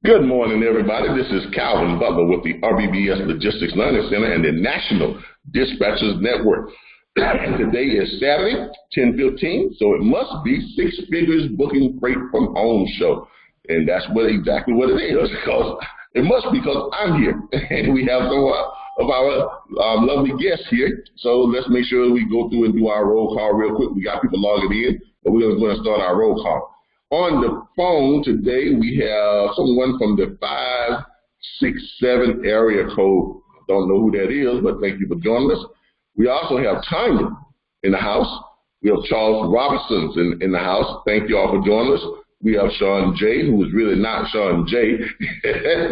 Good morning, everybody. This is Calvin Butler with the RBBS Logistics Learning Center and the National Dispatchers Network. Today is Saturday, 10/15, so it must be Six Figures Booking Freight from Home show. And that's exactly what it is, because it must be, because I'm here. And we have some of our lovely guests here. So let's make sure we go through and do our roll call real quick. We got people logging in, but we're going to start our roll call. On the phone today, we have someone from the 567 area code. Don't know who that is, but thank you for joining us. We also have Tanya in the house. We have Charles Robertson in the house. Thank you all for joining us. We have Sean J., who is really not Sean J.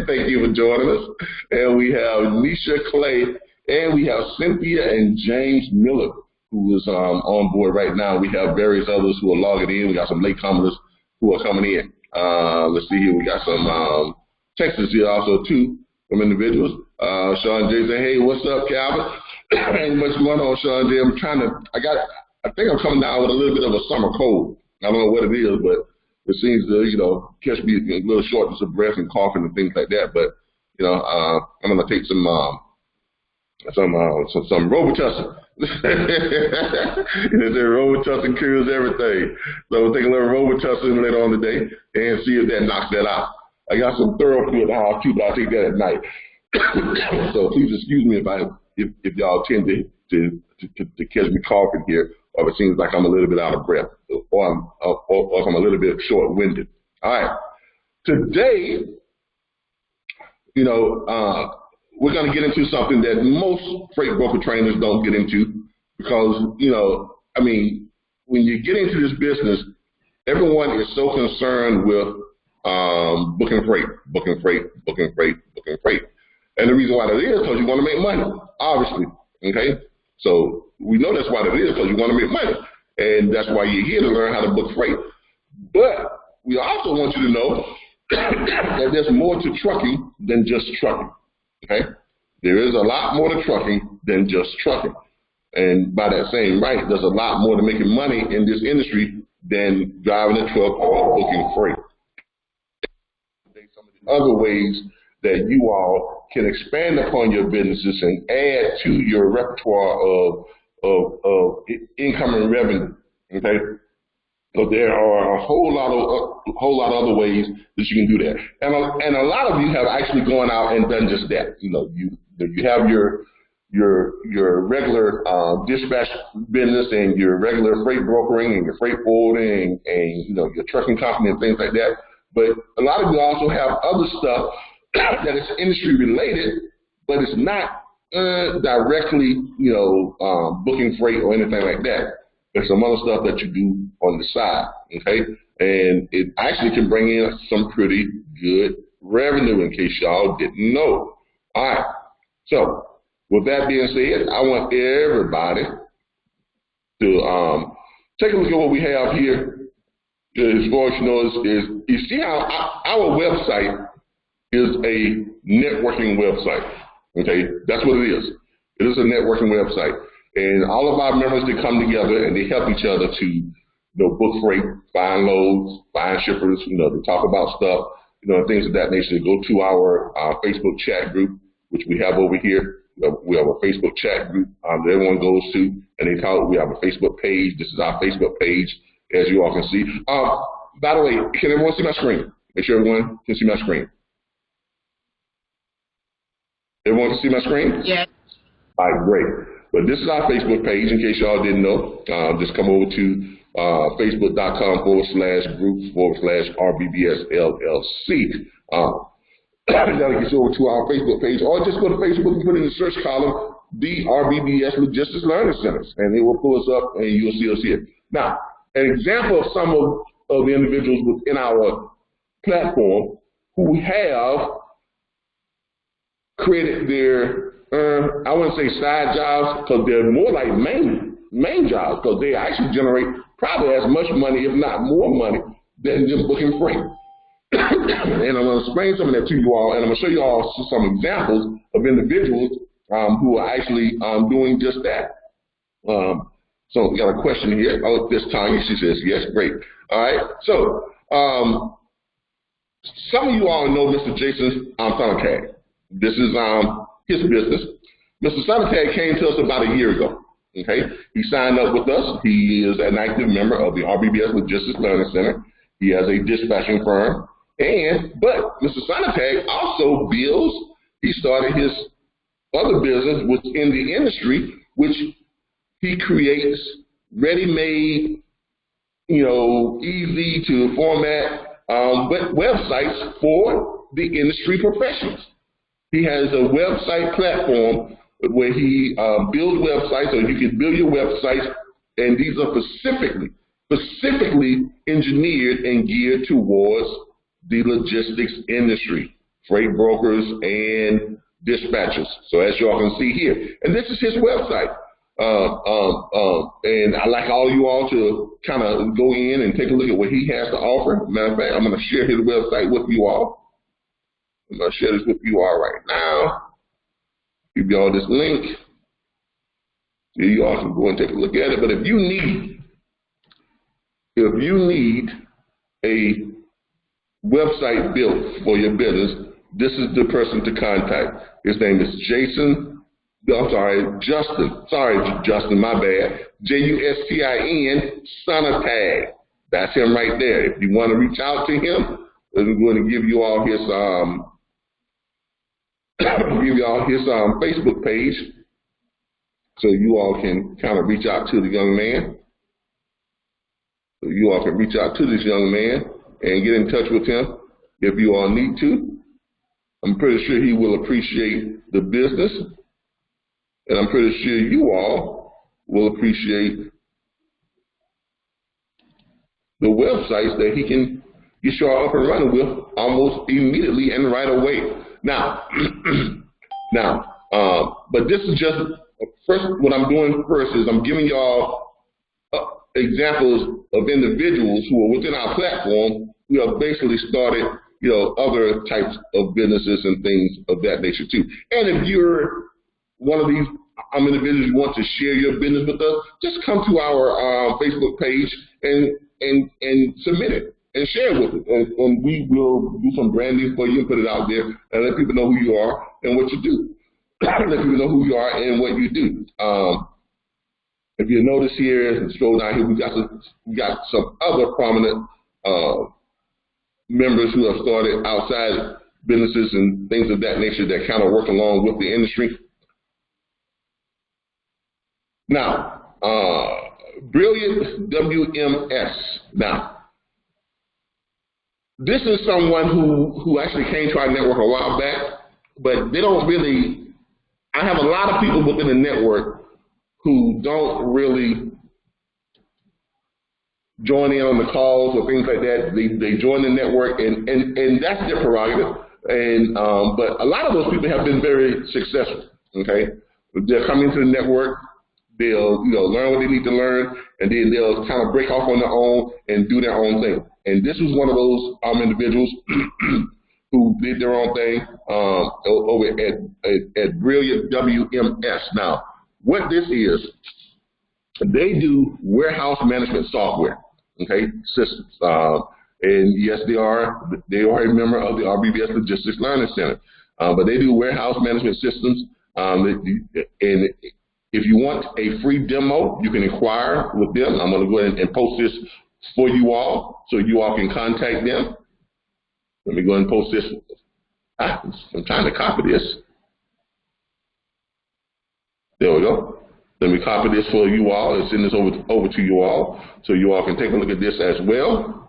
Thank you for joining us. And we have Nisha Clay, and we have Cynthia and James Miller, who is on board right now. We have various others who are logging in. We got some latecomers who are coming in. Let's see here. We got some texts here also, too, from individuals. Sean J. said, hey, what's up, Calvin? Ain't much going on, Sean J. I think I'm coming down with a little bit of a summer cold. I don't know what it is, but it seems to, catch me a little shortness of breath and coughing and things like that. But, I'm going to take some Robitussin. Robitussin cures everything. So we'll take a little Robitussin later on today and see if that knocks that out. I got some Therapy at the house too, but I'll take that at night. So please excuse me if y'all tend to catch me coughing here, or if it seems like I'm a little bit out of breath, or if I'm a little bit short-winded. All right. Today, we're going to get into something that most freight broker trainers don't get into, because, when you get into this business, everyone is so concerned with booking freight. And the reason why that is because you want to make money, obviously, okay? So we know that's why that is, because you want to make money. And that's why you're here, to learn how to book freight. But we also want you to know that there's more to trucking than just trucking. Okay, there is a lot more to trucking than just trucking, and by that same right, there's a lot more to making money in this industry than driving a truck or booking freight. Some of the other ways that you all can expand upon your businesses and add to your repertoire of income and revenue. Okay. So there are a whole lot of other ways that you can do that, and a lot of you have actually gone out and done just that. You have your regular dispatch business and your regular freight brokering and your freight forwarding and your trucking company and things like that. But a lot of you also have other stuff that is industry related, but it's not directly booking freight or anything like that. There's some other stuff that you do on the side, okay? And it actually can bring in some pretty good revenue, in case y'all didn't know. All right. So with that being said, I want everybody to take a look at what we have here. As far as is you see how our website is a networking website, okay? That's what it is. It is a networking website. And all of our members, they come together and they help each other to, book freight, find loads, find shippers, they talk about stuff, things of that nature. They go to our Facebook chat group, which we have over here. We have a Facebook chat group that everyone goes to, and they talk. We have a Facebook page. This is our Facebook page, as you all can see. By the way, can everyone see my screen? Make sure everyone can see my screen. Everyone can see my screen? Yes. All right, great. But this is our Facebook page, in case y'all didn't know. Just come over to facebook.com/groups/RBBS LLC. That'll get you over to our Facebook page, or just go to Facebook and put in the search column, the RBBS Logistics Learning Center, and it will pull us up and you'll see us here. Now, an example of some of the individuals within our platform who have created their I wouldn't say side jobs, because they're more like main jobs, because they actually generate probably as much money, if not more money, than just booking freight. And I'm going to explain some of that to you all, and I'm going to show you all some examples of individuals who are actually doing just that. So we got a question here. Oh, this Tanya, she says yes, great. All right. So Some of you all know Mr. Jason Sonatag. This is his business. Mr. Sonatag came to us about a year ago. Okay, he signed up with us. He is an active member of the RBBS Logistics Learning Center. He has a dispatching firm. But Mr. Sonatag also builds, he started his other business within the industry, which he creates ready-made, easy to format, but websites for the industry professionals. He has a website platform where he builds websites, so you can build your websites, and these are specifically engineered and geared towards the logistics industry, freight brokers and dispatchers. So as you all can see here, and this is his website. And I'd like all you all to kind of go in and take a look at what he has to offer. Matter of fact, I'm going to share his website with you all. I'm going to share this with you all right now. Give you all this link. So you all can go and take a look at it. But if you need a website built for your business, this is the person to contact. His name is Justin, my bad. Justin Sonatag. That's him right there. If you want to reach out to him, I'm going to give you all his Facebook page, so you all can kind of reach out to the young man. So you all can reach out to this young man and get in touch with him if you all need to. I'm pretty sure he will appreciate the business, and I'm pretty sure you all will appreciate the websites that he can get you all up and running with almost immediately and right away. Now, but this is just first. What I'm doing first is I'm giving y'all examples of individuals who are within our platform who have basically started, other types of businesses and things of that nature too. And if you're one of these individuals who want to share your business with us, just come to our Facebook page and submit it and share it with it, and we will do some branding for you and put it out there and let people know who you are and what you do. Let people know who you are and what you do. If you notice here and scroll down here, we got some other prominent members who have started outside businesses and things of that nature that kind of work along with the industry. Now, Brilliant WMS. Now, this is someone who actually came to our network a while back, but they don't really, I have a lot of people within the network who don't really join in on the calls or things like that. They join the network, and that's their prerogative. But a lot of those people have been very successful. Okay, they'll come into the network, they'll learn what they need to learn, and then they'll kind of break off on their own and do their own thing. And this was one of those individuals who did their own thing over at Brilliant WMS. Now, what this is, they do warehouse management software, systems. And yes, they are a member of the RBBS Logistics Learning Center, but they do warehouse management systems. And if you want a free demo, you can inquire with them. I'm going to go ahead and post this for you all, so you all can contact them. Let me go ahead and post this. I'm trying to copy this. There we go. Let me copy this for you all and send this over to you all, so you all can take a look at this as well.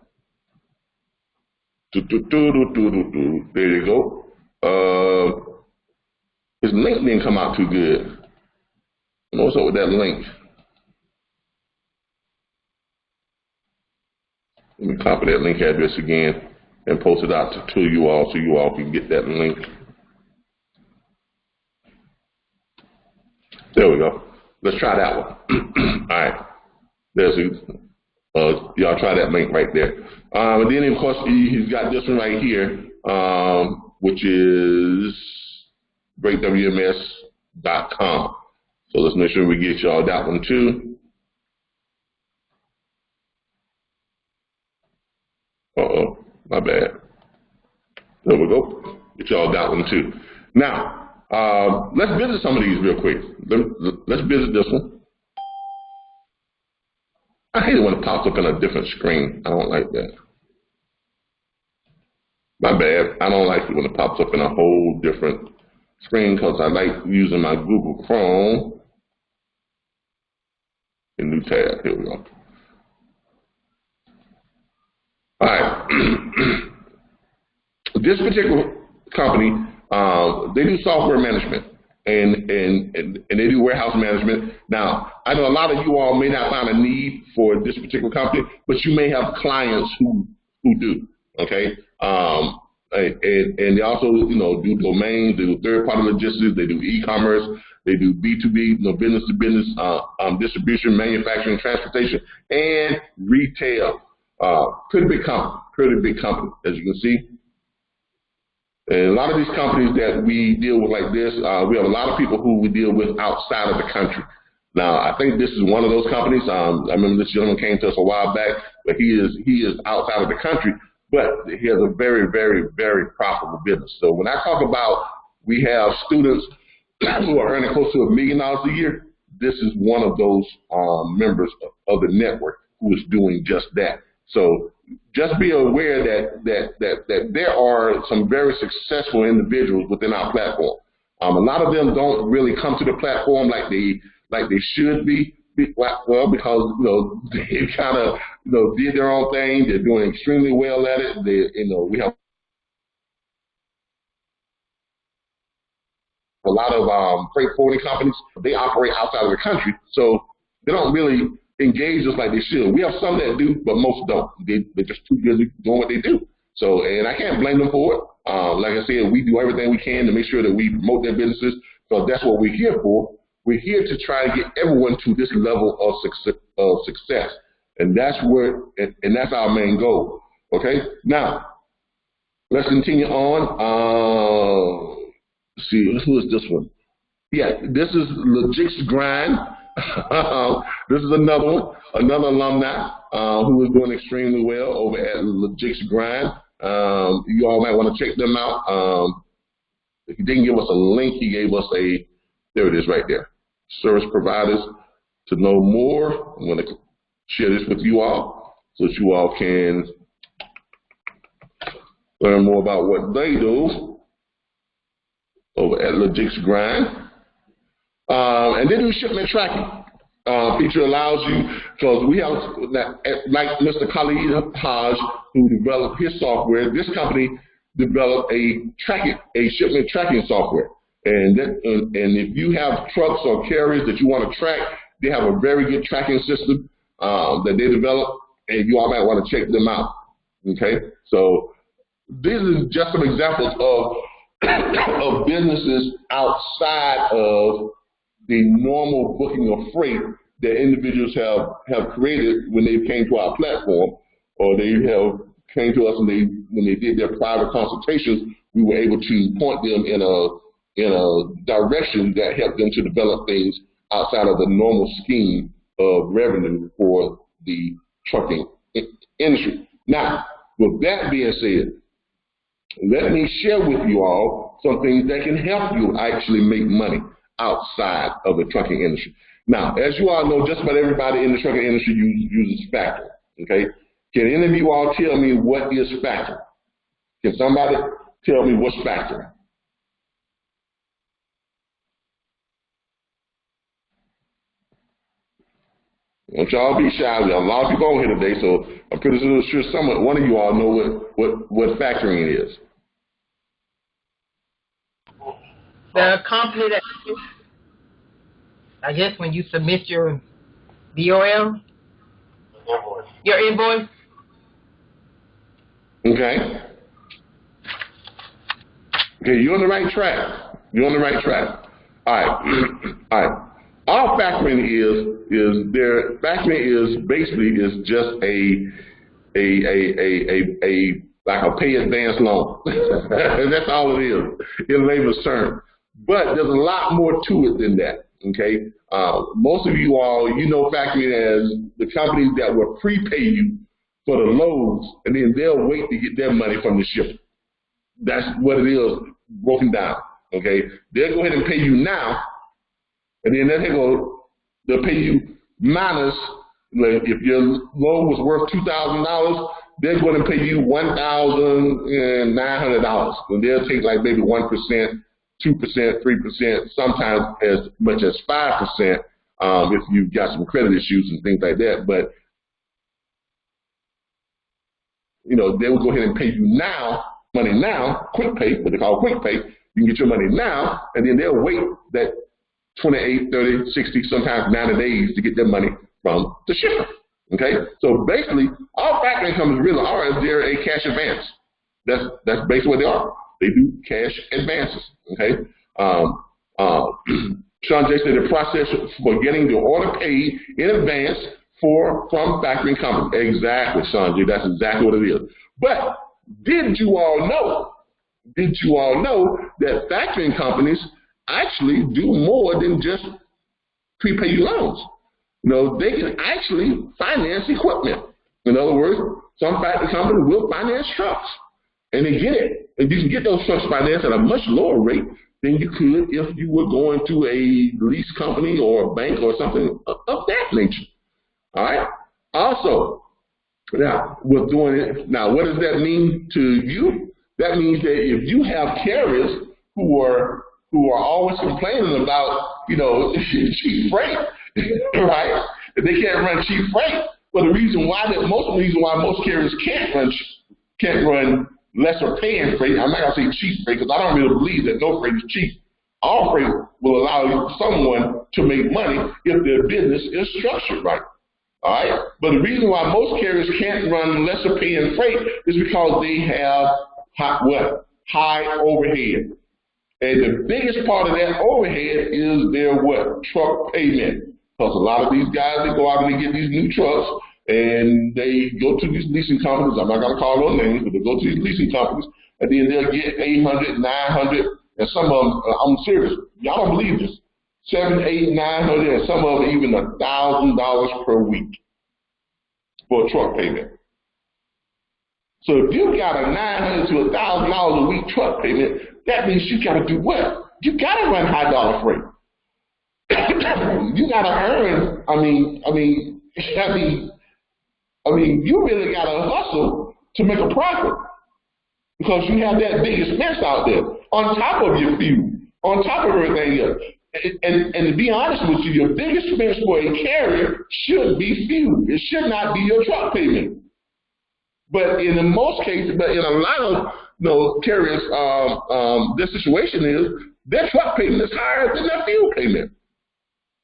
There you go. His link didn't come out too good. What's up with that link? Let me copy that link address again and post it out to you all, so you all can get that link. There we go. Let's try that one. All right. There's y'all try that link right there. And then, of course, he's got this one right here, which is breakwms.com. So let's make sure we get y'all that one too. Uh-oh, my bad. There we go. Get y'all got one too. Now, let's visit some of these real quick. Let's visit this one. I hate it when it pops up in a different screen. I don't like that. My bad. I don't like it when it pops up in a whole different screen because I like using my Google Chrome. A new tab. Here we go. All right. This particular company, they do software management and they do warehouse management. Now, I know a lot of you all may not find a need for this particular company, but you may have clients who do. Okay. And they also, do domains, they do third-party logistics, they do e-commerce, they do B2B, business-to-business distribution, manufacturing, transportation, and retail. Pretty big company, as you can see. And a lot of these companies that we deal with like this, we have a lot of people who we deal with outside of the country. Now, I think this is one of those companies. I remember this gentleman came to us a while back, but he is outside of the country. But he has a very, very, very profitable business. So when I talk about we have students who are earning close to $1 million a year, this is one of those members of the network who is doing just that. So just be aware that there are some very successful individuals within our platform. A lot of them don't really come to the platform like they should be. Well, because they kind of did their own thing. They're doing extremely well at it. We have a lot of freight forwarding companies. They operate outside of the country, so they don't really engage us like they should. We have some that do, but most don't. They're just too busy doing what they do. So, and I can't blame them for it. Like I said, we do everything we can to make sure that we promote their businesses. So that's what we're here for. We're here to try to get everyone to this level of success, and that's that's our main goal. Okay, now let's continue on. Let's see, who is this one? Yeah, this is Logistics Grind. This is another alumni who is doing extremely well over at Logistics Grind. You all might want to check them out. If he didn't give us a link, he gave us there it is right there. Service providers to know more. I'm going to share this with you all so that you all can learn more about what they do over at Logistics Grind. And they do shipment tracking. Feature allows you, because we have, like Mr. Khalid Haj, who developed his software, this company developed a shipment tracking software. And if you have trucks or carriers that you want to track, they have a very good tracking system that they developed, and you all might want to check them out. Okay, so these are just some examples of businesses outside of the normal booking of freight that individuals have created when they came to our platform, or they have came to us and when they did their private consultations, we were able to point them in a direction that helped them to develop things outside of the normal scheme of revenue for the trucking industry. Now, with that being said, let me share with you all some things that can help you actually make money outside of the trucking industry. Now, as you all know, just about everybody in the trucking industry uses factoring. Okay, can any of you all tell me what is factoring? Can somebody tell me what's factoring? Don't y'all be shy. We have a lot of people on here today, so I'm pretty sure one of you all know what factoring is. The company that, I guess, when you submit your BOL, your invoice. Okay, you're on the right track. All right. All factoring is basically just like a pay advance loan. That's all it is in layman's term. But there's a lot more to it than that. Okay, most of you all, factoring as the companies that will prepay you for the loads, and then they'll wait to get their money from the shipper. That's what it is broken down. Okay, they'll go ahead and pay you now, and then they'll pay you minus, like, if your loan was worth $2,000, they're going to pay you $1,900, and they'll take like maybe 1%, 2%, 3%, sometimes as much as 5% if you've got some credit issues and things like that. But they will go ahead and pay you money now, quick pay, what they call quick pay. You can get your money now, and then they'll wait that 28, 30, 60, sometimes 90 days to get their money from the shipper. Okay? So basically, all factoring companies really are, they're a cash advance. That's basically what they are. They do cash advances. Okay? Sean J said the process for getting the order paid in advance from factoring companies. Exactly, Sean J. That's exactly what it is. But did you all know that factoring companies actually do more than just prepay you loans? They can actually finance equipment. In other words, some factoring companies will finance trucks, and they get it. And you can get those trucks financed at a much lower rate than you could if you were going to a lease company or a bank or something of that nature. All right. Also, now we're doing it. Now, what does that mean to you? That means that if you have carriers who are always complaining about cheap freight, right? If they can't run cheap freight, well, the reason why most carriers can't run lesser paying freight. I'm not gonna say cheap freight because I don't really believe that no freight is cheap. All freight will allow someone to make money if their business is structured right. All right, but the reason why most carriers can't run lesser paying freight is because they have high overhead, and the biggest part of that overhead is their truck payment. Because a lot of these guys, they go out and they get these new trucks, and they go to these leasing companies. I'm not gonna call no names, but they go to these leasing companies, and then they'll get $800, $900, and some of them, I'm serious, y'all don't believe this. $700, $800, $900, and some of them even $1,000 per week for a truck payment. So if you got a $900 to $1,000 a week truck payment, that means you got to do what? You got to run high dollar freight. You got to earn. I mean, you really got to hustle to make a profit because you have that big expense out there on top of your fuel, on top of everything else. And to be honest with you, your biggest expense for a carrier should be fuel. It should not be your truck payment. But in most cases, but in a lot of carriers, their situation is their truck payment is higher than their fuel payment.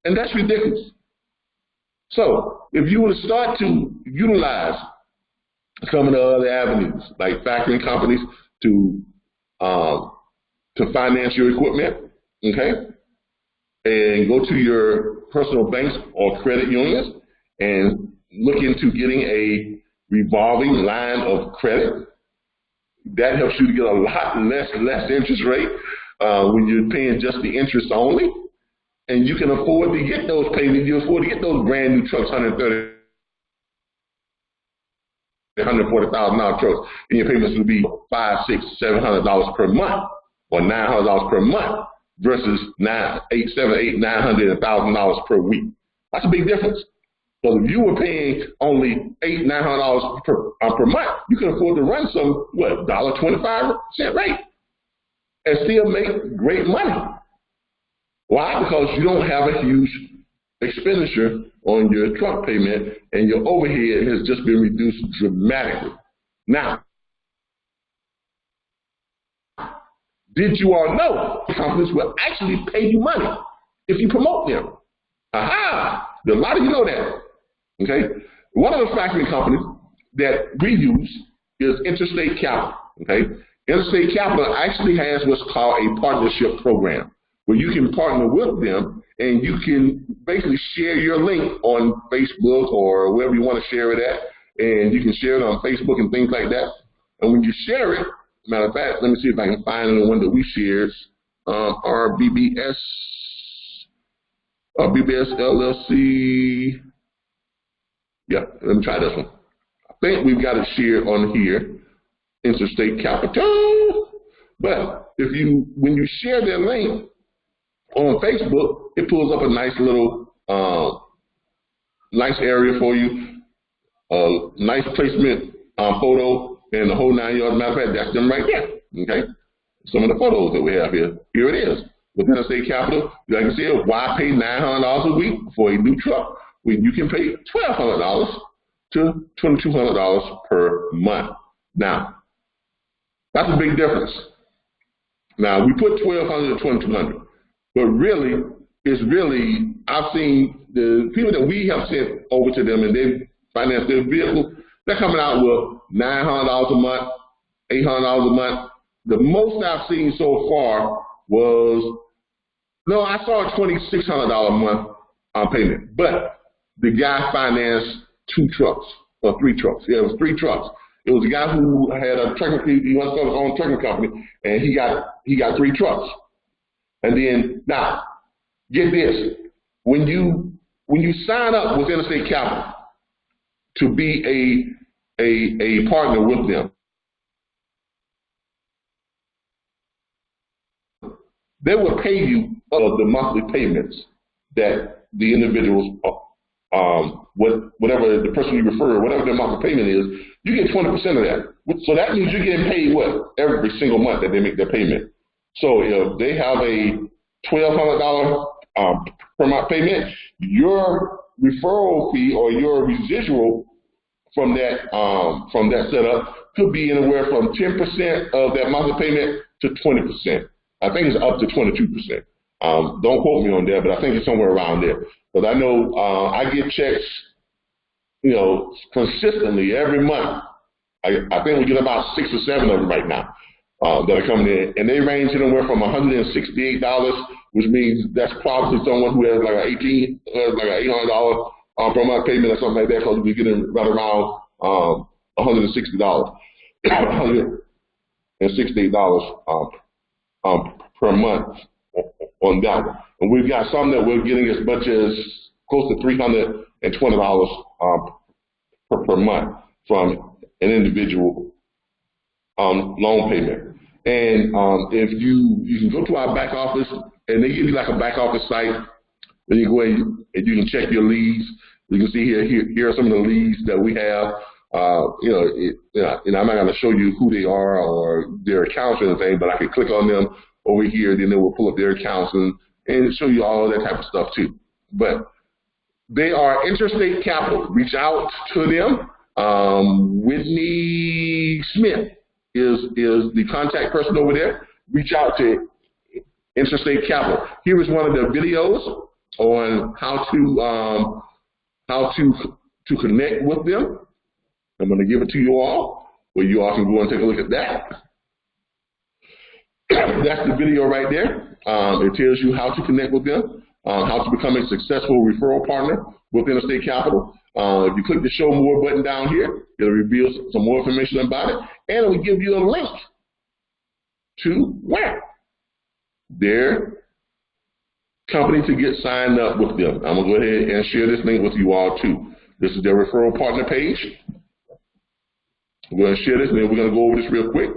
And that's ridiculous. So if you were to start to utilize some of the other avenues, like factoring companies to finance your equipment, okay, and go to your personal banks or credit unions and look into getting a revolving line of credit, that helps you to get a lot less interest rate when you're paying just the interest only. And you can afford to get those payments. You afford to get those brand new trucks, $130,000, $140,000 trucks, and your payments will be $500, $600, $700 per month, or $900 per month, versus $700, $800, $900, $1,000 per week. That's a big difference. So if you were paying only $800, $900 per month, you can afford to run some $1.25 rate and still make great money. Why? Because you don't have a huge expenditure on your truck payment, and your overhead has just been reduced dramatically. Now, did you all know companies will actually pay you money if you promote them? Aha! A lot of you know that. Okay? One of the factoring companies that we use is Interstate Capital. Okay? Interstate Capital actually has what's called a partnership program, where you can partner with them and you can basically share your link on Facebook or wherever you want to share it at, and you can share it on Facebook and things like that. And when you share it, matter of fact, let me see if I can find the one that we shared, RBBS LLC. Yeah, let me try this one. I think we've got it shared on here, Interstate Capital. But when you share their link on Facebook, it pulls up a nice little, nice area for you, nice placement photo, and the whole 9 yards. Matter of fact, that's them right there. Okay, some of the photos that we have here. Here it is. With Interstate Capital, like I said, why pay $900 a week for a new truck when you can pay $1,200 to $2,200 per month? Now, that's a big difference. Now, we put $1,200 to $2,200, but really, I've seen the people that we have sent over to them and they finance their vehicle, they're coming out with $900 a month, $800 a month. The most I've seen so far was, no, I saw a $2,600 a month payment, but the guy financed 2 trucks or 3 trucks. Yeah, it was 3 trucks. It was a guy who had a trucking, he wanted to start his own trucking company, and he got 3 trucks. And then now, get this: when you sign up with Interstate Capital to be a partner with them, they will pay you of the monthly payments that the individuals, whatever the person you refer, whatever their monthly payment is, you get 20% of that. So that means you're getting paid what? Every single month that they make their payment. So if they have a $1,200 per month payment, your referral fee or your residual from that setup could be anywhere from 10% of that monthly payment to 20%. I think it's up to 22%. Don't quote me on that, but I think it's somewhere around there. But I know I get checks, consistently every month. I think we get about 6 or 7 of them right now that are coming in, and they range anywhere from $168, which means that's probably someone who has like an $800 per month payment or something like that, because we're getting right around $160, $168 per month on that one. And we've got some that we're getting as much as close to $320 per month from an individual loan payment. And if you can go to our back office, and they give you like a back office site, then you go in and you can check your leads. You can see here are some of the leads that we have. I'm not going to show you who they are or their accounts or anything, but I can click on them over here, then they will pull up their accounts and show you all of that type of stuff too. But they are Interstate Capital. Reach out to them. Whitney Smith is the contact person over there. Reach out to Interstate Capital. Here is one of the videos on how to connect with them. I'm going to give it to you all, where you all can go and take a look at that. That's the video right there. It tells you how to connect with them, how to become a successful referral partner with Interstate Capital. If you click the Show More button down here, it'll reveal some more information about it, and it will give you a link to where? Their company to get signed up with them. I'm going to go ahead and share this link with you all too. This is their referral partner page. We're going to share this, and then we're going to go over this real quick.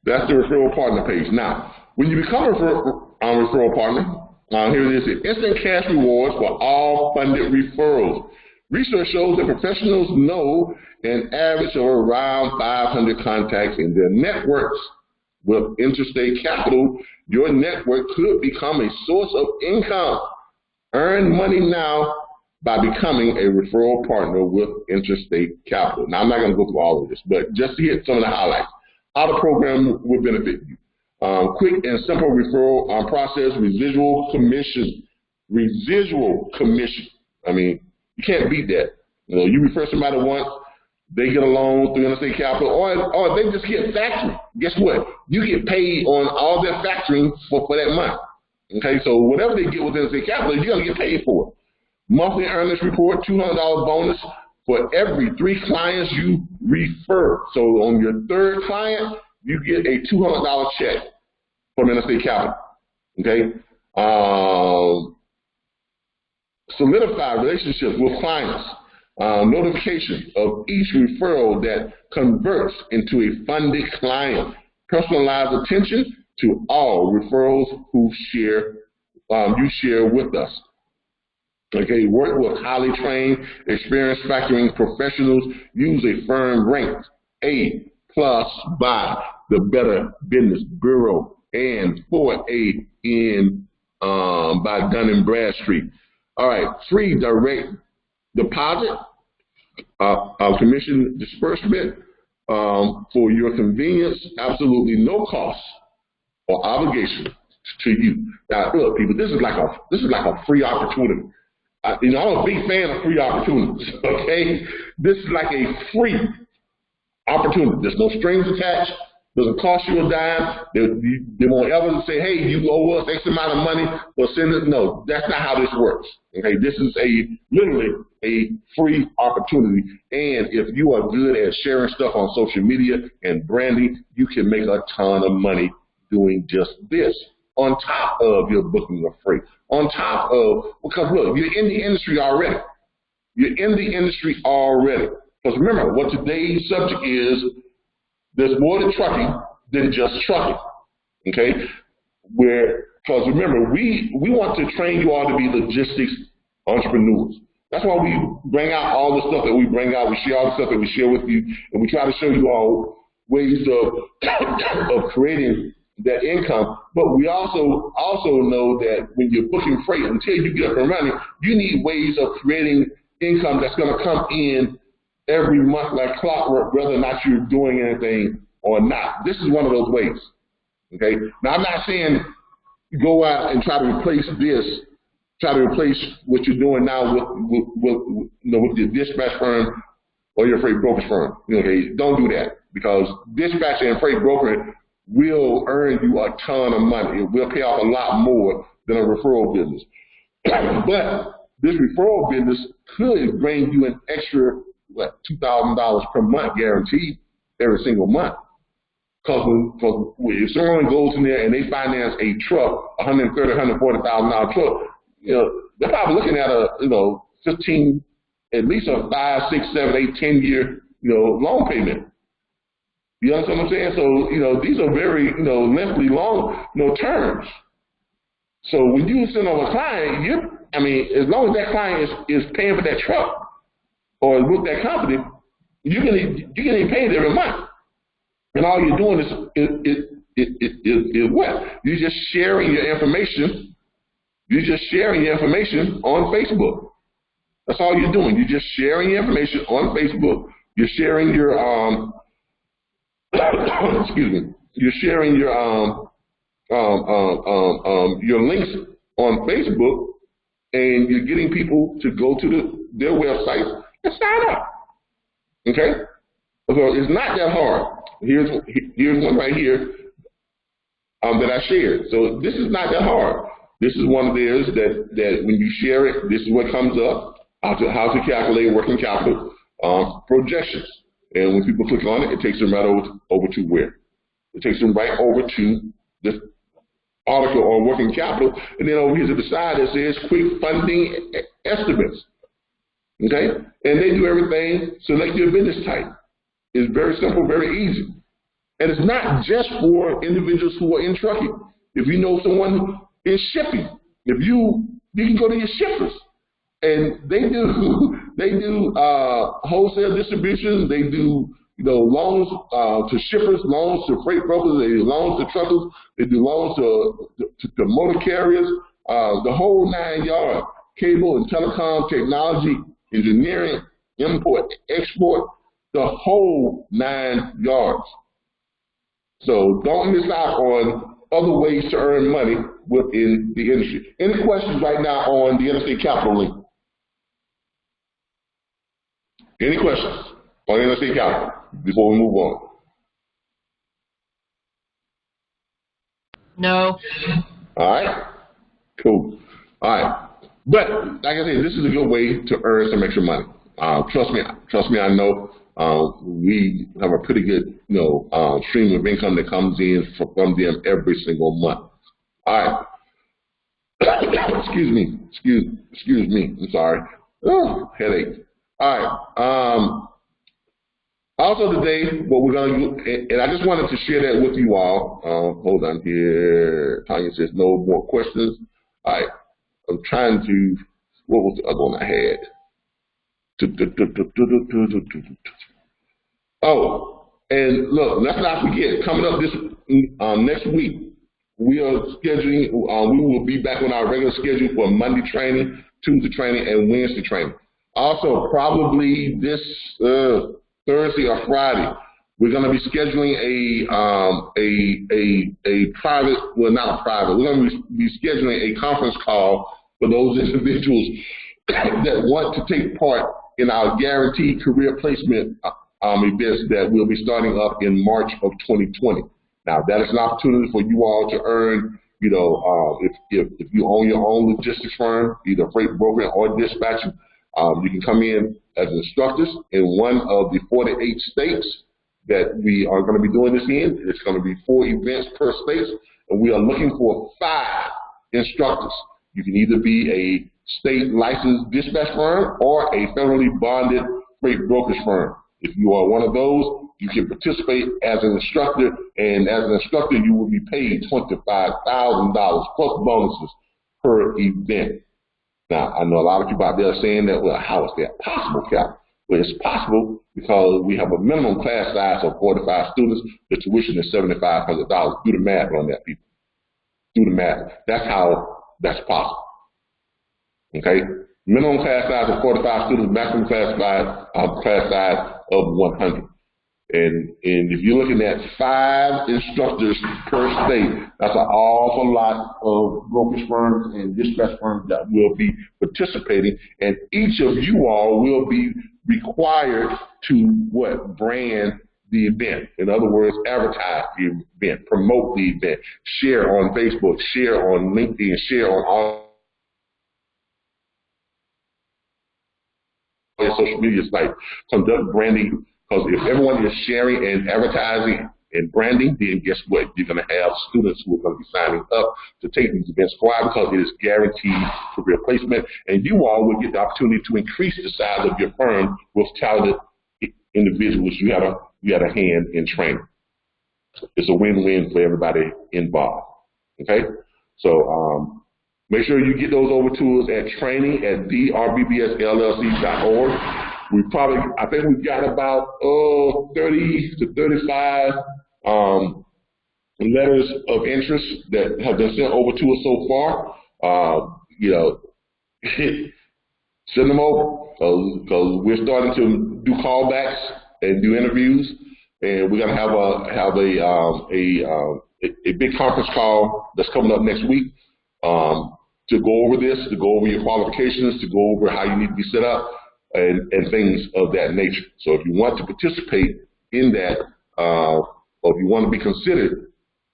That's the referral partner page. Now, when you become a referral partner, here it is: instant cash rewards for all funded referrals. Research shows that professionals know an average of around 500 contacts in their networks. With Interstate Capital, your network could become a source of income. Earn money now by becoming a referral partner with Interstate Capital. Now, I'm not going to go through all of this, but just to hit some of the highlights. How the program will benefit you. Quick and simple referral process, residual commission. I mean, you can't beat that. You refer somebody once, they get a loan through Interstate Capital, or they just get factoring. Guess what? You get paid on all their factoring for that month. Okay, so whatever they get with Interstate Capital, you're going to get paid for it. Monthly earnings report, $200 bonus for every 3 clients you refer. So on your 3rd client, you get a $200 check from Interstate Capital. Okay? Solidify relationships with clients. notification of each referral that converts into a funded client. Personalized attention to all referrals who you share with us. Okay, work with highly trained, experienced factoring professionals. Use a firm ranked A+ by the Better Business Bureau and 4A by Dun & Bradstreet. All right, free direct deposit, commission disbursement for your convenience, absolutely no cost or obligation to you. Now, look, people, this is like a free opportunity. I'm a big fan of free opportunities. Okay, this is like a free opportunity. There's no strings attached. Doesn't cost you a dime. They won't ever say, hey, you owe us X amount of money, or send it. No, that's not how this works. Okay, this is literally a free opportunity. And if you are good at sharing stuff on social media and branding, you can make a ton of money doing just this. On top of your booking of free. On top of, because look, you're in the industry already. You're in the industry already. Because remember, what today's subject is, there's more to trucking than just trucking, okay? Because remember, we want to train you all to be logistics entrepreneurs. That's why we bring out all the stuff that we bring out. We share all the stuff that we share with you, and we try to show you all ways of creating that income. But we also know that when you're booking freight, until you get up and running, you need ways of creating income that's going to come in every month like clockwork, whether or not you're doing anything or not. This is one of those ways. Okay. Now, I'm not saying go out and try to replace what you're doing now with your dispatch firm or your freight brokerage firm. Okay, don't do that, because dispatching and freight brokering will earn you a ton of money. It will pay off a lot more than a referral business. But this referral business could bring you an extra, $2,000 per month guaranteed every single month. Because if someone goes in there and they finance a truck, $130,000, $140,000 truck, they're probably looking at a 15, at least a 5, 6, 7, 8, 10-year loan payment. You understand what I'm saying? So these are very lengthy long terms. So when you send over a client, as long as that client is paying for that truck or with that company, you're getting paid every month. And all you're doing is what? You're just sharing your information. You're just sharing your information on Facebook. That's all you're doing. You're just sharing your information on Facebook. You're sharing your You're sharing your links on Facebook, and you're getting people to go to their website and sign up. Okay? So it's not that hard. Here's one right here that I shared. So this is not that hard. This is one of theirs that when you share it, this is what comes up, how to calculate working capital projections. And when people click on it, it takes them right over to where? It takes them right over to this article on working capital. And then over here to the side, it says quick funding estimates. Okay? And they do everything. Select your business type. It's very simple, very easy. And it's not just for individuals who are in trucking. If you know someone in shipping, you can go to your shippers. And they do wholesale distribution. They do loans to shippers, loans to freight brokers. They do loans to truckers. They do loans to motor carriers. The whole 9 yards. Cable and telecom, technology, engineering, import, export. The whole 9 yards. So don't miss out on other ways to earn money within the industry. Any questions right now on the Interstate Capital link? Any questions on Interstate Capital before we move on? No. All right. Cool. All right. But like I said, this is a good way to earn some extra money. Trust me, I know we have a pretty good stream of income that comes in from them every single month. All right. Excuse me. I'm sorry. Oh, headache. All right. Also today, what we're going to do, and I just wanted to share that with you all. Hold on here. Tanya says no more questions. All right. I'm trying to, what was the other one I had? Oh, and look, let's not forget, coming up this next week, we are scheduling, we will be back on our regular schedule for Monday training, Tuesday training, and Wednesday training. Also, probably this Thursday or Friday, we're going to be scheduling a private, well, not a private, we're going to be scheduling a conference call for those individuals that want to take part in our guaranteed career placement events that will be starting up in March of 2020. Now, that is an opportunity for you all to earn, you know, if you own your own logistics firm, either freight broker or dispatching, you can come in as instructors in one of the 48 states that we are going to be doing this in. It's going to be 4 events per state, and we are looking for 5 instructors. You can either be a state licensed dispatch firm or a federally bonded freight brokerage firm. If you are one of those, you can participate as an instructor, and as an instructor, you will be paid $25,000 plus bonuses per event. Now, I know a lot of people out there are saying that, well, how is that possible, Cap? Well, it's possible because we have a minimum class size of 45 students. The tuition is $7,500. Do the math on that, people. Do the math. That's how that's possible. Okay? Minimum class size of 45 students, maximum class size of 100. And if you're looking at 5 instructors per state, that's an awful lot of brokerage firms and dispatch firms that will be participating. And each of you all will be required to brand the event. In other words, advertise the event, promote the event, share on Facebook, share on LinkedIn, share on all social media sites, conduct branding. Because if everyone is sharing and advertising and branding, then guess what? You're going to have students who are going to be signing up to take these events. Why? Because it is guaranteed career placement, and you all will get the opportunity to increase the size of your firm with talented individuals you had a hand in training. It's a win-win for everybody involved. Okay? So make sure you get those over to us at training@theRBBSLLC.org. I think we've got about 30 to 35 letters of interest that have been sent over to us so far. Send them over because we're starting to do callbacks and do interviews, and we're going to have a big conference call that's coming up next week to go over this, to go over your qualifications, to go over how you need to be set up. And things of that nature. So if you want to participate in that, or if you want to be considered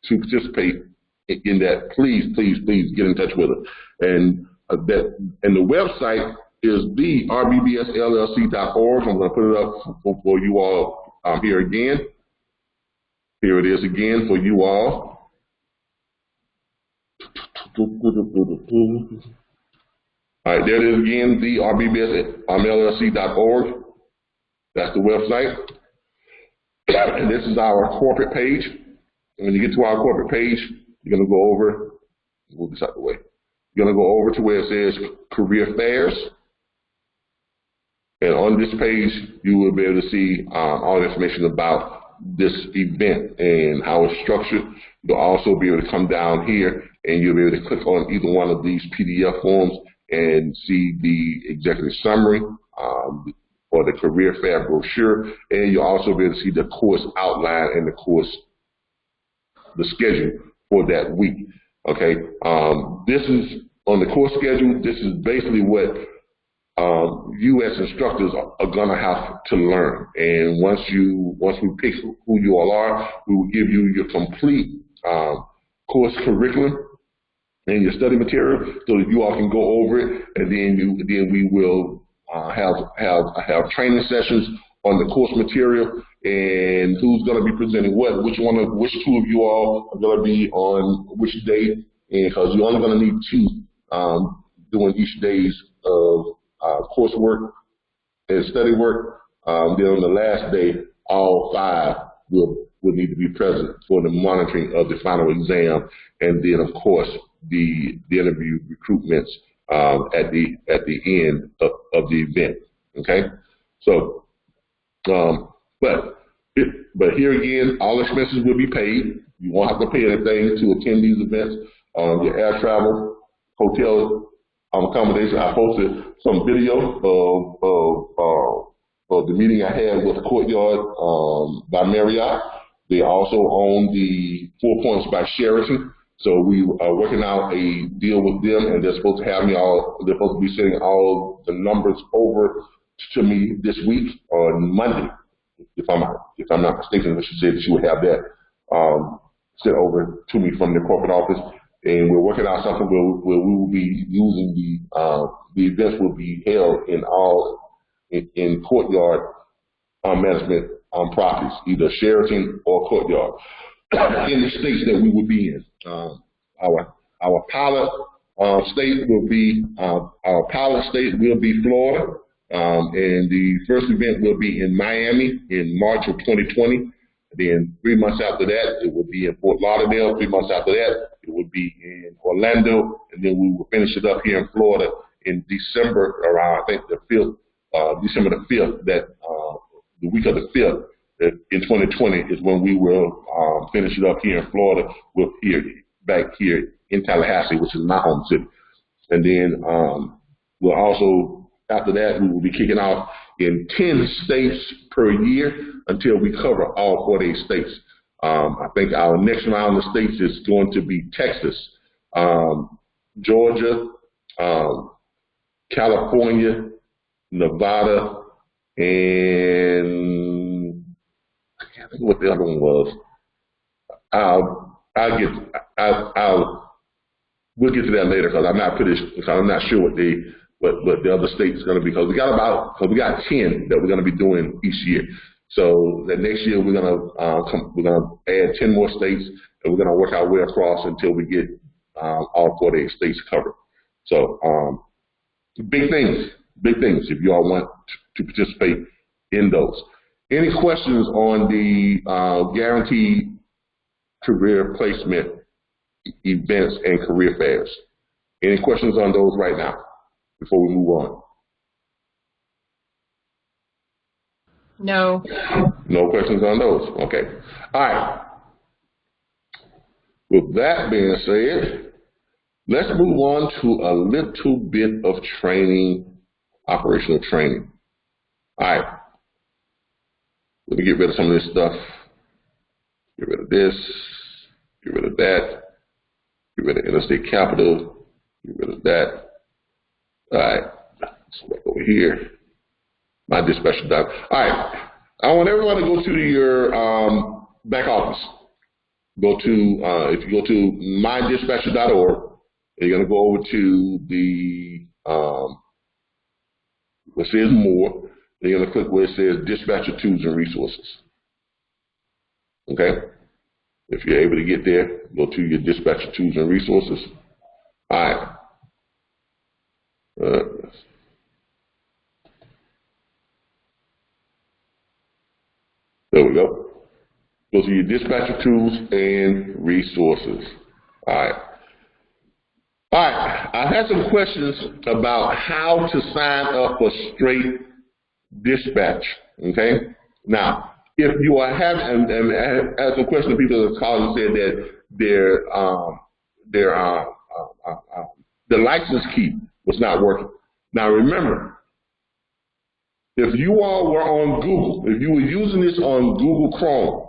to participate in that, please get in touch with us. And the website is theRBBSLLC.org. I'm going to put it up for you all here again. Here it is again for you all. All right, there it is again, theRBBSLLC.org. That's the website. And this is our corporate page. And when you get to our corporate page, you're going to go over, move this out of the way. You're going to go over to where it says Career Fairs. And on this page, you will be able to see all the information about this event and how it's structured. You'll also be able to come down here and you'll be able to click on either one of these PDF forms and see the executive summary or the career fair brochure, and you'll also be able to see the course outline and the schedule for that week. Okay, this is on the course schedule. This is basically what you as instructors are going to have to learn. And once we pick who you all are, we will give you your complete course curriculum and your study material so that you all can go over it, and then we will have training sessions on the course material and who's going to be presenting what, which two of you all are going to be on which day, and because you're only going to need 2 during each day's of coursework. and study work. Then on the last day, all 5 will need to be present for the monitoring of the final exam, and then of course the interview recruitments at the end of the event. Okay, so but here again, all expenses will be paid. You won't have to pay anything to attend these events. Your air travel, hotel accommodation. I posted some video of the meeting I had with Courtyard by Marriott. They also own the 4 Points by Sheraton. So we are working out a deal with them, and they're supposed to have me all. They're supposed to be sending all the numbers over to me this week on Monday. If I'm not mistaken, she said that she would have that sent over to me from the corporate office, and we're working out something where we will be using the events will be held in Courtyard management properties, either Sheraton or Courtyard, in the states that we will be in. Our pilot state will be Florida, and the first event will be in Miami in March of 2020. Then 3 months after that, it will be in Fort Lauderdale. 3 months after that, it will be in Orlando, and then we will finish it up here in Florida in December, around I think the 5th, December the 5th. That the week of the 5th in 2020 is when we will finish it up here in Florida. Back here in Tallahassee, which is my home city, and then we'll also, after that, we will be kicking off in 10 states per year until we cover all 48 states. I think our next round of states is going to be Texas, Georgia, California, Nevada, and I can't think what the other one was. We'll get to that later because I'm not sure what the other state is going to be, because we got 10 that we're going to be doing each year. So the next year we're gonna add 10 more states, and we're gonna work our way across until we get all 48 states covered. So big things if you all want to participate in those. Any questions on the guaranteed career placement events and career fairs? Any questions on those right now before we move on? No. No questions on those? Okay. All right. With that being said, let's move on to a little bit of training, operational training. All right. Let me get rid of some of this stuff. Get rid of this. Get rid of that. Get rid of interstate capital. Get rid of that. All right. So back over here. My dispatcher doc. All right. I want everyone to go to your back office. Go to, if you go to mydispatcher.org, you're going to go over to the, it says more. Then you're going to click where it says Dispatcher Tools and Resources. Okay? If you're able to get there, go to your Dispatcher Tools and Resources. All right. There we go. Go to your Dispatcher Tools and Resources. All right. All right. I had some questions about how to sign up for straight dispatch. Okay. Now, if you are having, and I had some questions, people that called and said that the license key was not working. Now, remember, if you all were on Google, if you were using this on Google Chrome,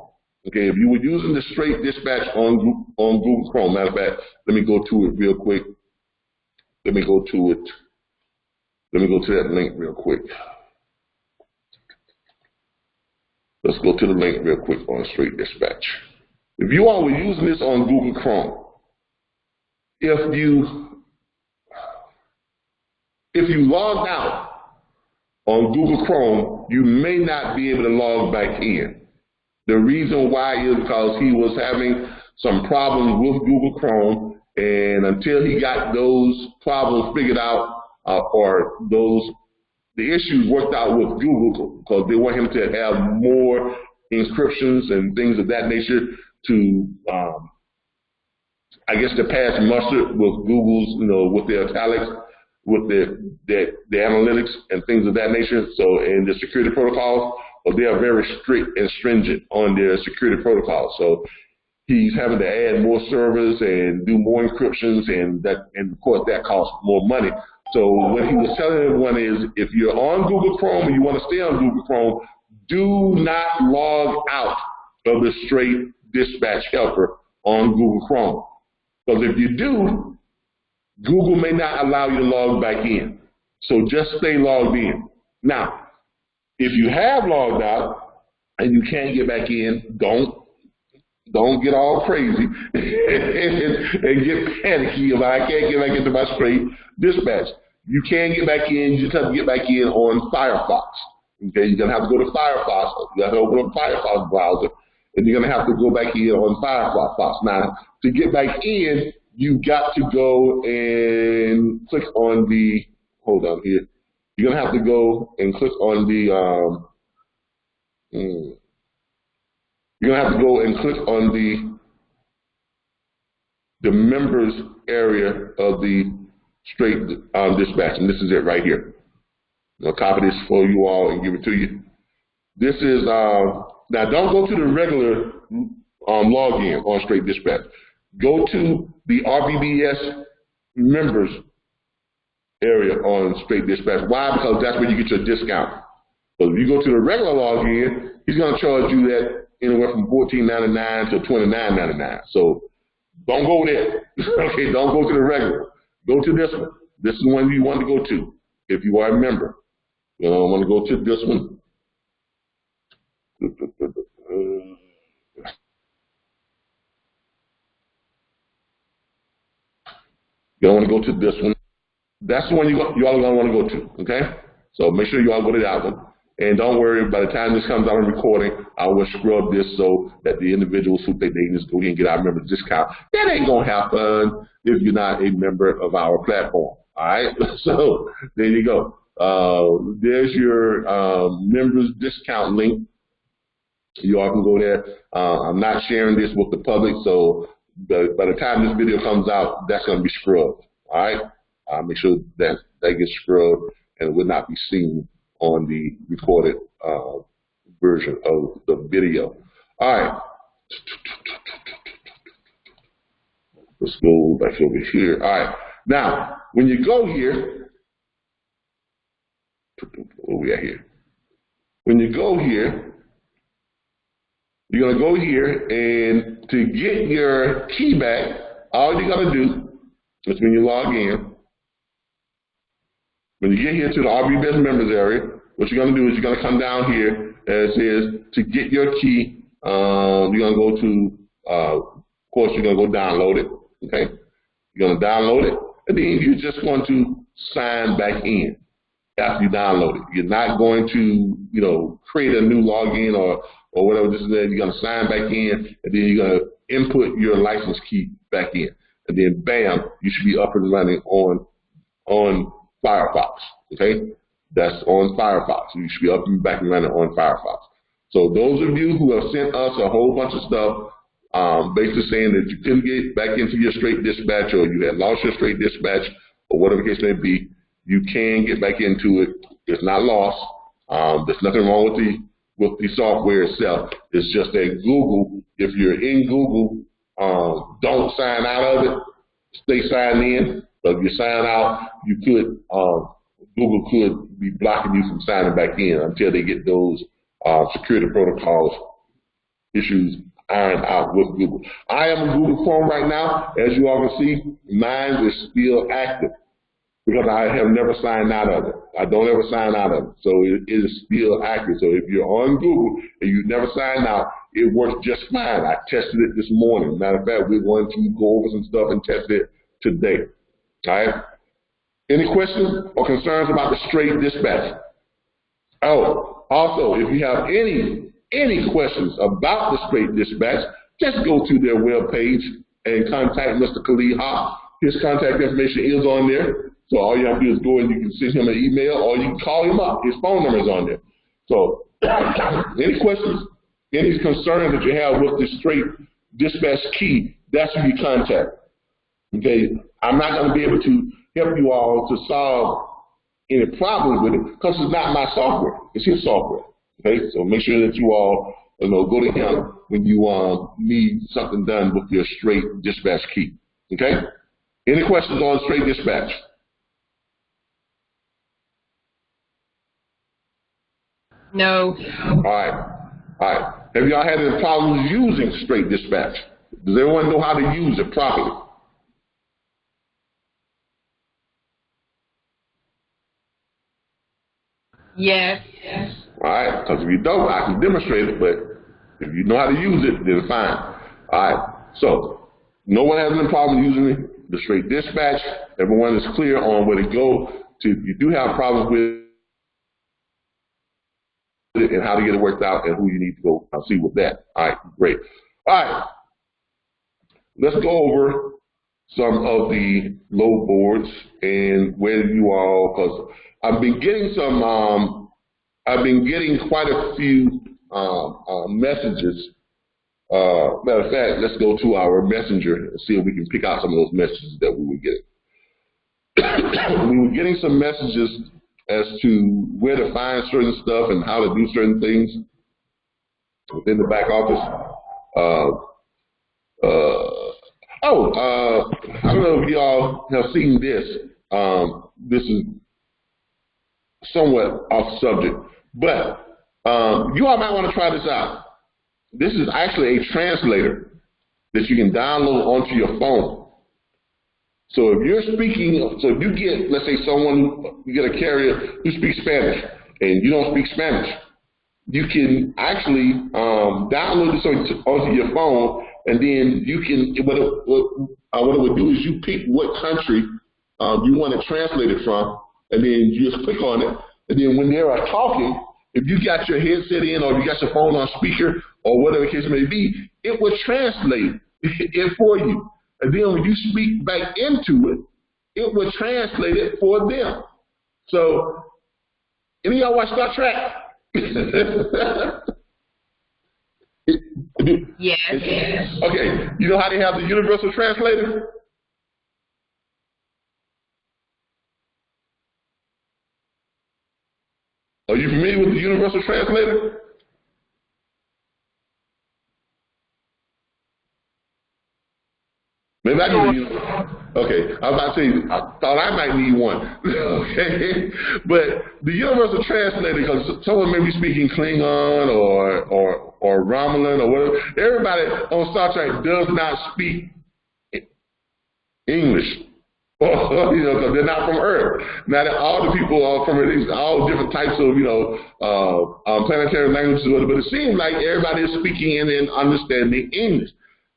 okay, if you were using the straight dispatch on Google Chrome, matter of fact, let me go to it real quick. Let me go to it. Let me go to that link real quick. Let's go to the link real quick on straight dispatch. If you all were using this on Google Chrome, if you logged out on Google Chrome, you may not be able to log back in. The reason why is because he was having some problems with Google Chrome, and until he got those problems figured out, or those the issues worked out with Google because they want him to have more encryptions and things of that nature to, I guess, to pass muster with Google's, with their italics, with the analytics and things of that nature. So, and the security protocols, they are very strict and stringent on their security protocols. So he's having to add more servers and do more encryptions, and of course that costs more money. So what he was telling everyone is, if you're on Google Chrome and you want to stay on Google Chrome, do not log out of the straight dispatch helper on Google Chrome. Because if you do, Google may not allow you to log back in. So just stay logged in. Now, if you have logged out and you can't get back in, don't get all crazy and get panicky about I can't get back into my straight dispatch. You can get back in. You just have to get back in on Firefox. Okay, you're gonna have to go to Firefox. You have to open up Firefox browser, and you're gonna have to go back in on Firefox. Now, to get back in, you got to go and click on the. Hold on here. You're gonna have to go and click on the. You're gonna have to go and click on the members area of the straight dispatch, and this is it right here. I'll copy this for you all and give it to you. This is now. Don't go to the regular login on straight dispatch. Go to the RBBS members area on straight dispatch. Why? Because that's where you get your discount. So if you go to the regular login, he's going to charge you that anywhere from $14.99 to $29.99. So don't go there. Okay, don't go to the regular. Go to this one. This is the one you want to go to if you are a member. I want to go to this one. You don't want to go to this one. That's the one you all are going to want to go to, okay? So make sure you all go to that one. And don't worry, by the time this comes out on recording, I will scrub this so that the individuals who think they can just go ahead and get our member discount, that ain't going to happen if you're not a member of our platform, all right? So there you go. There's your members discount link. You all can go there. I'm not sharing this with the public, so by the time this video comes out, that's going to be scrubbed, all right? Make sure that gets scrubbed and it will not be seen on the recorded version of the video. All right. Let's go back over here. All right. Now, when you go here, where we at here? When you go here, you're going to go here, and to get your key back, all you're going to do is when you log in, when you get here to the RBBS members area, what you're going to do is you're going to come down here, and it says to get your key, you're going to go to, of course, you're going to go download it, okay? You're going to download it, and then you're just going to sign back in after you download it. You're not going to, create a new login or whatever this is. You're going to sign back in, and then you're going to input your license key back in, and then bam, you should be up and running on Firefox, okay? That's on Firefox. You should be up and back and running on Firefox. So those of you who have sent us a whole bunch of stuff, basically saying that you couldn't get back into your straight dispatch, or you had lost your straight dispatch, or whatever the case may be, you can get back into it. It's not lost. There's nothing wrong with the software itself. It's just that Google, if you're in Google, don't sign out of it. Stay signed in. So if you sign out, you could, Google could be blocking you from signing back in until they get those security protocols issues ironed out with Google. I am in Google Chrome right now. As you all can see, mine is still active because I have never signed out of it. I don't ever sign out of it. So it is still active. So if you're on Google and you never signed out, it works just fine. I tested it this morning. Matter of fact, we're going to go over some stuff and test it today. All right. Any questions or concerns about the straight dispatch? Oh, also, if you have any questions about the straight dispatch, just go to their webpage and contact Mr. Khalid Hawk. His contact information is on there. So all you have to do is go and you can send him an email or you can call him up. His phone number is on there. So any questions, any concerns that you have with the straight dispatch key, that's who you contact. Okay, I'm not going to be able to help you all to solve any problems with it because it's not my software, it's his software. Okay, so make sure that you all go to him when you need something done with your straight dispatch key. Okay, any questions on straight dispatch? No. All right. Have y'all had any problems using straight dispatch? Does everyone know how to use it properly? Yes. All right, because if you don't, I can demonstrate it, but if you know how to use it, then fine. All right, so no one has any problem using the straight dispatch. Everyone is clear on where to go to. If you do have problems with it and how to get it worked out and who you need to go see with that. All right, great. All right, let's go over some of the load boards and where you all, because I've been getting quite a few messages. Matter of fact, let's go to our messenger and see if we can pick out some of those messages that we were getting. We were getting some messages as to where to find certain stuff and how to do certain things within the back office. I don't know if y'all have seen this. This is somewhat off subject, but you all might want to try this out. This is actually a translator that you can download onto your phone. So if you're speaking, so if you get, let's say you get a carrier who speaks Spanish and you don't speak Spanish, you can actually download this onto your phone, and then you can, what it would do is you pick what country you want to translate it from, and then you just click on it, and then when they are talking, if you got your headset in or if you got your phone on speaker or whatever the case may be, it will translate it for you. And then when you speak back into it, it will translate it for them. So, any of y'all watch Star Trek? Yes. Okay, you know how they have the universal translator? Are you familiar with the universal translator? Maybe I need you. Okay, I was about to say, I thought I might need one. Okay, but the universal translator, because someone may be speaking Klingon or Romulan or whatever. Everybody on Star Trek does not speak English. Because they're not from Earth. Now that all the people are from all different types of planetary languages, but it seems like everybody is speaking and understanding English.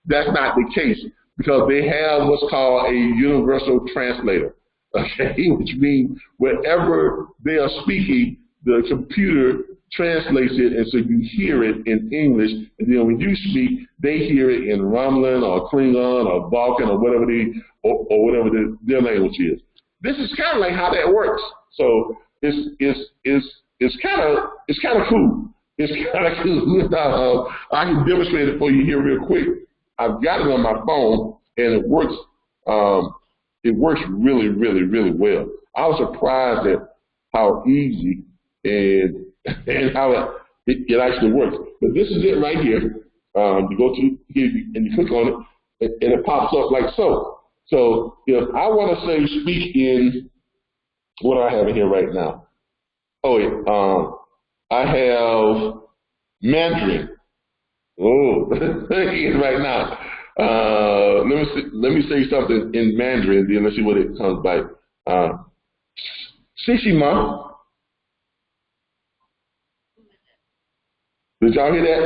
That's not the case, because they have what's called a universal translator, okay, which means wherever they are speaking, the computer translates it, and so you hear it in English, and then when you speak, they hear it in Romulan or Klingon or Vulcan or whatever their language is. This is kind of like how that works. So it's kind of cool. It's kind of cool. I can demonstrate it for you here real quick. I've got it on my phone, and it works. It works really, really, really well. I was surprised at how easy and how it actually works. But this is it right here. You go to here and you click on it, and it pops up like so. So if I want to say speak in, what do I have in here right now? Oh, yeah, I have Mandarin. Oh, right now. Let me say something in Mandarin, then let's see what it comes by. Shishima. Did y'all hear that?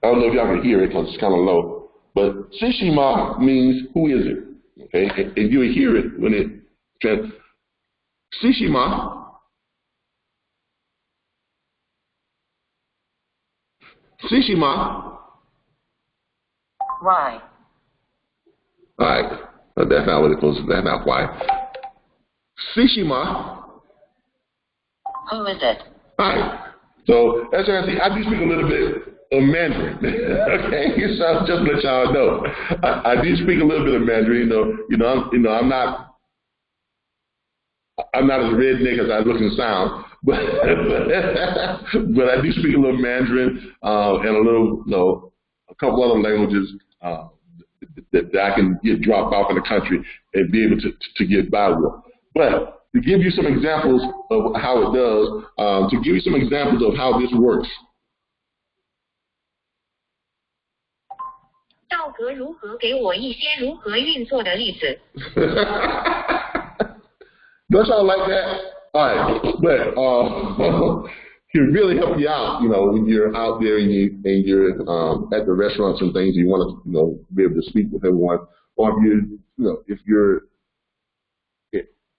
I don't know if y'all can hear it because it's kind of low. But Shishima means who is it? Okay, and you will hear it when it trans. Shishima. Shishima. Why? All right, that's not what it goes. That's not why. Sishima. Who is it? Hi. So as you can see, I do speak a little bit of Mandarin. Okay, so just to let y'all know, I do speak a little bit of Mandarin. I'm not as redneck as I look and sound, but I do speak a little Mandarin and a little, a couple other languages that I can get dropped off in the country and be able to get by with. But to give you some examples of how it does, to give you some examples of how this works. 道格如何给我一些如何运作的例子 Don't y'all like that? All right, but can really help you out, when you're out there and you're at the restaurants and things, you want to, be able to speak with everyone, or if you're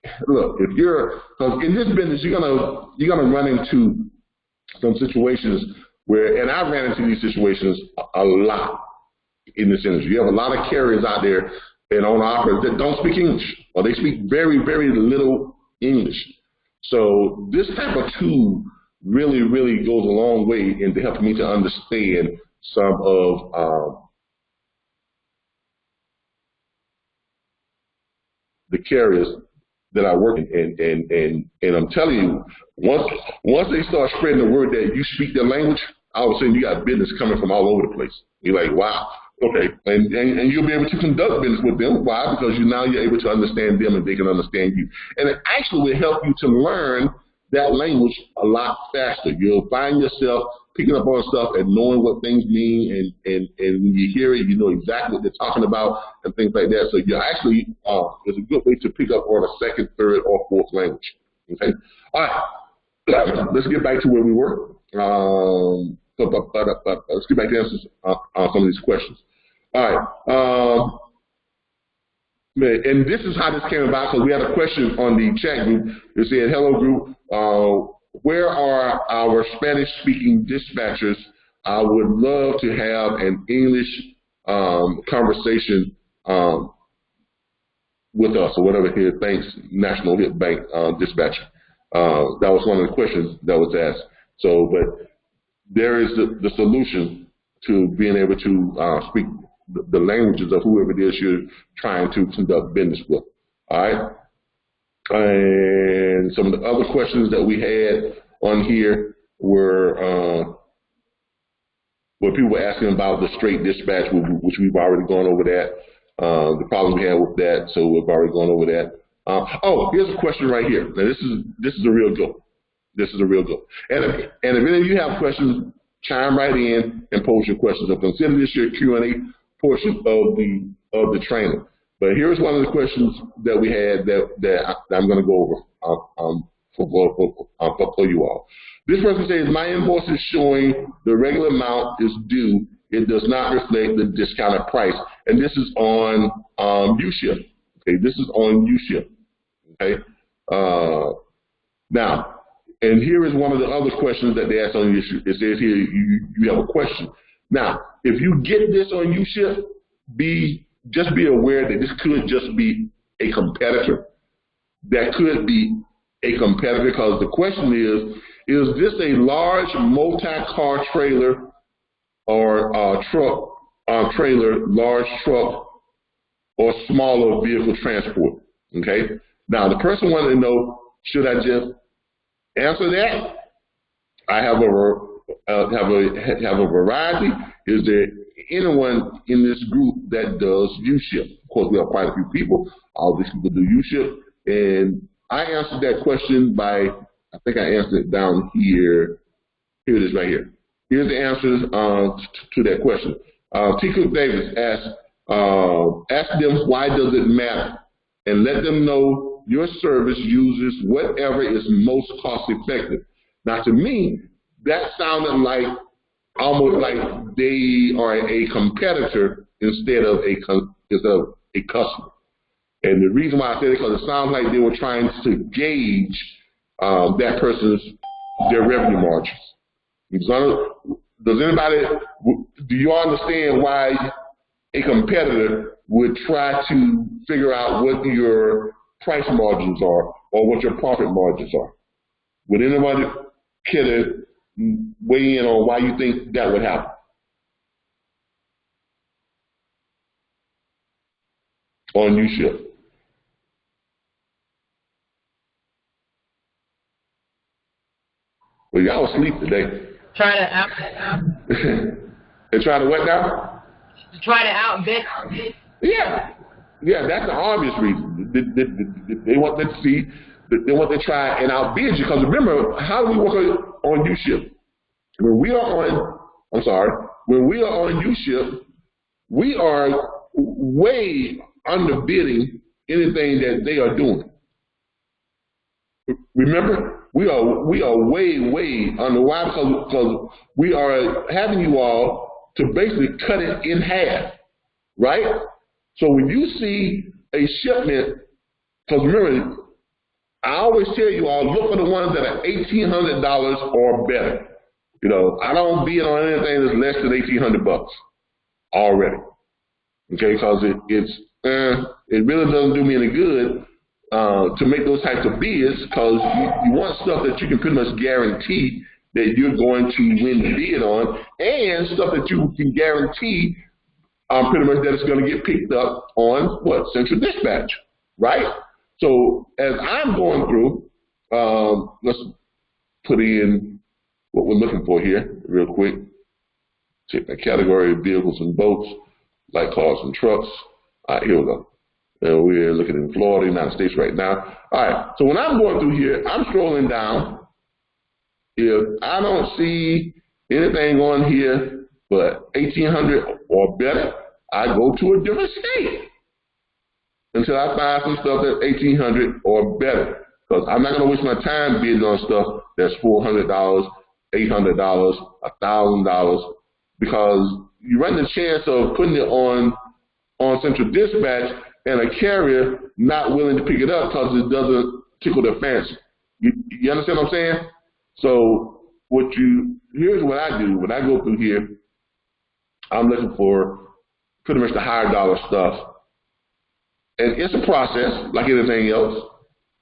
because in this business you're gonna run into some situations where, and I ran into these situations a lot in this industry. You have a lot of carriers out there and owner-operators that don't speak English, or they speak very, very little English. So this type of tool really, really goes a long way into helping me to understand some of the carriers that I work in, and I'm telling you, once they start spreading the word that you speak their language, all of a sudden you got business coming from all over the place. You're like, wow, okay, and you'll be able to conduct business with them. Why? Because now you're able to understand them and they can understand you, and it actually will help you to learn that language a lot faster. You'll find yourself picking up on stuff and knowing what things mean, and when you hear it, you know exactly what they're talking about and things like that. So you're actually, it's a good way to pick up on a second, third, or fourth language. Okay? All right. Let's get back to where we were. Let's get back to answers some of these questions. All right. And this is how this came about, because we had a question on the chat group. It said, hello group, where are our Spanish-speaking dispatchers? I would love to have an English conversation with us, or whatever here, thanks, National Hit Bank dispatcher. That was one of the questions that was asked. So, but there is the solution to being able to speak the languages of whoever it is you're trying to conduct business with. All right. And some of the other questions that we had on here were what people were asking about the straight dispatch, which we've already gone over that. The problem we had with that, so we've already gone over that. Oh, here's a question right here. Now this is a real go. This is a real go. And if any of you have questions, chime right in and post your questions. So consider this your Q&A portion of the training. But here's one of the questions that we had that I'm going to go over for you all. This person says, my invoice is showing the regular amount is due. It does not reflect the discounted price. And this is on U-Ship. Okay, this is on U-Ship. Okay. Now, and here is one of the other questions that they asked on U-Ship. It says here, you have a question. Now, if you get this on U-Ship, just be aware that this could just be a competitor. That could be a competitor, because the question is this a large multi-car trailer or truck, large truck, or smaller vehicle transport? Okay. Now, the person wanted to know, should I just answer that? I have a variety. Is there anyone in this group that does U-Ship? Of course, we have quite a few people. All these people do U-Ship, and I answered that question by, I think I answered it down here. Here it is right here. Here's the answers to that question. T. Cook Davis asked, ask them why does it matter, and let them know your service uses whatever is most cost effective. Now, to me, that sounded like almost like they are a competitor instead of a customer. And the reason why I said it, because it sounds like they were trying to gauge that person's their revenue margins. Do you understand why a competitor would try to figure out what your price margins are, or what your profit margins are. Would anybody care to weigh in on why you think that would happen? On you ship. Well, y'all asleep today. Try to out. They try to what now? Try to outbid. Yeah. Yeah, that's the obvious reason. They want to see, they want to try and outbid you. Because remember, how do we work on U-ship? When we are on U-ship, we are way underbidding anything that they are doing. Remember, we are way under. Why? Because we are having you all to basically cut it in half, right? So when you see a shipment, because remember, I always tell you all, look for the ones that are $1,800 or better. You know, I don't bid on anything that's less than $1,800 already. Okay, because it really doesn't do me any good to make those types of bids, because you want stuff that you can pretty much guarantee that you're going to win the bid on, and stuff that you can guarantee pretty much that it's going to get picked up on what? Central Dispatch, right? So as I'm going through, let's put in what we're looking for here real quick. Check the category of vehicles and boats, light cars and trucks. All right, here we go. And we're looking in Florida, United States right now. All right, so when I'm going through here, I'm scrolling down. If I don't see anything on here but 1,800 or better, I go to a different state until I find some stuff that's 1,800 or better. Because I'm not going to waste my time bidding on stuff that's $400, $800, $1,000, because you run the chance of putting it on Central Dispatch and a carrier not willing to pick it up because it doesn't tickle their fancy. You understand what I'm saying? So here's what I do. When I go through here, I'm looking for pretty much the higher dollar stuff. And it's a process, like anything else.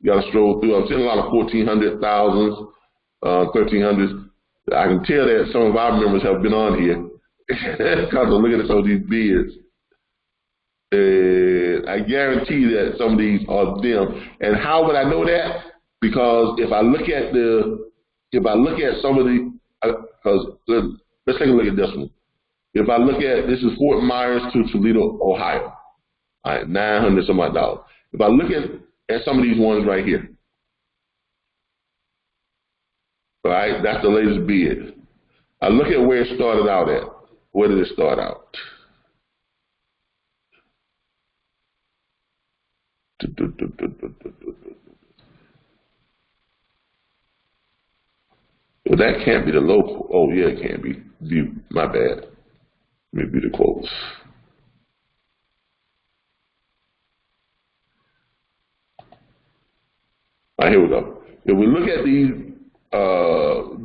You got to stroll through. I'm seeing a lot of 1,400, 1,000s, 1,300s. I can tell that some of our members have been on here because I'm looking at some of these bids. I guarantee that some of these are them. And how would I know that? Because if I look at some of the, because let's take a look at this one. If I look at, this is Fort Myers to Toledo, Ohio. All right, $900 some odd dollars. If I look at some of these ones right here, all right, that's the latest bid. I look at where it started out at. Where did it start out? Well, that can't be the local. Oh, yeah, it can't be. View, my bad. Let me view the quotes. All right, here we go. If we look at these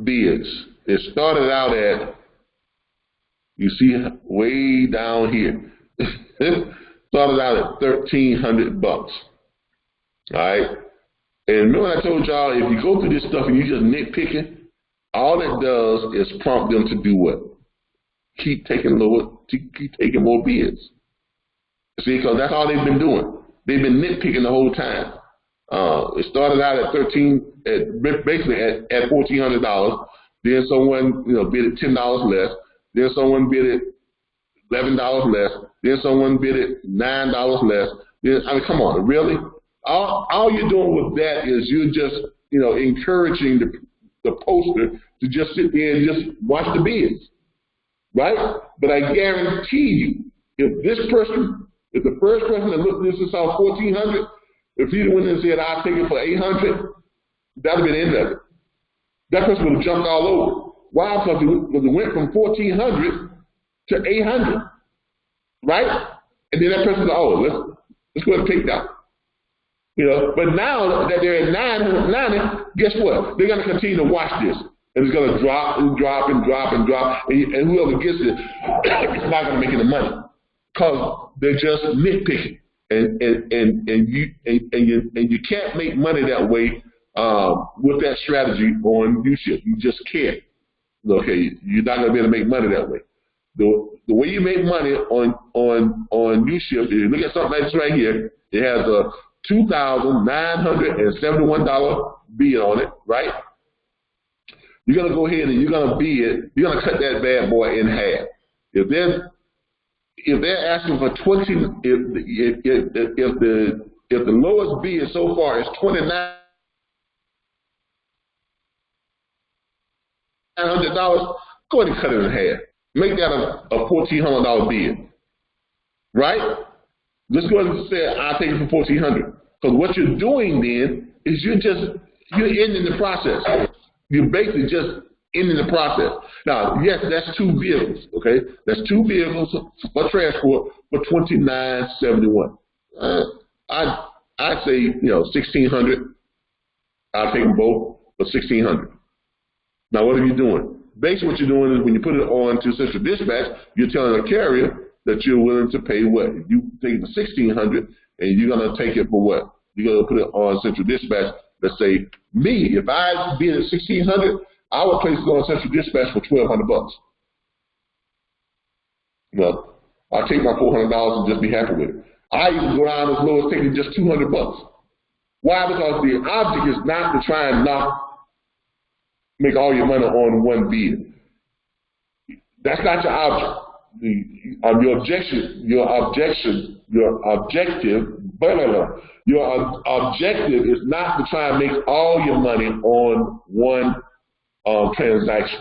bids, it started out at, you see way down here. Started out at $1,300. All right. And remember I told y'all, if you go through this stuff and you just nitpicking, all it does is prompt them to do what? Keep taking more bids. See, because that's all they've been doing. They've been nitpicking the whole time. It started out at basically at $1,400. Then someone bid it $10 less. Then someone bid it $11 less. Then someone bid it $9 less. Then, I mean, come on, really? All you're doing with that is you're just encouraging the poster to just sit there and just watch the bids, right? But I guarantee you, if the first person that looked at this and saw $1,400, if he went in and said, I'll take it for $800, that would have been the end of it. That person would have jumped all over. Why? Because it went from $1,400 to $800, right? And then that person said, oh, let's go ahead and take that. But now that they're at $990, guess what? They're going to continue to watch this. And it's going to drop and drop and drop and drop. And whoever gets it, it's not going to make any money. Because they're just nitpicking. and you can't make money that way with that strategy on U-Ship. You just can't. Okay, you're not going to be able to make money that way. The way you make money on U-Ship, if you look at something like this right here, it has a $2,971 bid on it, right? You're going to go ahead and you're going to bid, you're going to cut that bad boy in half. If they're asking for 20, if the lowest bid so far is $2,900, go ahead and cut it in half. Make that a $1,400 bid, right? Just go ahead and say, I'll take it for $1,400. Because what you're doing then is you're ending the process. You're basically just ending the process. Now, yes, that's 2 vehicles, okay? That's 2 vehicles for transport for $2,971. I'd say, $1,600. I'll take them both for $1,600. Now, what are you doing? Basically, what you're doing is when you put it on to Central Dispatch, you're telling a carrier that you're willing to pay what? You take it for $1,600, and you're gonna take it for what? You're gonna put it on Central Dispatch. Let's say me, if I bid at $1,600, I would place it on Central Dispatch for $1,200. I'll take my $400 and just be happy with it. I even go down as low as taking just $200. Why? Because the object is not to try and make all your money on one bid. That's not your object. Your objective is not to try and make all your money on one transaction.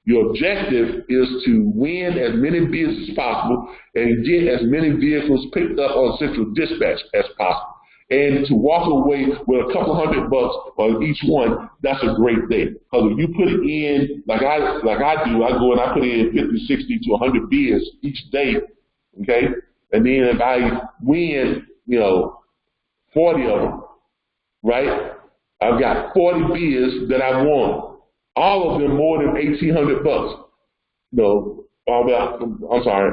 Your objective is to win as many bids as possible and get as many vehicles picked up on Central Dispatch as possible. And to walk away with a couple $100 on each one, that's a great thing. Because if you put it in, like I do, I go and I put in 50, 60 to 100 bids each day, okay? And then if I win, 40 of them, right? I've got 40 bids that I won. All of them more than $1,800. I'm sorry.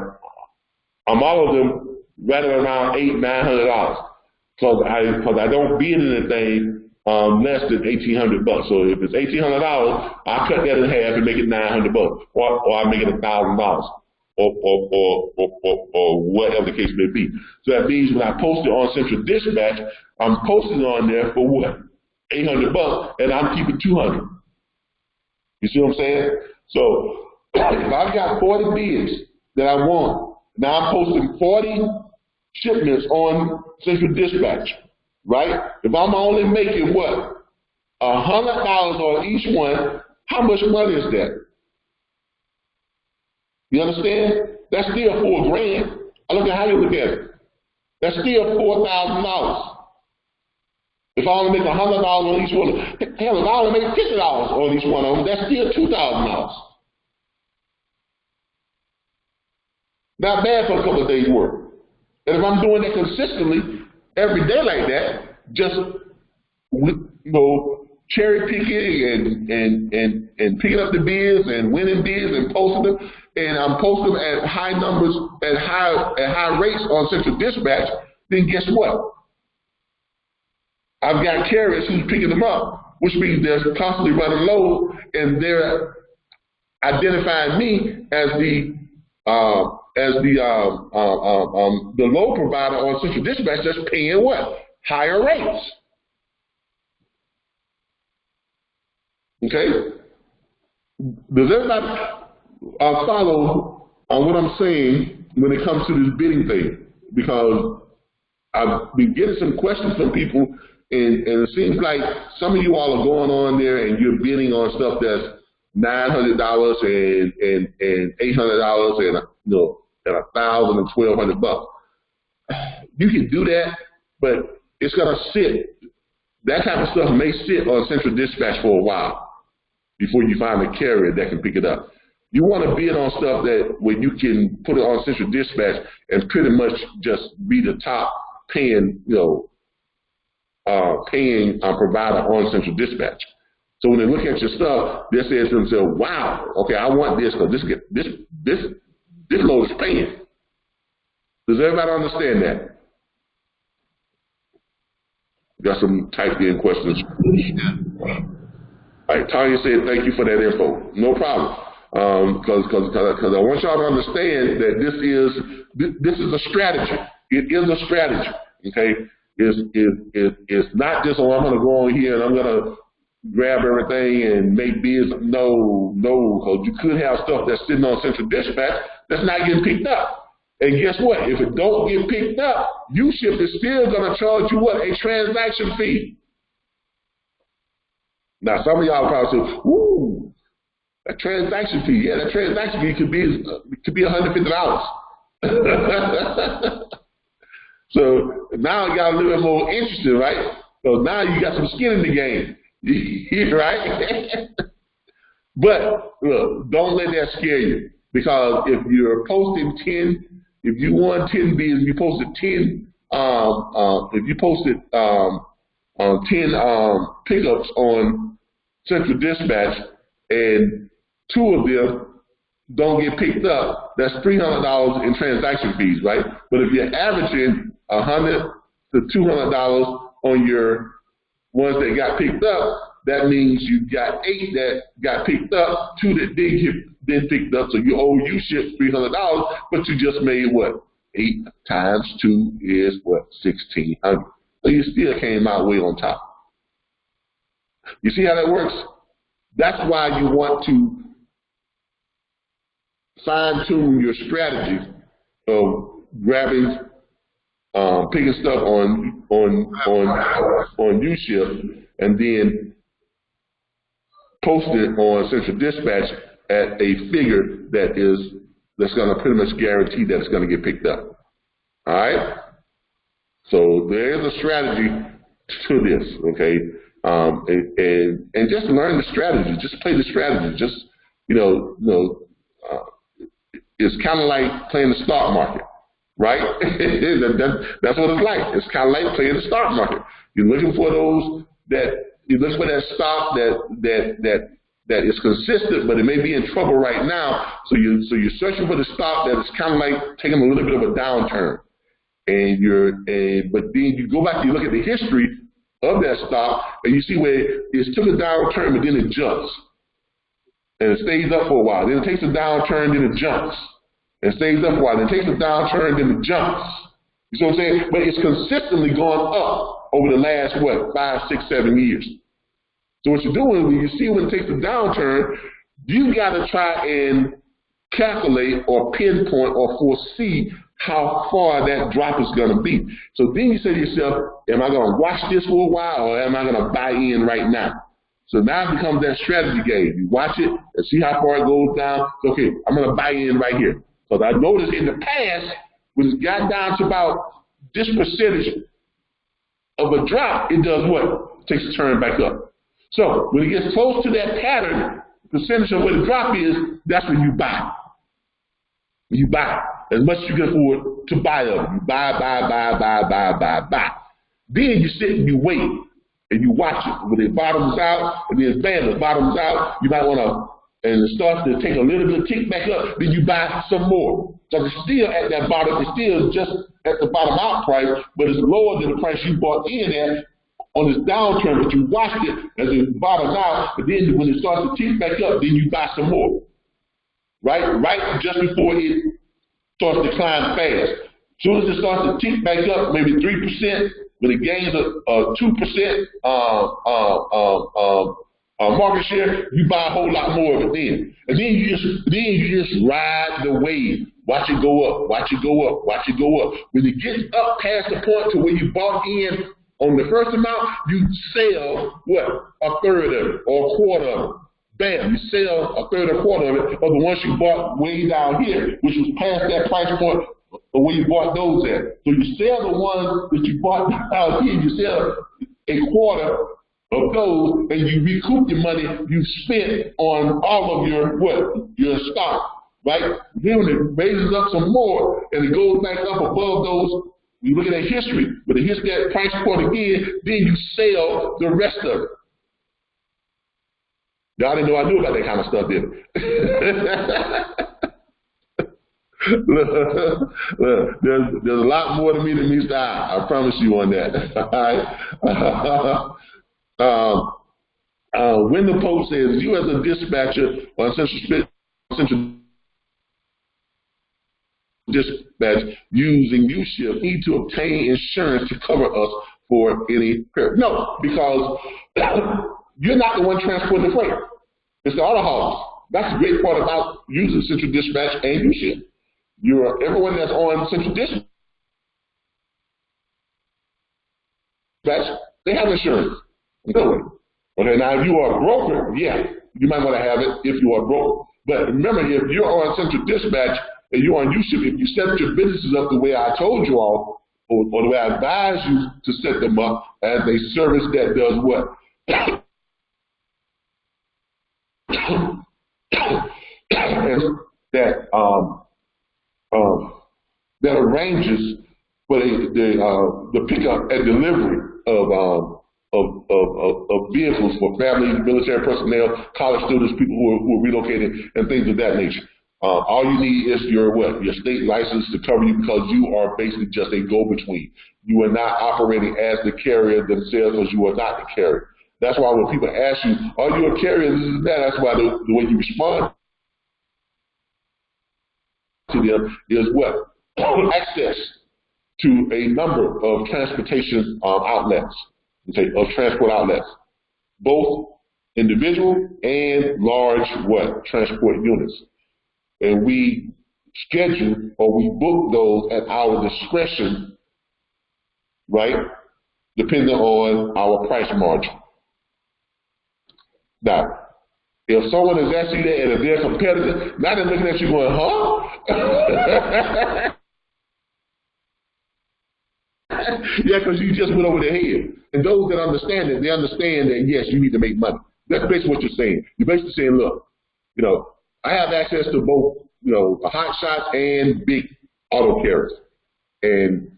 All of them right around $800-900. Because I don't bid anything less than $1,800. So if it's $1,800, I cut that in half and make it $900, or I make it $1,000, or whatever the case may be. So that means when I post it on Central Dispatch, I'm posting it on there for what? $800, and I'm keeping $200. You see what I'm saying? So if I've got 40 bids that I want, now I'm posting 40 shipments on Central Dispatch, right? If I'm only making what? $100 on each one, how much money is that? You understand? That's still $4,000. I look at how you look at it. That's still $4,000. If I only make $100 on each one, hell, if I only make $50 on each one of them, that's still $2,000. Not bad for a couple of days' work. And if I'm doing that consistently every day like that, just cherry picking and picking up the bids and winning bids and posting them, and I'm posting them at high numbers, at high rates on Central Dispatch, then guess what? I've got carriers who's picking them up, which means they're constantly running low, and they're identifying me as the low provider on Central Dispatch that's paying what? Higher rates. Okay? Does everybody follow on what I'm saying when it comes to this bidding thing? Because I've been getting some questions from people, and it seems like some of you all are going on there and you're bidding on stuff that's $900 and $800 and $1,000 and $1,200. You can do that, but it's gonna sit. That type of stuff may sit on Central Dispatch for a while before you find a carrier that can pick it up. You want to bid on stuff that where you can put it on Central Dispatch and pretty much just be the top paying provider on Central Dispatch. So when they look at your stuff, they say to themselves, "Wow, okay, I want this because this load is paying." Does everybody understand that? Got some typed in questions. All right, Tanya said, thank you for that info. No problem. Because I want y'all to understand that this is a strategy. It is a strategy. Okay, it's not just, oh, I'm going to go on here and I'm going to grab everything and make bids. No, because you could have stuff that's sitting on central dispatch that's not getting picked up. And guess what? If it don't get picked up, U-Ship is still going to charge you what? A transaction fee. Now, some of y'all probably say, "Ooh, a transaction fee." Yeah, that transaction fee could be $150. So now it got a little bit more interesting, right? So now you got some skin in the game, right? But look, don't let that scare you, because if you're posting 10, if you won 10 bids, you posted 10. If you posted 10 pickups on Central Dispatch, and 2 of them don't get picked up, that's $300 in transaction fees, right? But if you're averaging $100 to $200 on your ones that got picked up, that means you got 8 that got picked up, 2 that didn't picked up, so you owe U-Ship $300, but you just made what? 8 times 2 is what? $1,600. So you still came out way on top. You see how that works? That's why you want to fine-tune your strategy of grabbing, picking stuff on U-Ship, and then posting it on Central Dispatch at a figure that's going to pretty much guarantee that it's going to get picked up. All right. So there is a strategy to this. Okay. And just learn the strategy. Just play the strategy. Just it's kind of like playing the stock market, right? That's what it's like. It's kind of like playing the stock market. You're looking for those you're looking for that stock that is consistent, but it may be in trouble right now. So you're searching for the stock that is kind of like taking a little bit of a downturn, but then you go back and you look at the history of that stock, and you see where it took a downturn, but then it jumps. And it stays up for a while. Then it takes a downturn, then it jumps. And it stays up for a while. Then it takes a downturn, then it jumps. You see what I'm saying? But it's consistently gone up over the last, 5, 6, 7 years. So what you're doing, when you see when it takes a downturn, you got to try and calculate or pinpoint or foresee how far that drop is going to be. So then you say to yourself, am I going to watch this for a while, or am I going to buy in right now? So now it becomes that strategy game. You watch it and see how far it goes down. Okay, I'm going to buy in right here. Because I noticed in the past, when it got down to about this percentage of a drop, it does what? It takes a turn back up. So when it gets close to that pattern, percentage of where the drop is, that's when you buy. You buy as much as you can afford to buy of them. You buy. Then you sit and you wait and you watch it. When it bottoms out, and then bam, it bottoms out, you might want to, and it starts to take a little bit of tick back up, then you buy some more. So it's still at that bottom, it's still just at the bottom out price, but it's lower than the price you bought in at on this downturn, but you watched it as it bottoms out, but then when it starts to tick back up, then you buy some more. Right just before it starts to climb fast. As soon as it starts to tick back up, maybe 3%, when it gains a 2% market share, you buy a whole lot more of it then. And then you just ride the wave. Watch it go up, watch it go up, watch it go up. When it gets up past the point to where you bought in on the first amount, you sell what? A third of it or a quarter of it. Bam, you sell a third or a quarter of it, or the ones you bought way down here, which was past that price point of where you bought those at. So you sell the ones that you bought down here, you sell a quarter of those, and you recoup the money you spent on all of your stock, right? Then when it raises up some more, and it goes back up above those, you look at that history, but it hits that price point again, then you sell the rest of it. Y'all didn't know I knew about that kind of stuff, did it? Look, there's a lot more to me than meets the eye. I promise you on that. All right. When the Pope says, you as a dispatcher on Central Dispatch using U-Ship need to obtain insurance to cover us for any repair. No, because you're not the one transporting the freight. It's the auto haulers. That's the great part about using Central Dispatch and U-Ship. Everyone that's on Central Dispatch, they have insurance. Okay, now if you are a broker, yeah, you might want to have it if you are a broker. But remember, if you're on Central Dispatch and you're on U-Ship, if you set your businesses up the way I told you all, or the way I advise you to set them up as a service that does what? That arranges for the pickup and delivery of vehicles for family, military personnel, college students, people who are relocated, and things of that nature. All you need is your state license to cover you, because you are basically just a go-between. You are not operating as the carrier themselves, because you are not the carrier. That's why when people ask you, are you a carrier, this and that, that's why the way you respond to them is what? Access to a number of transportation outlets, of transport outlets, both individual and large transport units. And we schedule or we book those at our discretion, right? Depending on our price margin. Now, if someone is asking you that and if they're competitive, now they're looking at you going, huh? Yeah, because you just went over their head. And those that understand it, they understand that, yes, you need to make money. That's basically what you're saying. You're basically saying, look, I have access to both, the hot shots and big auto carriers. And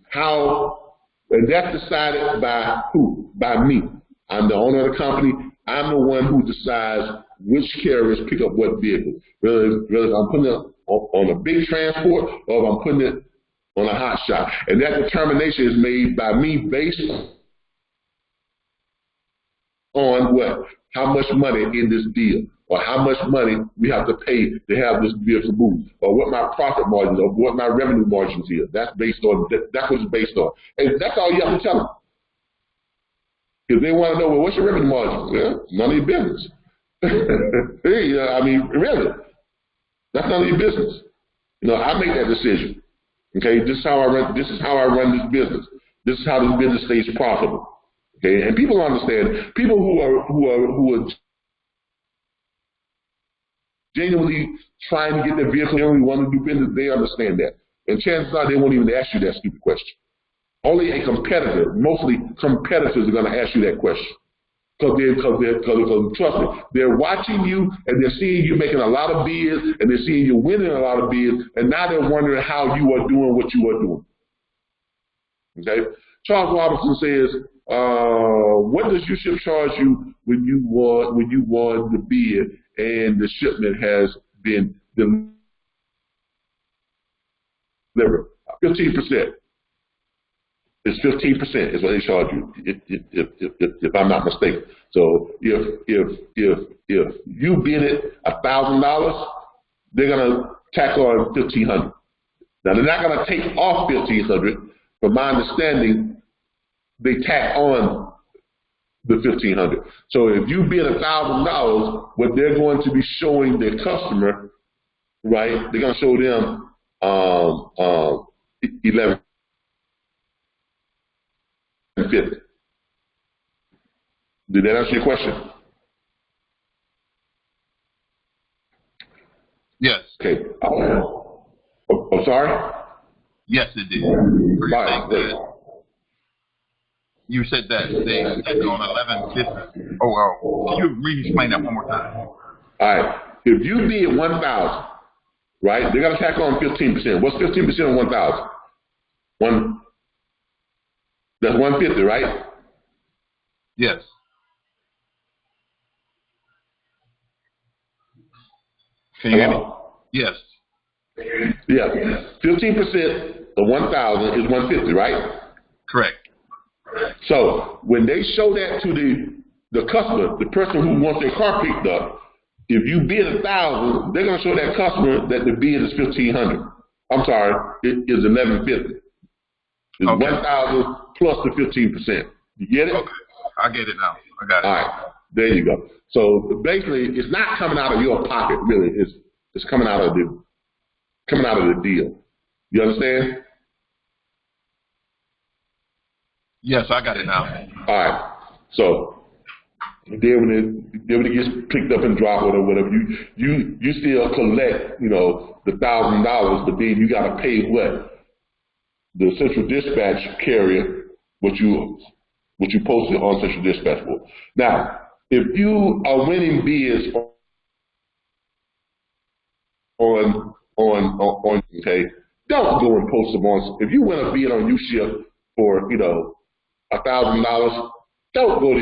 that's decided by who? By me. I'm the owner of the company. I'm the one who decides which carriers pick up what vehicle. Whether I'm putting it on a big transport or if I'm putting it on a hot shot. And that determination is made by me based on what? How much money in this deal, or how much money we have to pay to have this vehicle move, or what my profit margins, or what my revenue margins is. That's what it's based on. And that's all you have to tell them. If they want to know, well, what's your revenue margin? Well, none of your business. Really, that's none of your business. I make that decision. Okay, this is how I run this business. This is how this business stays profitable. Okay, and people understand. People who are genuinely trying to get their vehicle, genuinely want to do business, they understand that. And chances are they won't even ask you that stupid question. Only a competitor, mostly competitors, are going to ask you that question. Because trust me, they're watching you and they're seeing you making a lot of bids and they're seeing you winning a lot of bids, and now they're wondering how you are doing what you are doing. Okay? Charles Robinson says, what does U-Ship charge you when you won the bid and the shipment has been delivered? 15%. It's 15% is what they charge you, if I'm not mistaken. So if you bid it $1,000, they're gonna tack on $1,500. Now they're not gonna take off $1,500. From my understanding, they tack on the $1,500. So if you bid $1,000, what they're going to be showing their customer, right? They're gonna show them $1,150. Did that answer your question? Yes. Okay. I'm sorry? Yes, it did. You said that they tack on 1150. Oh, well, can you re-explain that one more time? All right. If you bid 1,000, right, they're gonna tack on 15%. What's 15% of 1,000? That's 150, right? Yes. Can you hear me? Yes. Yeah, 15% of 1,000 is 150, right? Correct. So when they show that to the customer, the person who wants their car picked up, if you bid 1,000, they're gonna show that customer that the bid is 1,500. I'm sorry, it is 1,150. It's Okay. 1,000 plus the 15%. You get it? Okay. I get it now. I got it. All right, there you go. So basically, it's not coming out of your pocket, really. It's coming out of the deal. You understand? Yes, I got it now. All right. So then when it gets picked up and dropped or whatever, you still collect, the $1,000, but then you got to pay what the central dispatch carrier what you posted on central dispatch for. Now, if you are winning bids on okay, don't go and post them on. If you win a bid on U-Ship for $1,000, don't go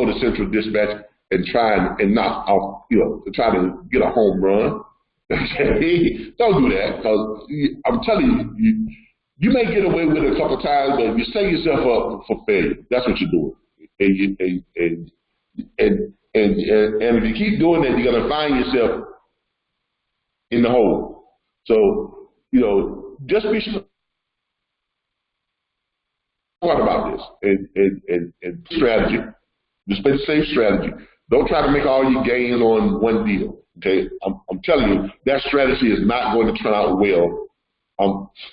to central dispatch and try and knock off, try to get a home run. Don't do that, because I'm telling you, you may get away with it a couple of times, but you set yourself up for failure. That's what you're doing. And if you keep doing that, you're gonna find yourself in the hole. So, just be smart about this and strategy. Just play the same strategy. Don't try to make all your gains on one deal. Okay, I'm telling you, that strategy is not going to turn out well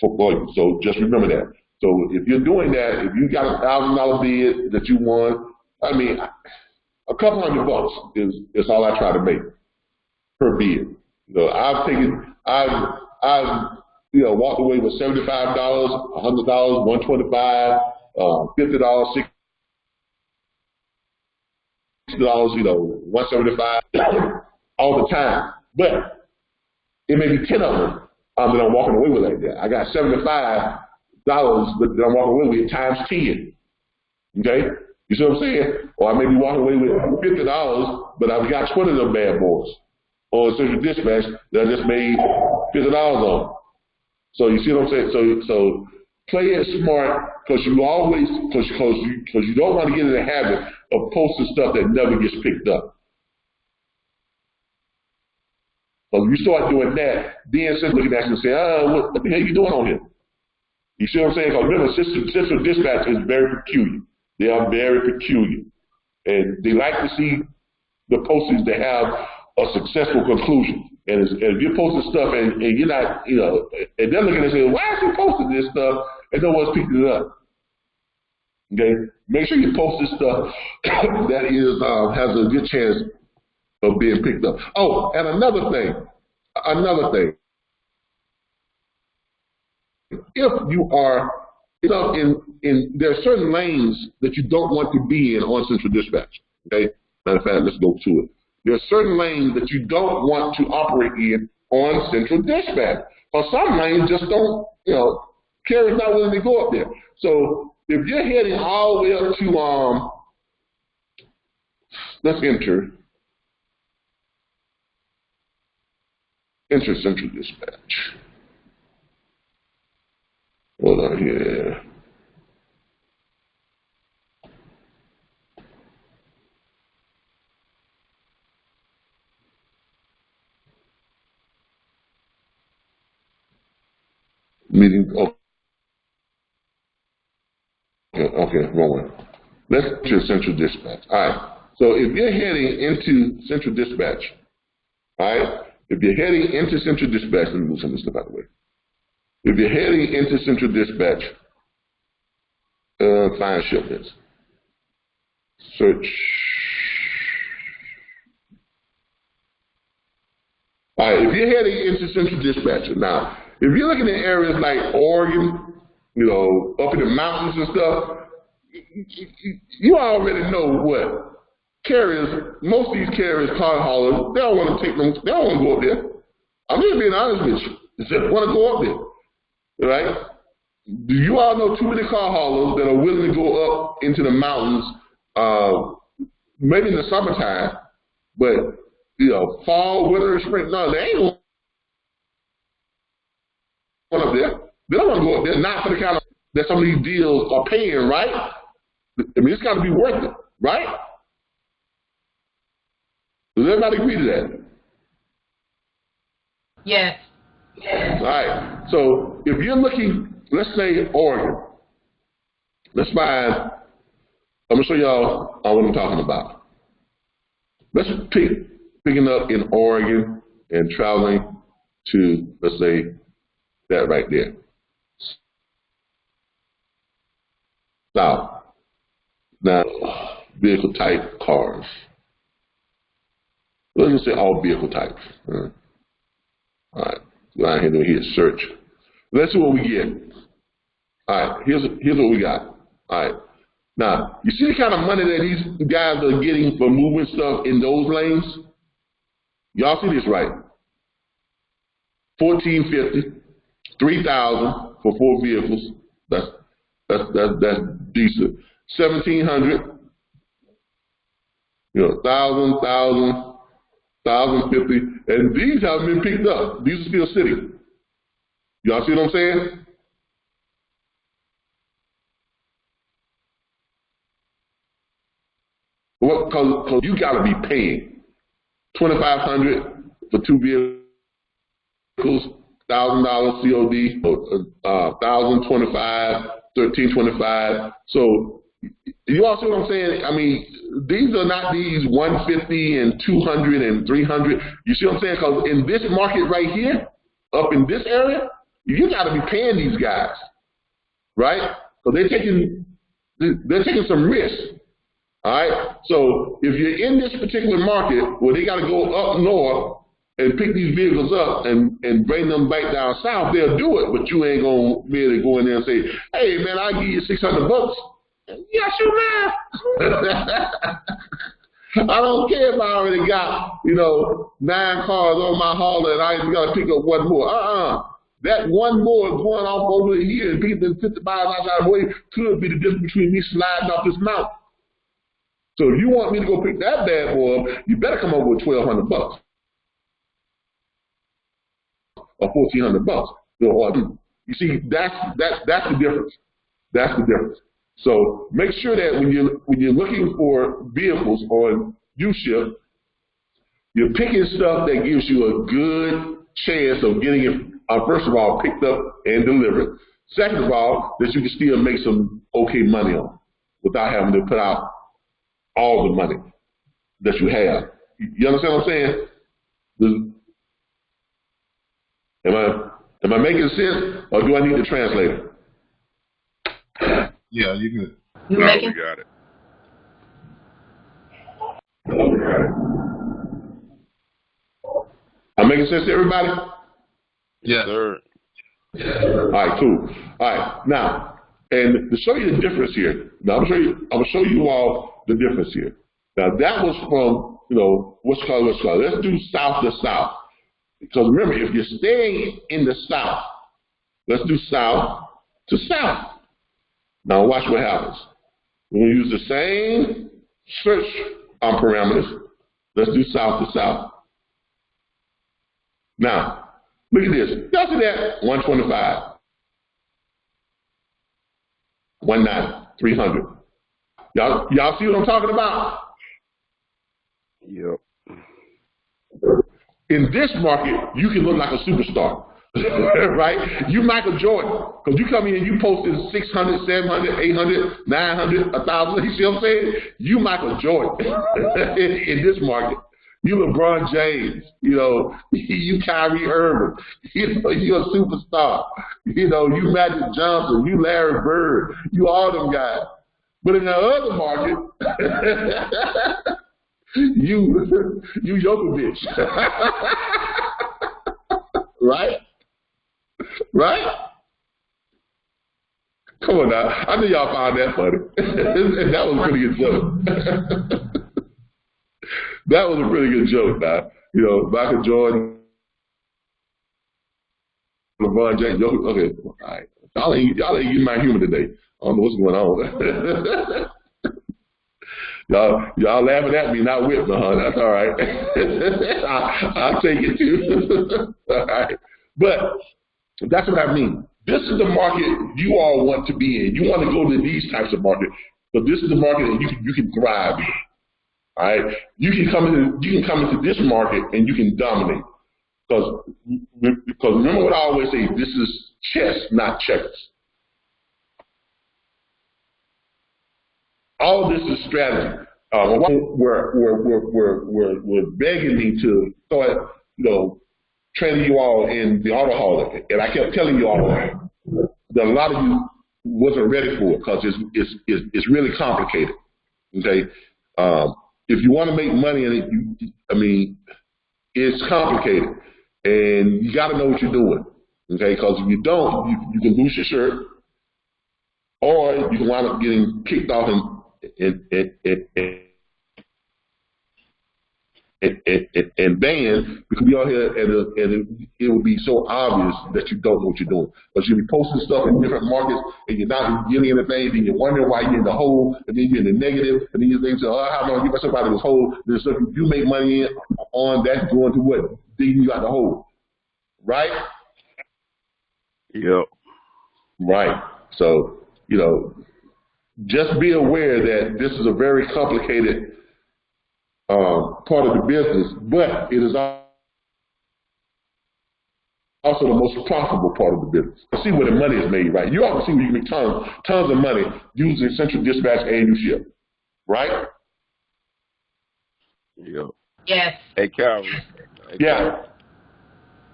for you. So just remember that. So if you're doing that, if you got $1,000 bid that you won, I mean, a couple $100 is all I try to make per bid. I've walked away with $75, $100, $125, $50, $60, $175 all the time. But it may be 10 of them that I'm walking away with like that. I got $75 that I'm walking away with times 10. Okay? You see what I'm saying? Or I may be walking away with $50, but I've got 20 of them bad boys. Or central dispatch that I just made $50 on. So you see what I'm saying? So play it smart, because you don't want to get in the habit of posting stuff that never gets picked up. But if you start doing that, then simply looking at you and say, what the hell are you doing on here? You see what I'm saying? Because remember, central dispatch is very peculiar. They are very peculiar. And they like to see the postings that have a successful conclusion. And if you're posting stuff and you're not, and they're looking and saying, why is he posting this stuff? And no one's picking it up. Okay? Make sure you post this stuff that has a good chance of being picked up. Oh, and another thing. If you are, there are certain lanes that you don't want to be in on central dispatch. Okay? Matter of fact, let's go to it. There are certain lanes that you don't want to operate in on central dispatch. Or some lanes just don't, carrier's not willing to go up there. So if you're heading all the way up to, let's enter central dispatch. Hold on here. Meeting. Okay, wrong one. Let's enter central dispatch. All right. So if you're heading into central dispatch, all right. If you're heading into central dispatch, let me move some of this stuff out of the way. If you're heading into central dispatch, find shipments. Search. All right, if you're heading into central dispatch, now, if you're looking at areas like Oregon, up in the mountains and stuff, you already know what carriers, most of these carriers, car haulers, they don't want to they don't want to go up there. I'm just being honest with you. They just want to go up there, right? Do you all know too many car haulers that are willing to go up into the mountains, maybe in the summertime, but fall, winter, spring? No, they ain't going up there. They don't want to go up there, not for the kind of that some of these deals are paying, right? I mean, it's got to be worth it, right? Does everybody agree to that? Yes. All right. So if you're looking, let's say Oregon. Let's find, I'm going to show y'all what I'm talking about. Let's picking up in Oregon and traveling to, let's say, that right there. South. Now, vehicle type cars. Let's just say all vehicle types. All right. Go down here and hit search. Let's see what we get. All right. Here's what we got. All right. Now, you see the kind of money that these guys are getting for moving stuff in those lanes? Y'all see this, right? $1,450, $3,000 for 4 vehicles. That's decent. $1,700, you know, $1,000, $1,050, and these haven't been picked up. These are still sitting. Y'all see what I'm saying? Because you got to be paying $2,500 for 2 vehicles, $1,000 COD, $1,025, $1,325. So you all see what I'm saying? I mean, these are not these 150 and 200 and 300. You see what I'm saying? Because in this market right here, up in this area, you got to be paying these guys, right? So they're taking some risks. All right. So if you're in this particular market where they got to go up north and pick these vehicles up and bring them back down south, they'll do it, but you ain't gonna be able to go in there and say, "Hey man, I'll give you $600." Yeah, sure, man. I don't care if I already got 9 cars on my hauler and I just got to pick up one more. That one more going off over here and people 50 miles outside the way could be the difference between me sliding off this mountain. So if you want me to go pick that bad boy up, you better come up with $1,200 or $1,400. You see, that's the difference. That's the difference. So make sure that when you're looking for vehicles on U-Ship, you're picking stuff that gives you a good chance of getting it, first of all, picked up and delivered. Second of all, that you can still make some okay money on without having to put out all the money that you have. You understand what I'm saying? Am I making sense, or do I need to translate it? Yeah, you good. You No, making? we got it. I'm making sense to everybody? Yes, Sir. All right, cool. All right, now, and to show you the difference here, now I'm gonna show you all the difference here. Now that was from what's called. Let's do south to south, because remember, if you're staying in the south, let's do south to south. Now watch what happens. We're gonna use the same search parameters. Let's do south to south. Now, look at this. Y'all see that? 125, 190, 300. Y'all see what I'm talking about? Yep. In this market, you can look like a superstar, right? You Michael Jordan, because you come in and you posted 600, 700, 800, 900, 1,000. You see what I'm saying? You Michael Jordan in this market. You LeBron James, you Kyrie Irving, you're a superstar. You Magic Johnson, you Larry Bird, you all them guys. But in the other market, you Jokovic. Right? Right? Come on now. I know y'all found that funny. That was a pretty good joke. That was a pretty good joke, now. Michael Jordan, LeBron James. Okay, all right. Y'all ain't getting my humor today. I don't know what's going on. Y'all laughing at me, not with me, huh? That's all right. I'll take it too. All right. But That's what I mean. This is the market you all want to be in. You want to go to these types of markets, but this is the market that you can thrive in. All right, you can come into this market and you can dominate. Because remember what I always say: this is chess, not checkers. All this is strategy. We're begging me to start, training you all in the auto hauler, and I kept telling you all that a lot of you wasn't ready for it because it's really complicated. Okay, if you want to make money in it, it's complicated, and you got to know what you're doing. Okay, because if you don't, you can lose your shirt, or you can wind up getting kicked off and banned because you're out here and it will be so obvious that you don't know what you're doing. But you'll be posting stuff in different markets and you're not getting anything, then you're wondering why you're in the hole, and then you're in the negative, and then you think, how am I going to get myself out of this hole? Then stuff you make money on, that's going to what? Digging you out the hole. Right? Yep. Right. So, just be aware that this is a very complicated part of the business, but it is also the most profitable part of the business. See where the money is made, right? You also see where you can make tons of money using central dispatch and you ship, right? Yep. Yes. Hey, Calvin. Yeah.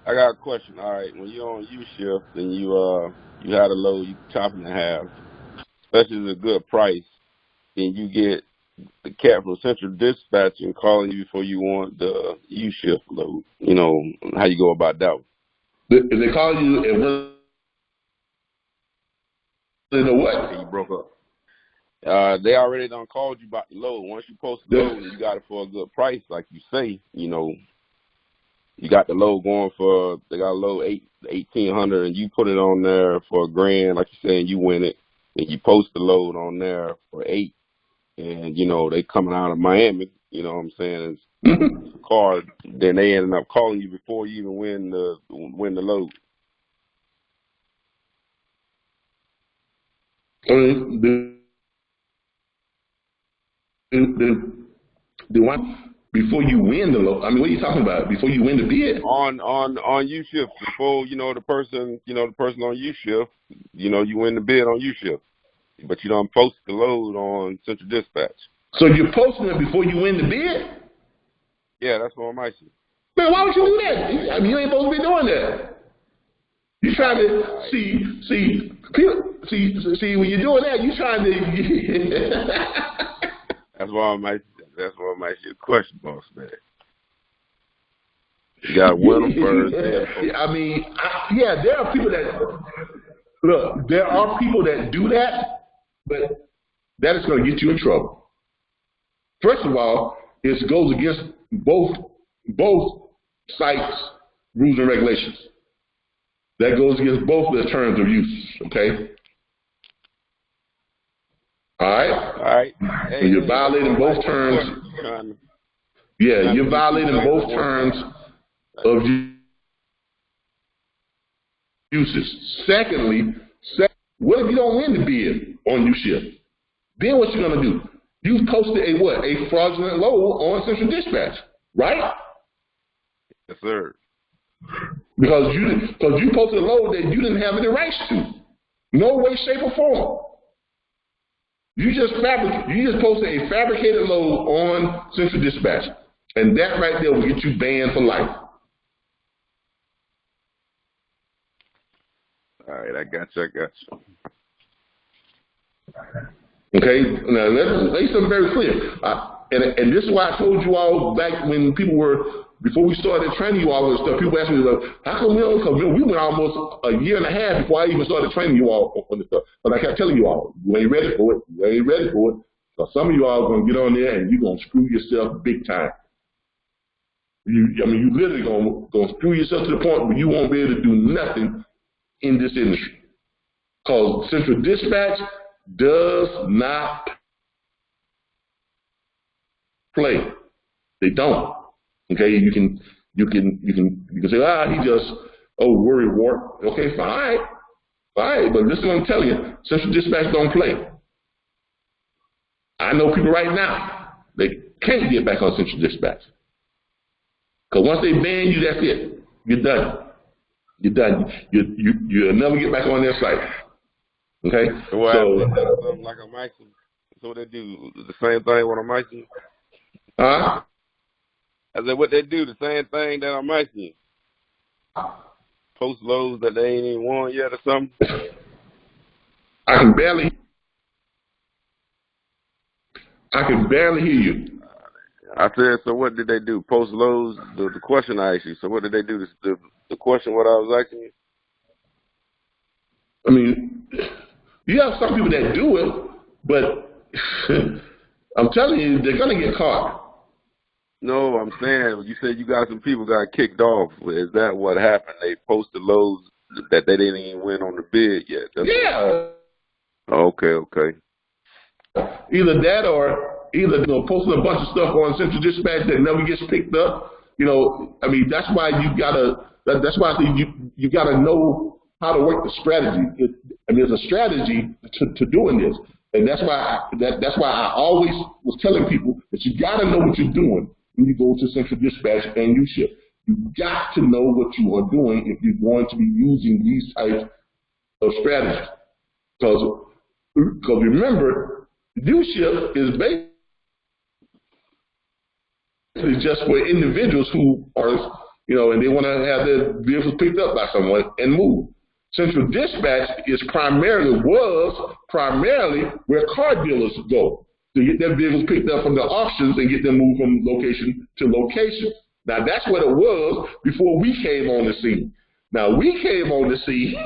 I got a question. All right, when you're on U-shift and you had a load, you chop it in half, especially at a good price, and you get the cat from Central Dispatch and calling you before you want the U-shift load. How you go about that one? If they call you and when they know what? You broke up. They already done called you about the load. Once you post the load and you got it for a good price, like you say, you got the load going for, they got a load $1,800 and you put it on there for $1,000, like you say, and you win it, and you post the load on there for $8,000. And, they coming out of Miami, you know what I'm saying, it's a car, then they ended up calling you before you even win the load. The one before you win the load. What are you talking about? Before you win the bid? On U-shift, before, the person on U-shift, you win the bid on U-shift. But you don't post the load on Central Dispatch. So you're posting it before you win the bid? Yeah, that's what I'm asking. Man, why would you do that? You ain't supposed to be doing that. You're trying to see when you're doing that, you're trying to. That's why I'm asking you a question, boss man. You got to win them first. There are people that look. There are people that do that. But that is going to get you in trouble. First of all, it goes against both sites' rules and regulations. That goes against both their terms of use. Okay. All right. Hey, so you're violating both terms. Yeah, you're violating both terms of uses. Secondly, what if you don't win the bid on U-shift? Then what you gonna do? You posted a fraudulent load on Central Dispatch, right? Yes, sir. Because you posted a load that you didn't have any rights to. No way, shape, or form. You just posted a fabricated load on Central Dispatch, and that right there will get you banned for life. All right, I got you. Okay, now let's make something very clear. And this is why I told you all back when before we started training you all and stuff, people asked me, how come we don't? Because we went almost a year and a half before I even started training you all on this stuff. But I kept telling you all, you ain't ready for it. You ain't ready for it. So some of you all are going to get on there and you're going to screw yourself big time. You literally going to screw yourself to the point where you won't be able to do nothing in this industry. Because Central Dispatch does not play. They don't. Okay, you can say, he just oh, worry wart. Okay, fine. All right, but listen to what I'm telling you. Central Dispatch don't play. I know people right now, they can't get back on Central Dispatch. Because once they ban you, that's it. You're done. You're done. You'll never get back on their site. Okay? Well, So, something like a Michelin. So what they do, the same thing with a Michelin? huh? I said, what they do, the same thing that a Michelin. Post loads that they ain't even won yet or something? I can barely hear you. I said, so what did they do? Post loads, the question I asked you. So what did they do? The question what I was asking you? I mean, you have some people that do it, but I'm telling you, they're going to get caught. No, I'm saying, you said you got some people got kicked off. Is that what happened? They posted loads that they didn't even win on the bid yet. Yeah. Okay. Either that or posting a bunch of stuff on Central Dispatch that never gets picked up. I mean, that's why you gotta. That's why I think you gotta know how to work the strategy. There's a strategy to doing this, and that's why I always was telling people that you gotta know what you're doing when you go to Central Dispatch and you ship. You got to know what you are doing if you're going to be using these types of strategies. Because remember, U-ship is basically just for individuals who are, and they want to have their vehicles picked up by someone and move. Central Dispatch was primarily where car dealers go to get their vehicles picked up from the auctions and get them moved from location to location. Now, that's what it was before we came on the scene. Now, we came on the scene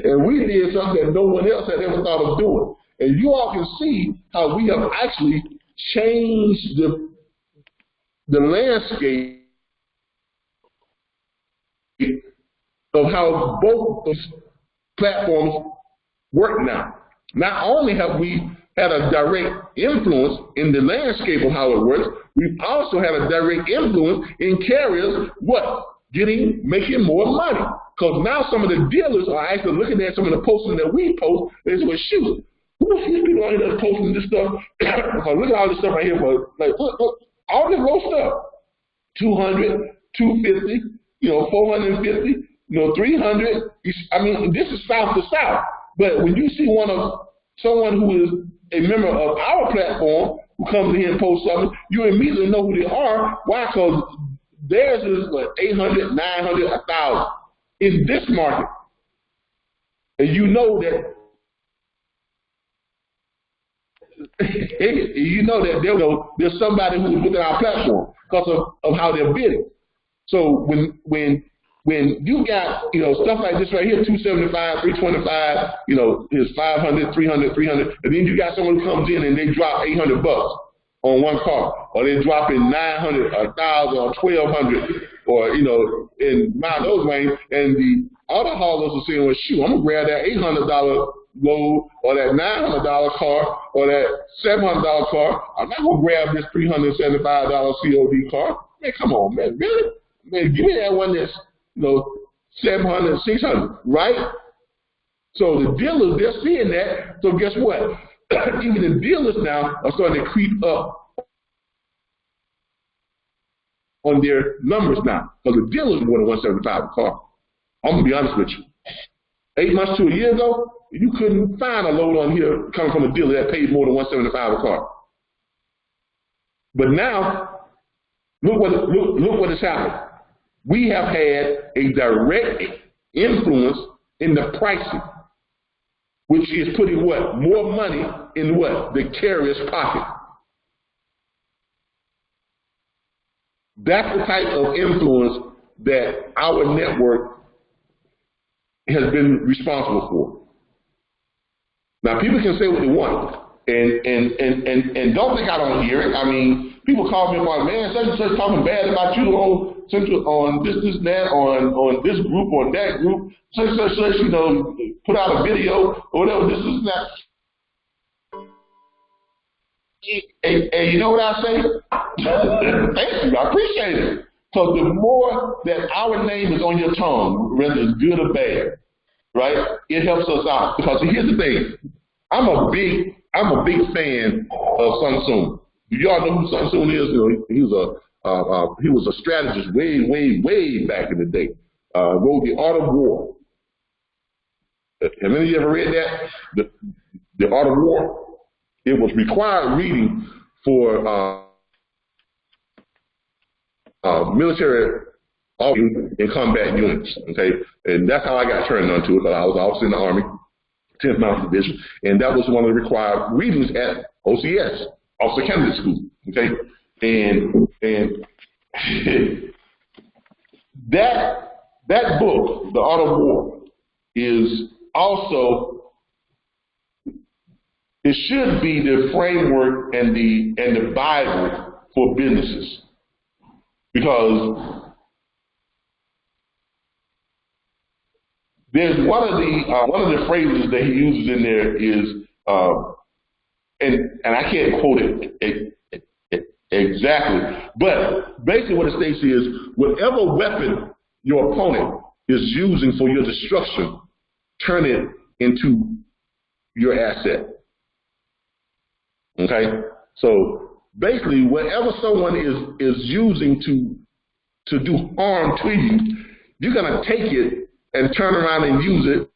and we did something that no one else had ever thought of doing. And you all can see how we have actually changed the landscape of how both those platforms work now. Not only have we had a direct influence in the landscape of how it works, we've also had a direct influence in carriers, making more money. Because now some of the dealers are actually looking at some of the posting that we post, and they say, well, shoot, who are these people out here that's posting this stuff? Look at all this stuff right here, look, all this low stuff. 200, 250, 450, 300. I mean, this is south to south. But when you see someone who is a member of our platform who comes in here and posts something, you immediately know who they are. Why? Because theirs is 800, 900, 1,000 in this market. And you know that there's somebody who's within our platform because of how they're bidding. So when you got stuff like this right here, 275, 325, is 500, 300, 300, and then you got someone who comes in and they drop $800 on one car, or they're dropping 900, 1,000, or 1,200, or in those range, and the other haulers are saying, well, shoot, I'm gonna grab that $800 load, or that $900 car, or that $700 car. I'm not gonna grab this $375 COD car. Man, come on, man, really? Man, give me that one that's 700, 600, right? So the dealers, they're seeing that. So guess what? Even the dealers now are starting to creep up on their numbers now. Because the dealers want a 175 a car. I'm gonna be honest with you. 8 months to a year ago, you couldn't find a load on here coming from a dealer that paid more than 175 a car. But now, look what has happened. We have had a direct influence in the pricing, which is putting more money in the carrier's pocket. That's the type of influence that our network has been responsible for. Now, people can say what they want, and don't think I don't hear it. I mean, people call me about, man, such and such talking bad about you on Central, on this, that, on this group, on that group, such, put out a video or whatever, this is that. And you know what I say? Thank you, I appreciate it. Because the more that our name is on your tongue, whether it's good or bad, right, it helps us out. Because here's the thing, I'm a big fan of Sun Tzu. Do y'all know who Sun Tzu is? You know, he was a strategist way back in the day. Wrote The Art of War. Have any of you ever read that? The Art of War? It was required reading for military in combat units, okay? And that's how I got turned onto it, but I was also in the Army, 10th Mountain Division, and that was one of the required readings at OCS, Officer Candidate School, okay? And that book, The Art of War, is also, it should be the framework and the Bible for businesses, because there's one of the phrases that he uses in there is, and I can't quote it exactly, but basically what it states is, whatever weapon your opponent is using for your destruction, turn it into your asset. Okay? So basically, whatever someone is using to do harm to you, you're going to take it and turn around and use it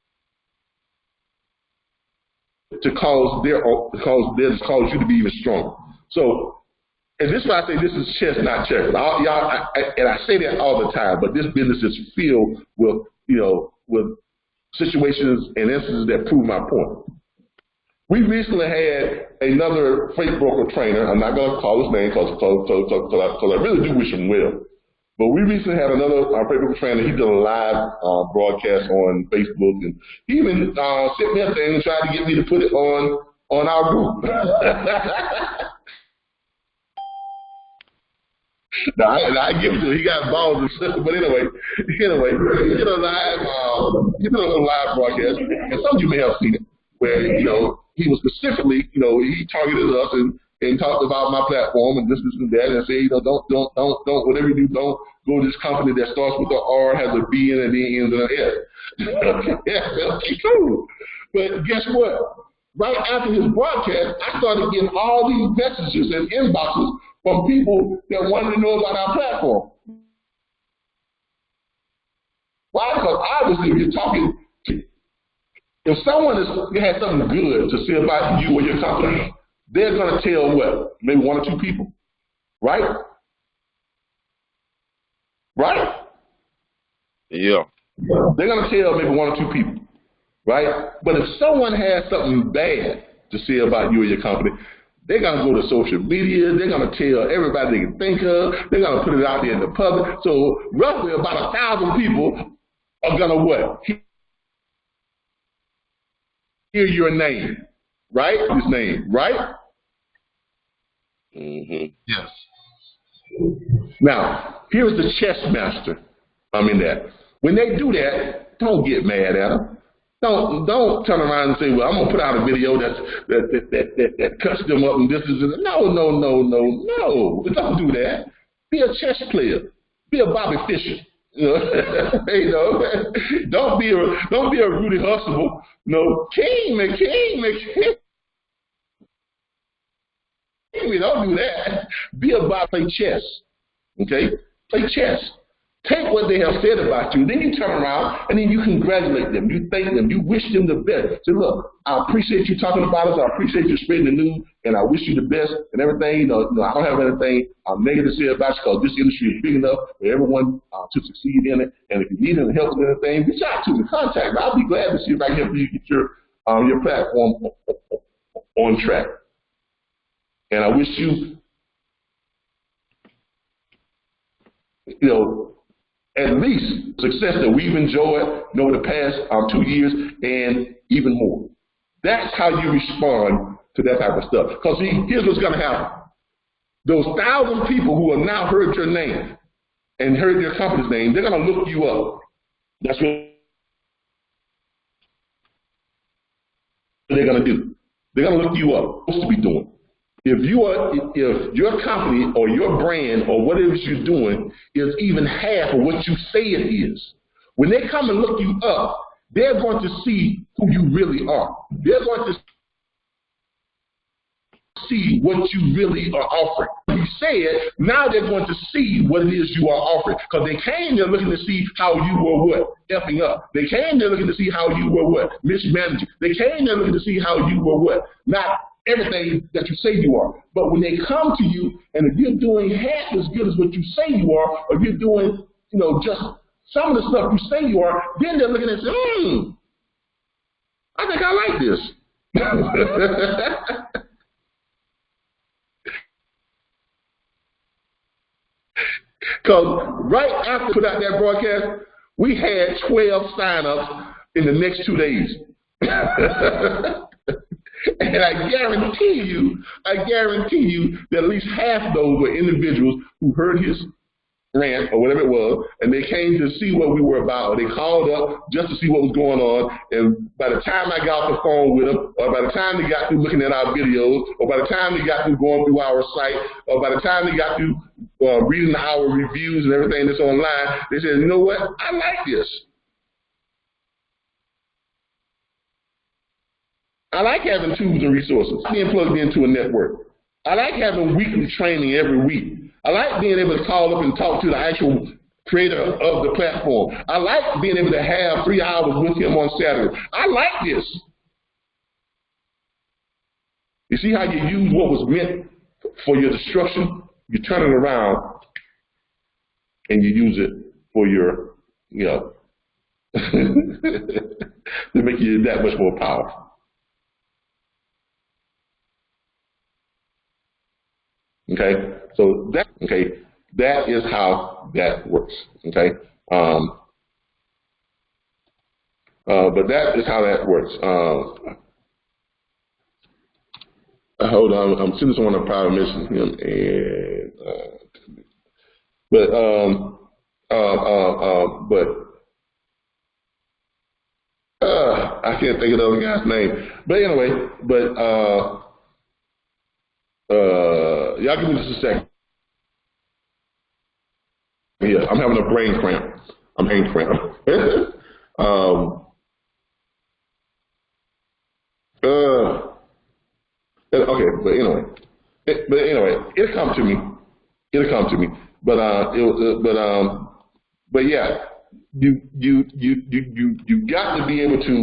to cause you to be even stronger. So, and this is why I say this is chess, not checkers. And I say that all the time, but this business is filled with, with situations and instances that prove my point. We recently had another freight broker trainer. I'm not going to call his name because I really do wish him well. But we recently had another freight broker trainer. He did a live broadcast on Facebook, and he even sent me a thing and tried to get me to put it on our group. Now, I give it to him. He got balls and stuff. But anyway, he did a live broadcast, and some of you may have seen it, where he was specifically, he targeted us and talked about my platform and this and that, and said, don't whatever you do, don't go to this company that starts with an R, has a B in it, and then ends in an S. Yeah, okay, cool. But guess what? Right after his broadcast, I started getting all these messages and inboxes from people that wanted to know about our platform. Why? Because obviously, if you're talking to, if someone has something good to say about you or your company, they're going to tell what? Maybe one or two people, right? Right? Yeah. They're going to tell maybe one or two people, right? But if someone has something bad to say about you or your company, they're going to go to social media. They're going to tell everybody they can think of. They're going to put it out there in the public. So roughly about 1,000 people are going to what? Hear your name, right? His name, right? Mm-hmm. Yes. Now, here's the chess master. That when they do that, don't get mad at them. Don't turn around and say, well, I'm going to put out a video that cuts them up and this is it. No. Don't do that. Be a chess player. Be a Bobby Fischer. Don't be a Rudy Huxtable. King. Don't do that. Be a Bobby. Play chess. Okay? Play chess. Take what they have said about you, then you turn around and then you congratulate them. You thank them. You wish them the best. Say, look, I appreciate you talking about us. I appreciate you spreading the news, and I wish you the best and everything. I don't have anything negative to say about you because this industry is big enough for everyone to succeed in it. And if you need any help with anything, reach out to me. Contact me. I'll be glad to see if I can help you get your platform on track. And I wish you, at least success that we've enjoyed over the past 2 years and even more. That's how you respond to that type of stuff. Because here's what's going to happen. Those 1,000 people who have now heard your name and heard your company's name, they're going to look you up. That's what they're going to do. They're going to look you up. What you're supposed to be doing. if your company or your brand or whatever you're doing is even half of what you say it is, when they come and look you up, they're going to see who you really are. They're going to see what you really are offering. You said, now they're going to see what it is you are offering. Because they came there looking to see how you were what? Effing up. They came there looking to see how you were what? Mismanaging. They came there looking to see how you were what? Not everything that you say you are. But when they come to you, and if you're doing half as good as what you say you are, or you're doing, just some of the stuff you say you are, then they're looking and saying, I think I like this. Because right after we put out that broadcast, we had 12 sign-ups in the next 2 days. And I guarantee you that at least half of those were individuals who heard his rant or whatever it was, and they came to see what we were about, or they called up just to see what was going on. And by the time I got off the phone with them, or by the time they got through looking at our videos, or by the time they got through going through our site, or by the time they got through reading our reviews and everything that's online, they said, you know what, I like this. I like having tools and resources, being plugged into a network. I like having weekly training every week. I like being able to call up and talk to the actual creator of the platform. I like being able to have 3 hours with him on Saturday. I like this. You see how you use what was meant for your destruction? You turn it around and you use it for your, to make you that much more powerful. Okay, so that is how that works. Okay, but that is how that works. Hold on, I'm sending someone a private message him, I can't think of the other guy's name. But anyway, y'all give me just a second. Yeah, I'm having a brain cramp. Okay, but anyway, it'll come to me. But yeah, you got to be able to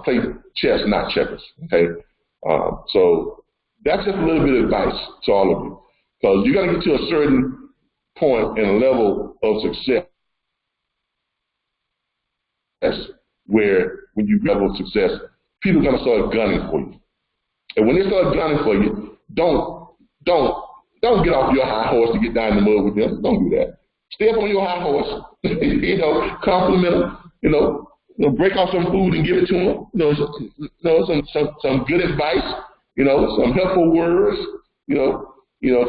play chess, not checkers. Okay, so that's just a little bit of advice to all of you, because you got to get to a certain point and a level of success where when you level of success, people are going to start gunning for you. And when they start gunning for you, don't get off your high horse to get down in the mud with them. Don't do that. Stay up on your high horse. Compliment them. Break off some food and give it to them. Some good advice. Some helpful words.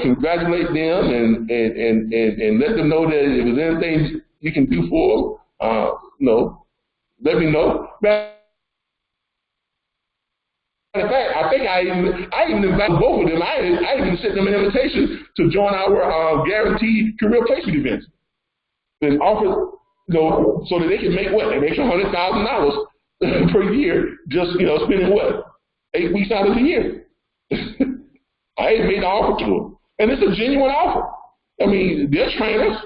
Congratulate them and let them know that if there's anything you can do for them, let me know. In fact, I think I even invited both of them. I even sent them an invitation to join our guaranteed career placement events and offer, so that they can make what? They make $100,000 per year, just spending what? 8 weeks out of the year. I even made the offer to them, and it's a genuine offer. I mean, they're trainers.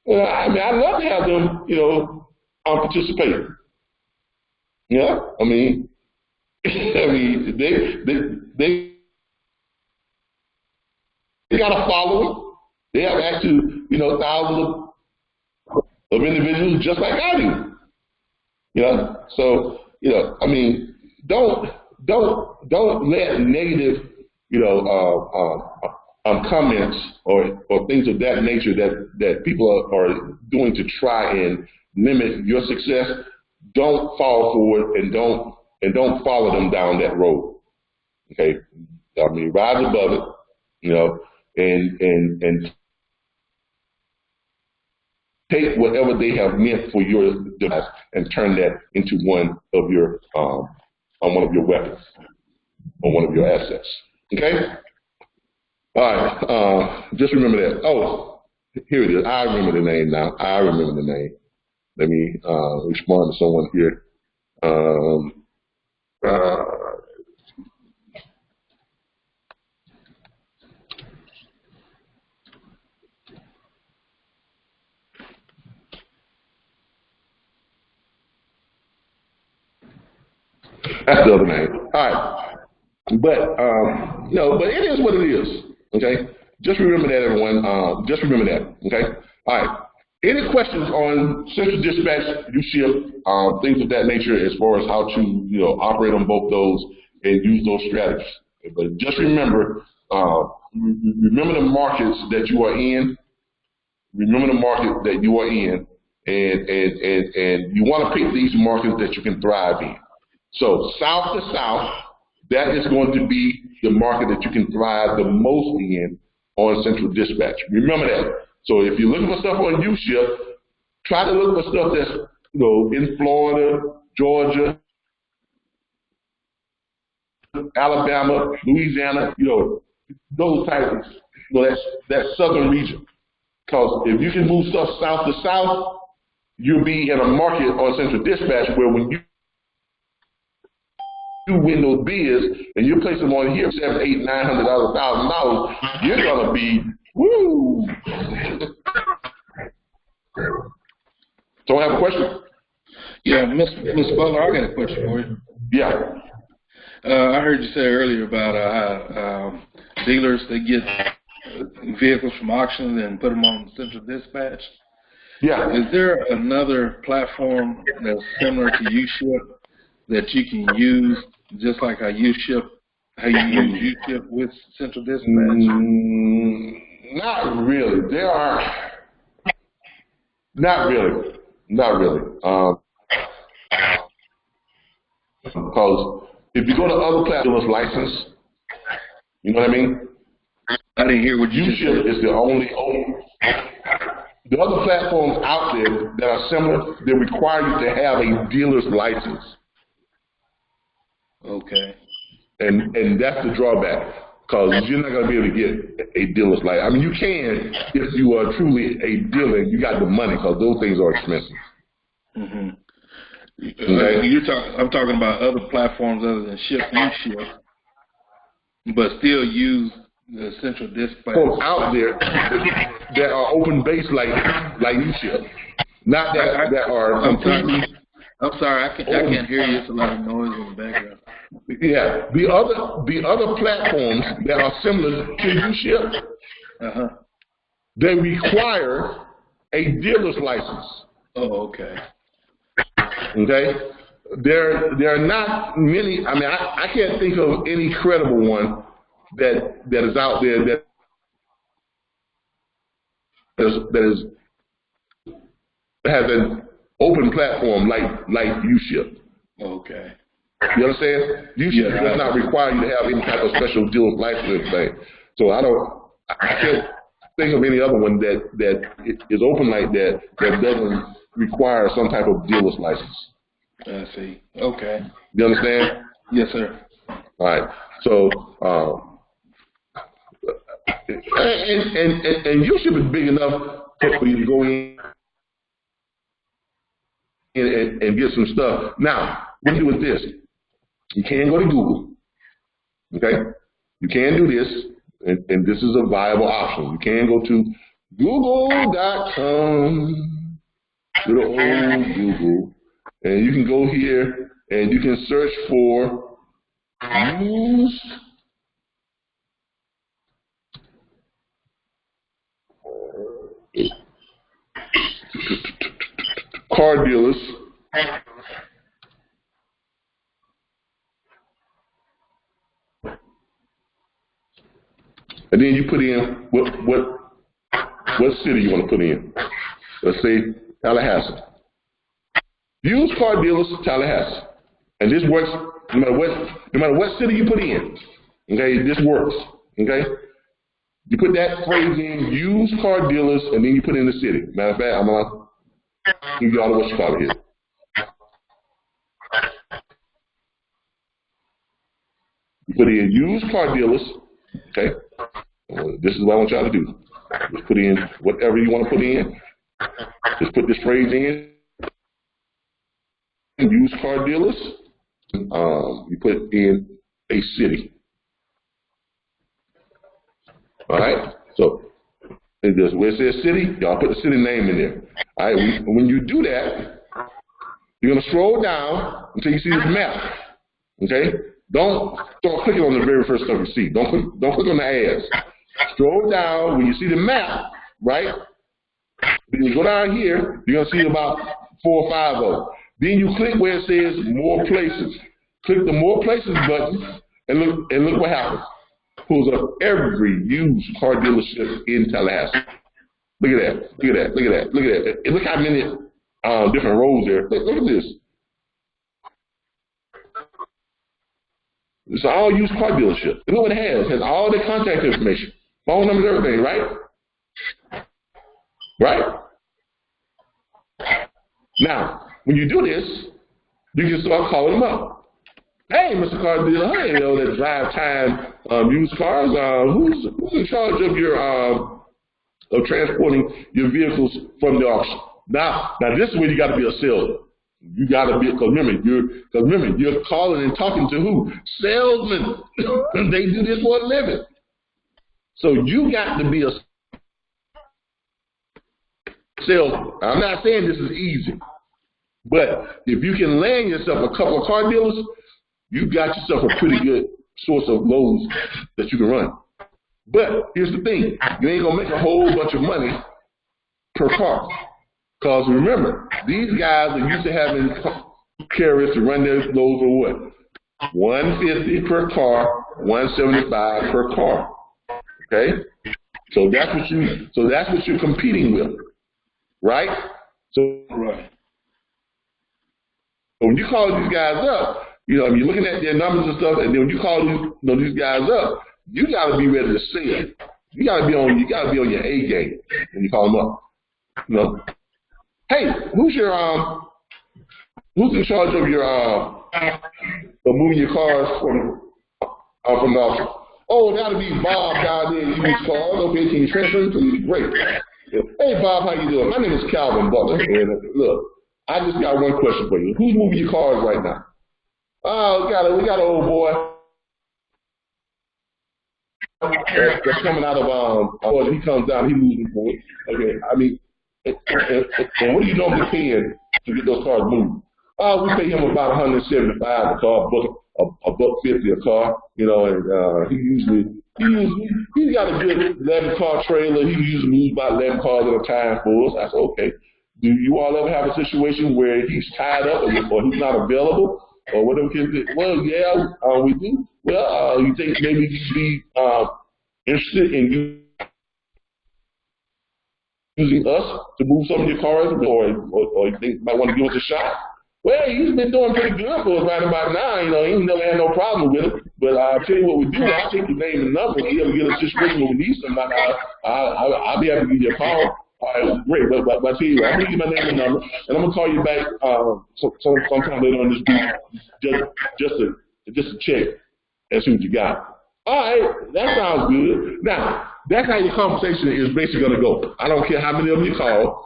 I'd love to have them, participate. Yeah, they got a following. They have access to, thousands of individuals just like I do. So, don't let negative, comments or things of that nature that people are doing to try and limit your success. Don't fall for it, and don't follow them down that road. Okay, rise above it, and take whatever they have meant for your device and turn that into one of your weapons or one of your assets. Okay. All right. Just remember that. Oh, here it is. I remember the name now. I remember the name. Let me respond to someone here. That's the other name. All right. But, but it is what it is. Okay? Just remember that, everyone. Just remember that. Okay? All right. Any questions on central dispatch, U-ship, things of that nature as far as how to, operate on both those and use those strategies? But just remember, remember the markets that you are in. Remember the market that you are in, and you want to pick these markets that you can thrive in. So south to south, that is going to be the market that you can thrive the most in on central dispatch. Remember that. So if you're looking for stuff on U-ship, try to look for stuff that's, in Florida, Georgia, Alabama, Louisiana, those types, that southern region. Because if you can move stuff south to south, you'll be in a market on central dispatch where when you win those bids and you place them on here $700, $800, $900, $1,000, you're gonna be woo. So I have a question. Yeah, Miss Butler, I got a question for you. Yeah. I heard you say earlier about how dealers, they get vehicles from auctions and put them on central dispatch. Yeah. Is there another platform that's similar to U-ship that you can use, just like how you use U-ship with central dispatch? Not really. There are. Not really. Not really. Because if you go to other platforms, license, you know what I mean? I didn't hear what you U-ship said. is the only. The other platforms out there that are similar, they require you to have a dealer's license. Okay. And that's the drawback, because you're not going to be able to get a dealer's license. I mean, you can if you are truly a dealer and you got the money, because those things are expensive. Mm-hmm. Okay. I'm talking about other platforms other than U-ship, but still use the central dispatch. Folks out there that are open base like U-ship, not that are completely. I'm sorry, I can't hear you. It's a lot of noise in the background. Yeah, the other platforms that are similar to U-ship, they require a dealer's license. Oh, okay. Okay, there are not many. I mean, I can't think of any credible one that is out there that has an open platform like U-ship. Okay. You understand? U-ship does not require you to have any type of special dealer's license thing. So I can't think of any other one that is open like that doesn't require some type of dealer's license. I see. Okay. You understand? Yes, sir. All right. So, and U-ship is big enough for you to go in and get some stuff. Now, what do you do with this? You can go to Google. Okay? You can do this, and this is a viable option. You can go to google.com, good old Google, and you can go here and you can search for used car dealers. And then you put in what city you want to put in. Let's say Tallahassee. Used car dealers, Tallahassee. And this works no matter what city you put in. Okay, this works. Okay? You put that phrase in, used car dealers, and then you put in the city. Matter of fact, I'm going to give you all the what you call it here. You put in used car dealers, okay? This is what I want y'all to do. Just put in whatever you want to put in. Just put this phrase in. Used car dealers. You put in a city. All right. So where it says city, y'all put the city name in there. All right. When you do that, you're gonna scroll down until you see this map. Okay. Don't start clicking on the very first stuff you see. Don't click on the ads. Scroll down. When you see the map, right? When you go down here, you're gonna see about 4 or 5 of them. Then you click where it says more places. Click the more places button and look what happens. Pulls up every used car dealership in Tallahassee. Look at that. Look at that. Look at that. Look at that. And look how many different rows there. Look at this. It's all used car dealership. Look what it has. It has all their contact information, phone numbers, everything, right? Right? Now, when you do this, you can start calling them up. Hey, Mr. Car Dealer, hey, you know, that drive time used cars. Who's in charge of your of transporting your vehicles from the auction? Now this is where you got to be a salesman. You got to be, because remember, you're calling and talking to who? Salesmen. They do this for a living. So you got to be a salesman. I'm not saying this is easy, but if you can land yourself a couple of car dealers, you got yourself a pretty good source of loads that you can run. But here's the thing, you ain't gonna make a whole bunch of money per car. Because remember, these guys are used to having carriers to run their loads for what? $150 per car, $175 per car. Okay? So that's what you're competing with. Right? So when you call these guys up, you know, you're looking at their numbers and stuff, and then when you call these guys up, you gotta be ready to sell. You gotta be on your A game when you call them up. You know? Hey, who's in charge of your of moving your cars from the auction? Oh, that'll be Bob down there in used cars. Okay, can you transfer to me? Great. Hey Bob, how you doing? My name is Calvin Butler, and look, I just got one question for you. Who's moving your cars right now? Oh, we got an old boy that's coming out of he comes down, he moves for it. Okay, I mean. And what are you normally paying to get those cars moved? We pay him about $175 a car, $150 a car, you know, and he's got a good 11-car trailer. He usually moves about 11 cars at a time for us. I said, okay. Do you all ever have a situation where he's tied up or he's not available or whatever? Well, yeah, we do. Well, you think maybe he'd be interested in you using us to move some of your cars, or you think might want to give us a shot? Well, he's been doing pretty good for us right about now. You know, he never had no problem with it. But I'll tell you what we do. I'll take your name and number. If you ever get a situation where we need somebody, I'll be able to give you a call. All right, great. But I tell you what, I'm going to give you my name and number, and I'm going to call you back sometime later on this week just to check and see what you got. All right, that sounds good. Now, that's how your conversation is basically going to go. I don't care how many of them you call.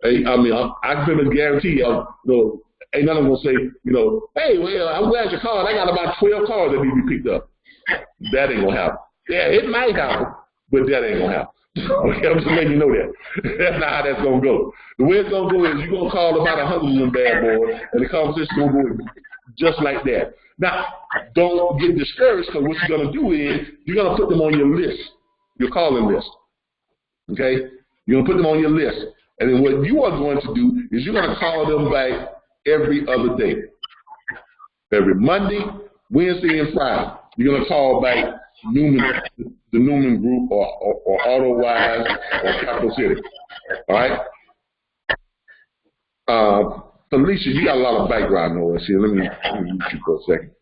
I mean, I can pretty much guarantee you, ain't none of them going to say, you know, hey, well, I'm glad you called. I got about 12 cars that need to be picked up. That ain't going to happen. Yeah, it might happen, but that ain't going to happen. Okay, I'm just letting you know that. That's not how that's going to go. The way it's going to go is you're going to call about 100 of them bad boys, and the conversation's going to go just like that. Now, don't get discouraged, because what you're going to do is you're going to put them on your list, your calling list. Okay? You're going to put them on your list. And then what you are going to do is you're going to call them back every other day. Every Monday, Wednesday, and Friday. You're going to call back the Newman Group or AutoWise or Capital City. All right? Felicia, you got a lot of background noise here. Let me mute you for a second.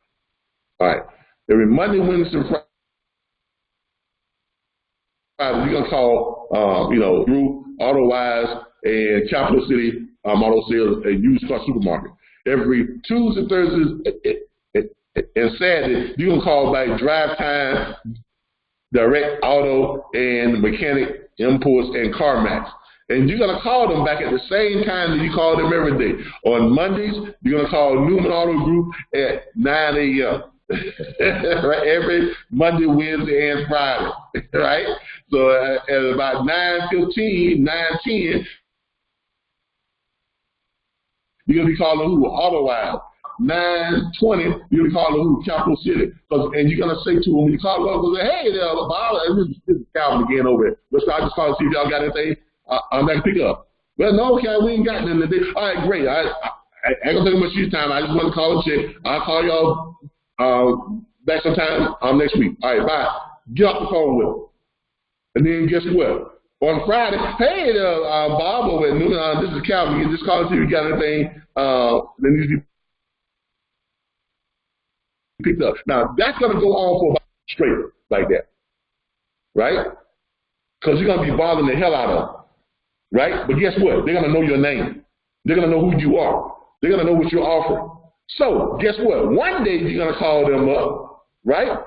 All right. Every Monday, Wednesday, and Friday, you're going to call, Group, AutoWise, and Capital City Auto Sales and Used Car Supermarket. Every Tuesday, Thursdays, And sadly, you can call back Drive Time, Direct Auto, and Mechanic Imports and CarMax. And you're going to call them back at the same time that you call them every day. On Mondays, you're going to call Newman Auto Group at 9 a.m. right? Every Monday, Wednesday, and Friday, right? So at about 9:15, 9:10, you're going to be calling who? AutoWise. 9:20, you're going to be calling who? Capital City. And you're going to say to them, when you call them, hey, Bob, this is Calvin again over here. Let's start just calling to see if y'all got anything I'm back to pick up. Well, no, okay, we ain't got nothing today. All right, great. I ain't going to take much of your time. I just want to call and check. I'll call y'all back sometime next week. All right, bye. Get off the phone with them. And then guess what? On Friday, hey, Bob over at Newman, this is Calvin. You just call and see if you got anything that needs to be picked up. Now, that's going to go on for about straight like that, right? Because you're going to be bothering the hell out of them, right? But guess what? They're going to know your name. They're going to know who you are. They're going to know what you're offering. So, guess what? One day you're going to call them up, right?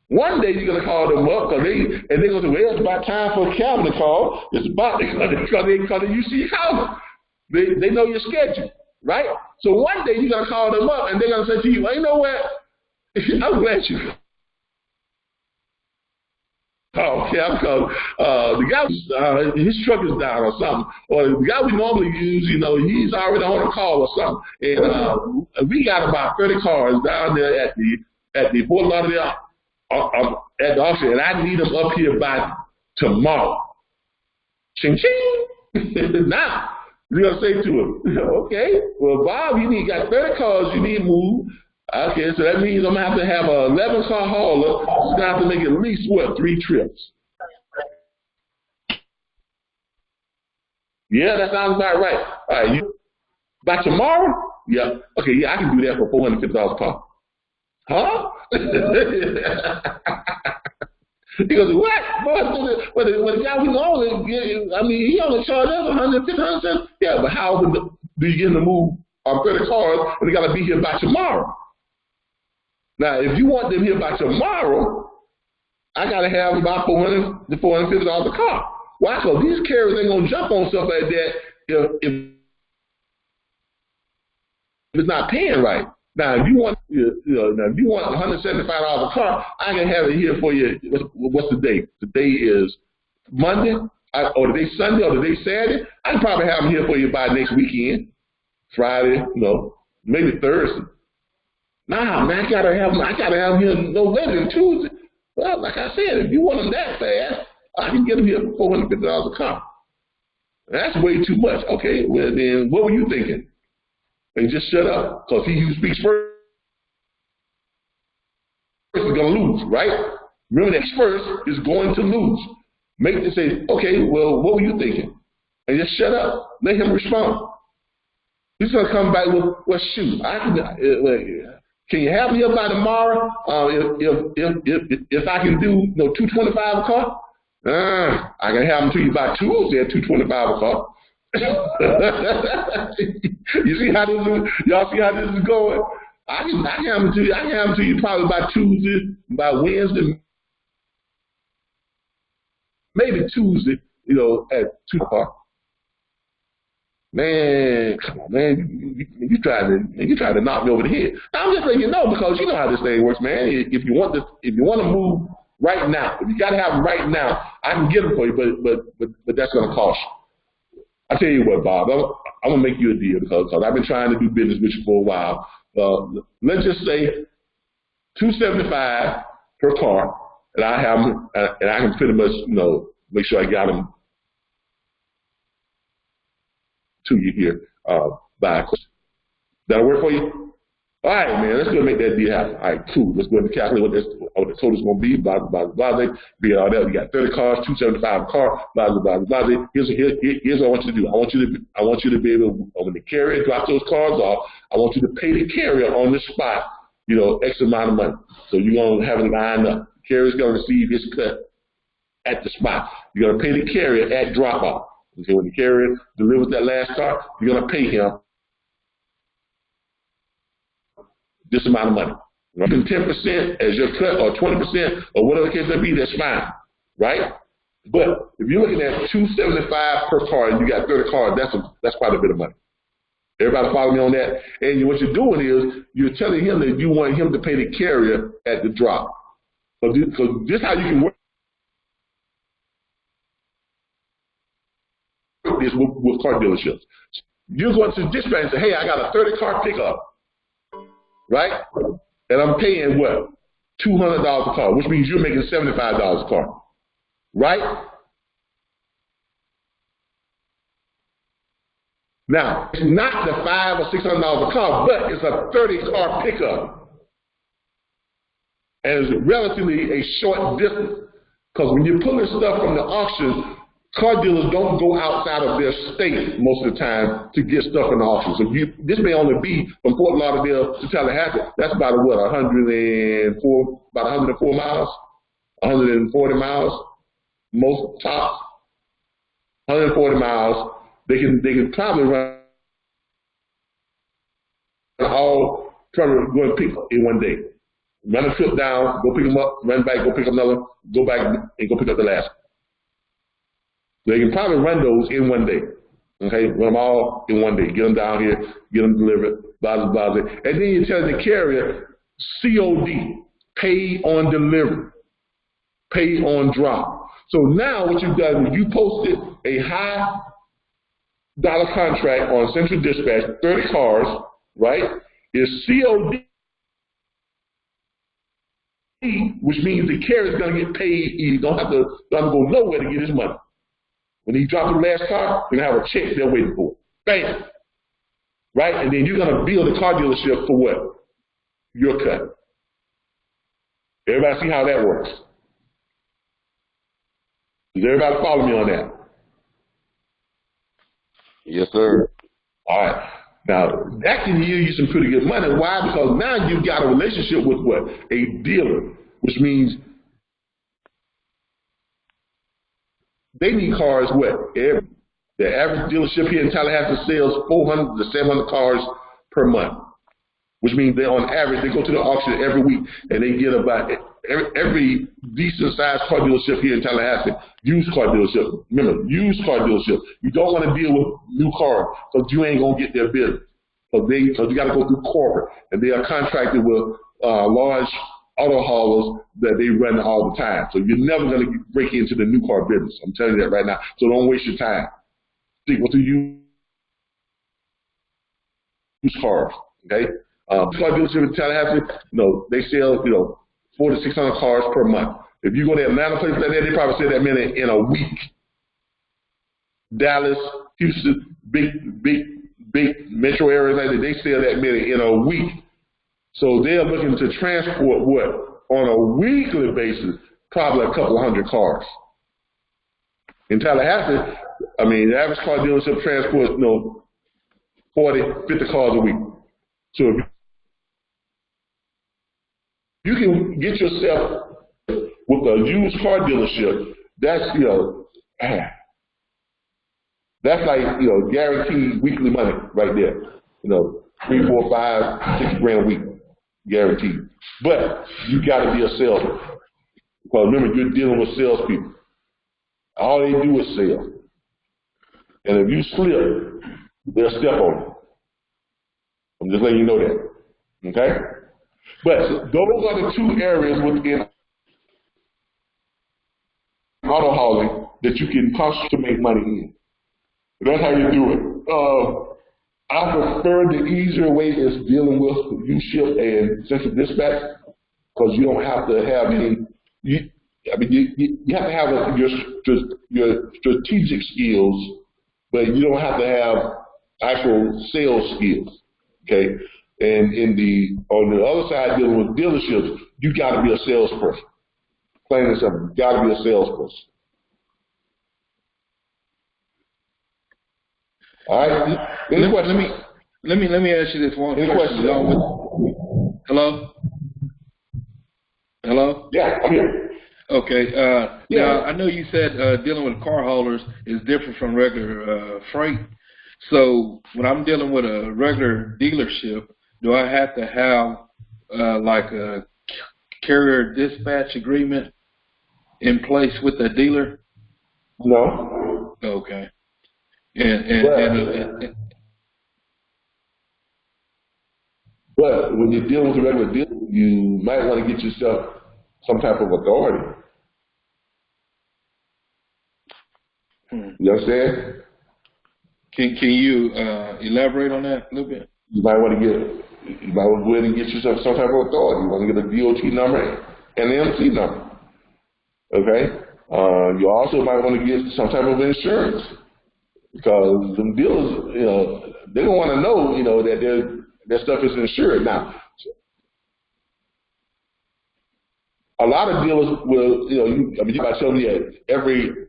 One day you're going to call them up because they're going to say, well, it's about time for Calvin to call. It's about because you see Calvin. They know your schedule, right? So one day you're going to call them up and they're going to say to you, well, you know what? I'm glad you called. Oh, yeah, because the guy, his truck is down or something. Or the guy we normally use, he's already on a call or something. And we got about 30 cars down there at the Fort Lauderdale at the auction, and I need them up here by tomorrow. Ching ching. Now, you're going to say to him, okay, well, Bob, you got 30 cars you need moved. Okay, so that means I'm going to have an 11-car hauler. It's going to have to make at least, 3 trips? Yeah, that sounds about right. All right, by tomorrow? Yeah. Okay, yeah, I can do that for $450 a car. Huh? He goes, what? Well, the guy we normally, he only charged us $150. Yeah, but how do you get him to move our 30 cars and they got to be here by tomorrow? Now, if you want them here by tomorrow, I got to have about $450 a car. Why? Because these carriers ain't going to jump on stuff like that if it's not paying right. Now, if you want, if you want $175 a car, I can have it here for you. What's the date? Today is Monday, or today Sunday, or today Saturday. I can probably have them here for you by next weekend, Friday, maybe Thursday. Nah, man, I gotta have them here no later than Tuesday. Well, like I said, if you want them that fast, I can get them here for $450 a car. That's way too much. Okay, well then, what were you thinking? And just shut up, because he who speaks first is going to lose, right? Remember that first is going to lose. Make them say, okay, well, what were you thinking? And just shut up. Let him respond. He's going to come back with, well, shoot, can you have me up by tomorrow? If I can do $225 a car, I can have them to you by Tuesday at $225 a car. You see how y'all see how this is going? I can have them to you. I can have them to you probably by Tuesday, by Wednesday, maybe Tuesday. At 2 o'clock. Man, come on, man! You trying to knock me over the head. Now, I'm just letting you know because you know how this thing works, man. If you want to move right now, if you got to have them right now, I can get them for you, but that's going to cost you. I tell you what, Bob, I'm gonna make you a deal because I've been trying to do business with you for a while. Let's just say $275 per car, and I have them, and I can pretty much, make sure I got them to you here by. That'll work for you. All right, man. Let's go and make that deal happen. All right, cool. Let's go ahead and calculate what the total's going to be. Blah, blah, blah, blah. Be all that. We got 30 cars, $275 a car. Blah, blah, blah, blah. Here's what I want you to do. I want you to be able to, when the carrier drops those cars off, I want you to pay the carrier on the spot, X amount of money. So you're going to have it lined up. The carrier's going to receive his cut at the spot. You're going to pay the carrier at drop off. Okay, when the carrier delivers that last car, you're going to pay him this amount of money. 10% as your cut or 20% or whatever the case may be, that's fine, right? But if you're looking at $275 per car and you got 30 cars, that's quite a bit of money. Everybody follow me on that? And what you're doing is you're telling him that you want him to pay the carrier at the drop. Because this is how you can work this with car dealerships. You're going to dispatch and say, hey, I got a 30-car pickup, right? And I'm paying what? $200 a car, which means you're making $75 a car, right? Now, it's not the $500 or $600 a car, but it's a 30-car pickup. And it's relatively a short distance. Because when you're pulling stuff from the auction, car dealers don't go outside of their state most of the time to get stuff in the auction. So this may only be from Fort Lauderdale to Tallahassee. That's about what, 104 miles, 140 miles, most tops, 140 miles. They can probably run all probably go and pick up in one day. Run a trip down, go pick them up, run back, go pick up another, go back and go pick up the last. So they can probably run those in one day. Okay, run them all in one day. Get them down here, get them delivered, blah, blah, blah. And then you tell the carrier, COD, pay on delivery, pay on drop. So now what you've done is you posted a high dollar contract on Central Dispatch, 30 cars, right? Is COD, which means the carrier's going to get paid. He don't have to go nowhere to get his money. When he drops the last car, you're going to have a check they're waiting for. Bam! Right? And then you're going to bill the car dealership for what? Your cut. Everybody see how that works? Does everybody follow me on that? Yes, sir. All right. Now, that can yield you some pretty good money. Why? Because now you've got a relationship with what? A dealer, which means they need cars, what? The average dealership here in Tallahassee sells 400 to 700 cars per month, which means they, on average, they go to the auction every week and they get about every decent-sized car dealership here in Tallahassee, used car dealership. Remember, used car dealership. You don't want to deal with new cars because you ain't going to get their business. Because you got to go through corporate, and they are contracted with large auto haulers that they run all the time. So you're never going to break into the new car business. I'm telling you that right now. So don't waste your time. Stick with the used cars, okay? Car dealership in Tallahassee, they sell, 400 to 600 cars per month. If you go to Atlanta, places like that, they probably sell that many in a week. Dallas, Houston, big metro areas like that, they sell that many in a week. So they're looking to transport what? On a weekly basis, probably a couple hundred cars. In Tallahassee, the average car dealership transports, 40, 50 cars a week. So if you can get yourself with a used car dealership, that's like, guaranteed weekly money right there. 3, 4, 5, 6 grand a week, guaranteed. But you got to be a salesman. Because remember, you're dealing with salespeople. All they do is sell. And if you slip, they'll step on you. I'm just letting you know that. Okay? But those are the two areas within auto hauling that you can possibly make money in. That's how you do it. I prefer the easier way is dealing with U-Ship and Central Dispatch because you don't have to have any. You have to have your strategic skills, but you don't have to have actual sales skills. Okay. And on the other side, dealing with dealerships, you got to be a salesperson. Plain and simple, you got to be a salesperson. All right. Any questions? Let me ask you this one question. Hello. Hello. Yeah, I'm here. Okay. Now I know you said dealing with car haulers is different from regular freight. So when I'm dealing with a regular dealership, do I have to have like a carrier dispatch agreement in place with the dealer? No. Okay. But when you're dealing with a regular dealer, you might want to get yourself some type of authority. You understand? Can you elaborate on that a little bit? You might want to go ahead and get yourself some type of authority. You want to get a DOT number and an MC number. Okay? You also might want to get some type of insurance, because them dealers, they don't want to know, that their stuff is insured. Now, a lot of dealers will, you might tell me that every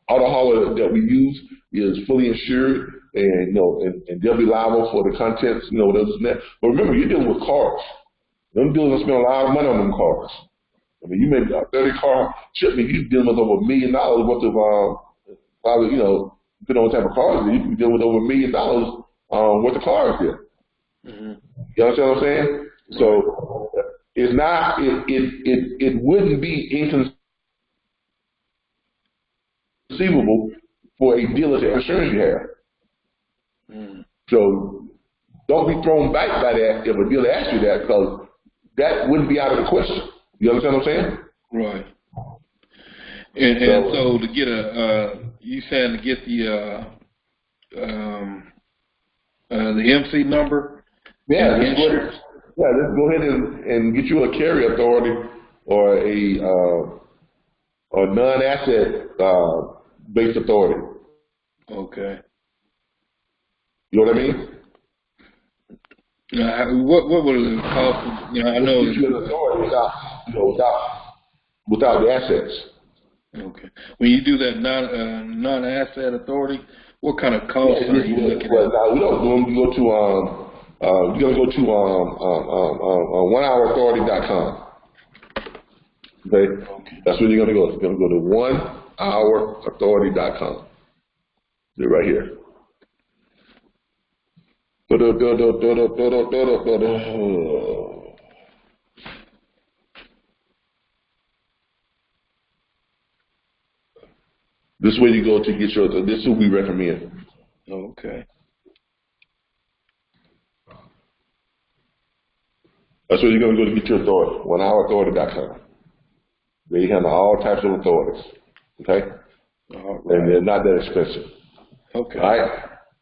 auto hauler that we use is fully insured, and and they'll be liable for the contents, whatever this and that. But remember, you're dealing with cars. Them dealers spend a lot of money on them cars. You may be a 30-car shipment, you're dealing with over $1 million worth of, probably, depending on what type of car it is, you can deal with over $1 million worth of cars there. Mm-hmm. You understand what I'm saying? So it's not, it wouldn't be inconceivable for a dealer to have insurance you have. Mm. So don't be thrown back by that if a dealer asks you that, because that wouldn't be out of the question. You understand what I'm saying? Right. And so to get you saying to get the MC number? Yeah, let's go ahead and get you a carrier authority or a non-asset based authority. Okay. You know what I mean? What would it cost? I know get you an authority without the assets. Okay. When you do that non-asset authority, what kind of costs are you looking at? Now, we don't do them. You go to you're gonna go to onehourauthority.com. Okay, that's where you're gonna go. You're gonna go to onehourauthority.com. They're right here. This is where you go to get your. This is what we recommend. Okay. That's where you're going to go to get your authority. onehourauthority.com. They handle all types of authorities. Okay? All right. And they're not that expensive. Okay. All right?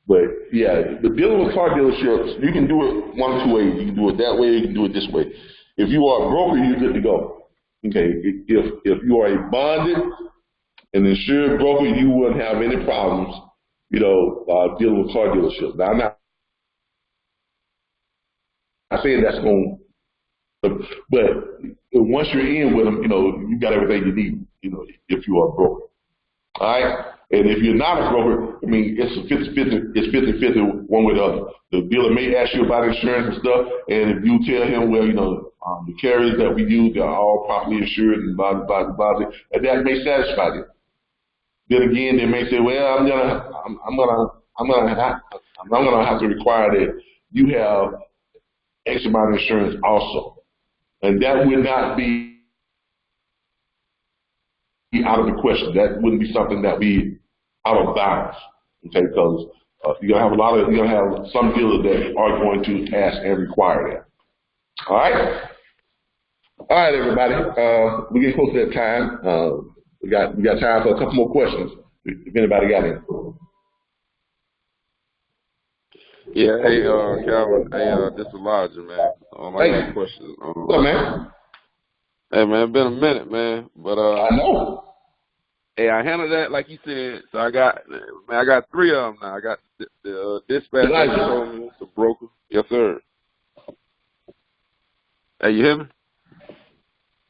But yeah, but dealing with car dealerships, you can do it one of two ways. You can do it that way, you can do it this way. If you are a broker, you're good to go. Okay? If you are a bonded and insured broker, you wouldn't have any problems, dealing with car dealerships. Now, I'm not saying that's going. But once you're in with them, you got everything you need, if you are a broker. All right? And if you're not a broker, it's 50-50 one way or the other. The dealer may ask you about insurance and stuff, and if you tell him, the carriers that we use, they're all properly insured and blah, blah, blah, blah, and that may satisfy them. Then again, they may say, well, I'm gonna have to require that you have X amount of insurance also. And that would not be out of the question. That wouldn't be something that be out of bounds. Okay, because you're gonna have some dealers that are going to ask and require that. All right, everybody. We're getting close to that time. We got time for a couple more questions. If anybody got any. Yeah, hey, Calvin, this is Elijah, man. I got a question. What's up, man? Hey, man, it's been a minute, man, but I know. Hey, I handled that like you said. So I got 3 of them now. I got the dispatch, the broker. Yes, sir. Hey, you hear me?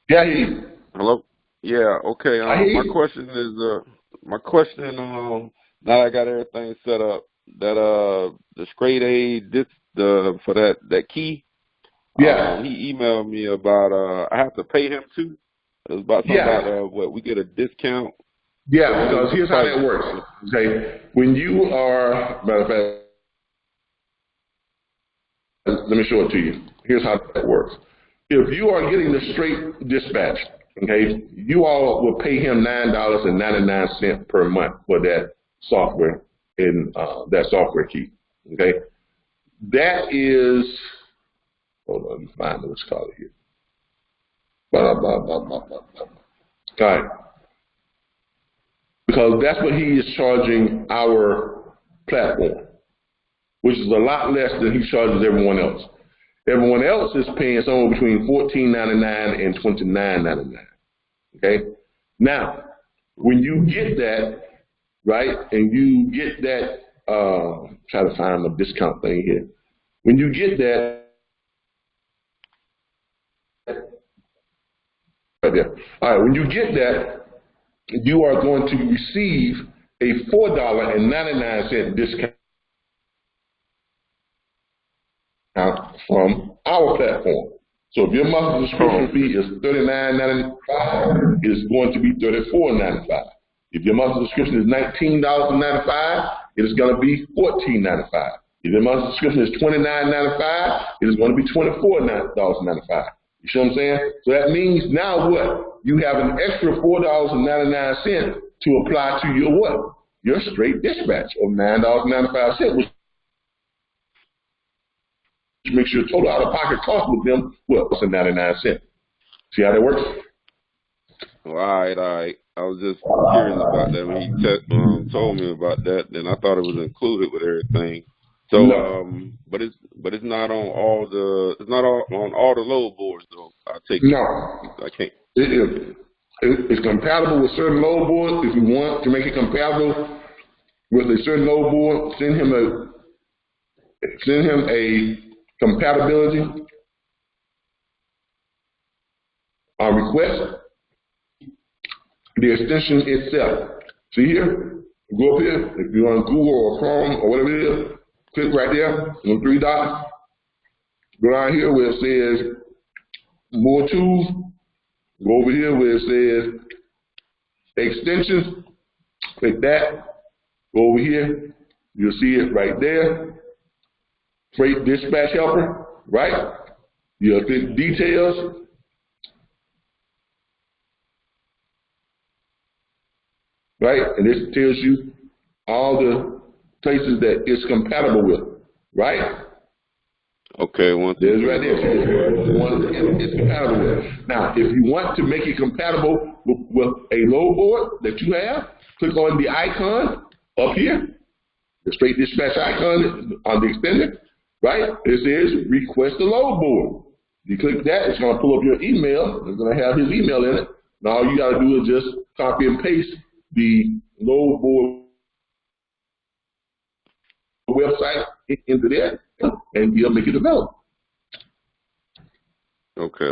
Yeah, I hear you. Hello. Yeah. Okay. My question now that I got everything set up, that the straight A for that key. Yeah. He emailed me about I have to pay him too. It was about something about what we get a discount. Yeah, because here's how that works. Okay, when you are, matter of fact, let me show it to you. Here's how that works. if you are getting the straight dispatch, okay, you all will pay him $9.99 per month for that software and that software key. Okay, that is. Hold on, let me find what's called here. All right, because that's what he is charging our platform, which is a lot less than he charges everyone else. Everyone else is paying somewhere between $14.99 and $29.99. Okay? Now, when you get that, right, and you get that, try to find a discount thing here. When you get that, right there. All right, when you get that, you are going to receive a $4.99 discount from our platform. So if your monthly subscription fee is $39.95, it is going to be $34.95. If your monthly subscription is $19.95, it is going to be $14.95. If your monthly subscription is $29.95, it is going to be $24.95. You see what I'm saying? So that means now what? You have an extra $4.99 to apply to your what? Your straight dispatch of $9.95, which makes your total out-of-pocket cost with them, what, what's 99 cents? See how that works? Well, all right. I was just curious about that when he told me about that. Then I thought it was included with everything. So, no. but it's not on all the on all the load boards though. I take no. I can't. It is. It's compatible with certain load boards. If you want to make it compatible with a certain load board, send him a compatibility request. The extension itself. See here? Go up here. If you're on Google or Chrome or whatever it is, click right there on the 3 dots. Go down here where it says more tools. Go over here where it says extensions. Click that. Go over here. You'll see it right there. Freight dispatch helper, right? You'll click details. Right? And this tells you all the places that it's compatible with, right? Okay, there's right there. One it's compatible with. Now, if you want to make it compatible with a load board that you have, click on the icon up here, the straight dispatch icon on the extender, right? It says request a load board. You click that, it's going to pull up your email. It's going to have his email in it. And all you got to do is just copy and paste the load board website into there, and he'll make it available. Okay.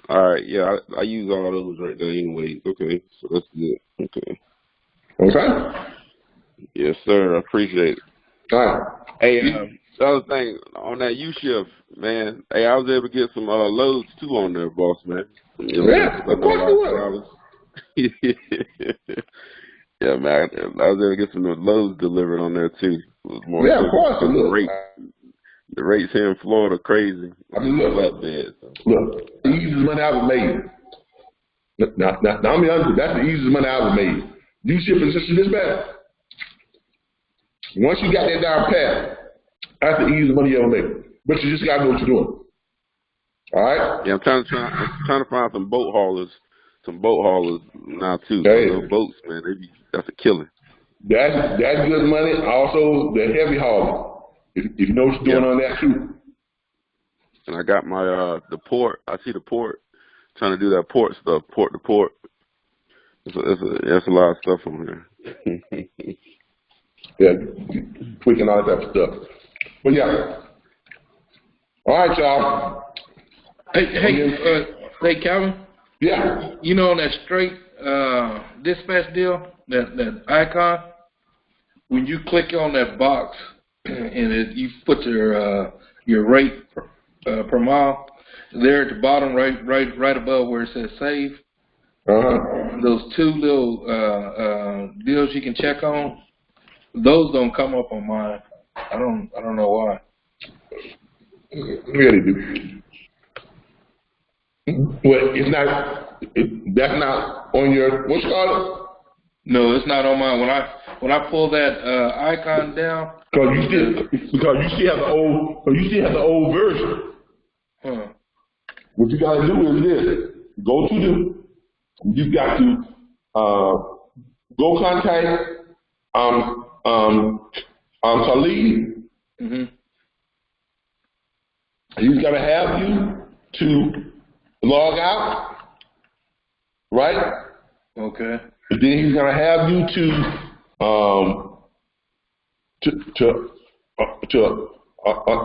All right, yeah, I use all those right there anyway. Okay, so that's good. Okay. Okay? Yes, sir. I appreciate it. All right. Hey, the other thing, on that U-shift, man, hey, I was able to get some loads, too, on there, boss, man. You know, yeah, of course you were. Yeah, man, I was able to get some loads delivered on there, too. It was more yeah, of course. The rates here in Florida are crazy. I mean, look, the easiest money I ever made. Now, I'm honest, that's the easiest money I ever made. U-shift and system dispatch. Once you got that down pat, that's the easiest money you ever made. But you just got to know what you're doing. All right? Yeah, I'm trying to find some boat haulers now too. Hey. Those boats, man, that's a killer. That's good money. Also, the heavy hauler. If you know what you're doing on that too. And I got my the port. I see the port. Trying to do that port stuff, port to port. That's a lot of stuff on here. Yeah, tweaking all that stuff. But yeah. All right, y'all. Hey, Calvin. Yeah. You know, on that straight dispatch deal, that icon, when you click on that box and you put your rate per mile, there at the bottom, right above where it says save. Those 2 little deals you can check on, those don't come up on mine. I don't know why. Yeah, they do. Well, it's not. That's not on your. What's it called? No, it's not on mine. When I pull that icon down. Because you still have the old version. Huh. What you got to do is this: go to you got to go contact Khalid. Mm-hmm. He's got to have you to log out, right? Okay. And then he's going to have you to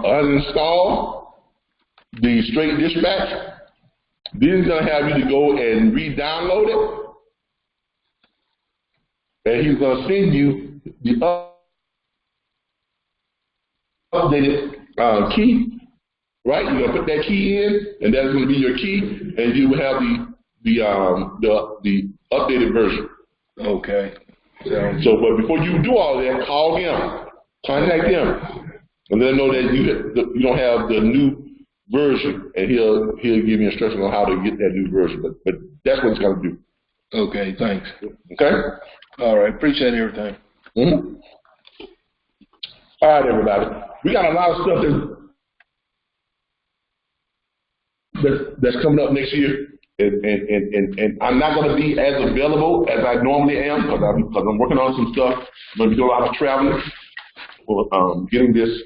uninstall the straight dispatch. Then he's going to have you to go and re-download it. And he's going to send you the updated key. Right, you're gonna put that key in, and that's gonna be your key, and you will have the updated version. Okay. So, but before you do all that, call him, contact him, and let him know that you don't have the new version, and he'll give you instructions on how to get that new version. But that's what it's gonna do. Okay. Thanks. Okay. All right. Appreciate everything. Mm-hmm. All right, everybody. We got a lot of stuff that's coming up next year, and I'm not going to be as available as I normally am because I'm working on some stuff. I'm going to be doing a lot of traveling, getting this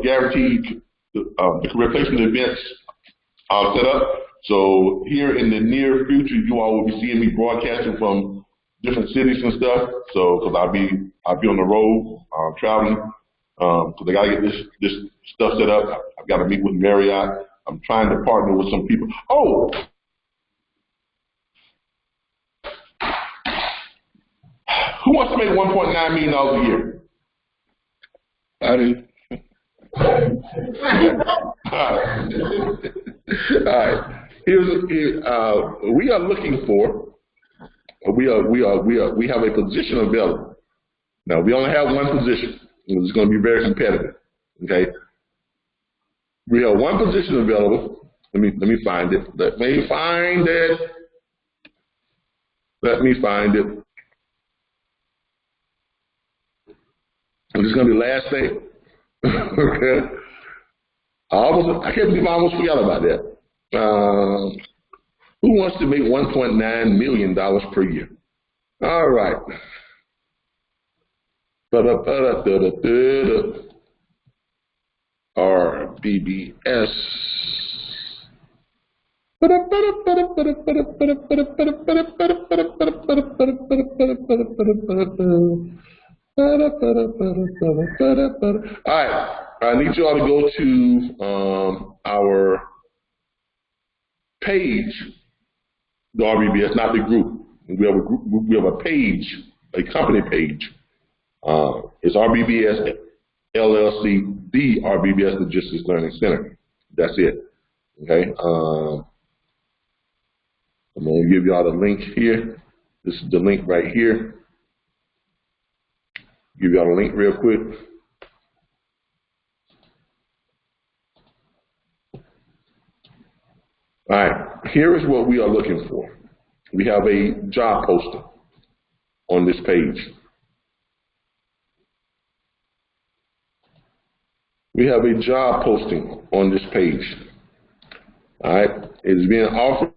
guaranteed the career placement events set up. So here in the near future, you all will be seeing me broadcasting from different cities and stuff. So because I'll be on the road traveling, because I got to get this stuff set up. I've got to meet with Marriott. I'm trying to partner with some people. Oh! Who wants to make $1.9 million a year? I do. All right. We are looking for. We have a position available. Now we only have one position. It's going to be very competitive. Okay. We have one position available. Let me find it. Let me find it. It's going to be the last thing. Okay. I can't believe I almost forgot about that. Who wants to make $1.9 million per year? All right. RBBS. All right. I need you all to go to our page, the RBBS, not the group. We have a page, a company page. It's RBBS LLC, the RBBS Logistics Learning Center. That's it. Okay. I'm going to give you all the link here. This is the link right here. Give you all the link real quick. All right. Here is what we are looking for. We have a job posting on this page. We have a job posting on this page. All right. It's being offered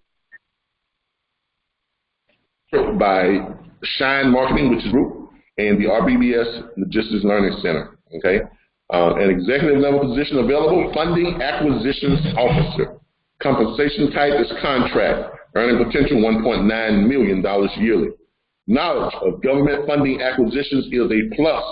by Shine Marketing, which is group, and the RBBS Logistics Learning Center. Okay. An executive level position available, funding acquisitions officer. Compensation type is contract. Earning potential $1.9 million yearly. Knowledge of government funding acquisitions is a plus.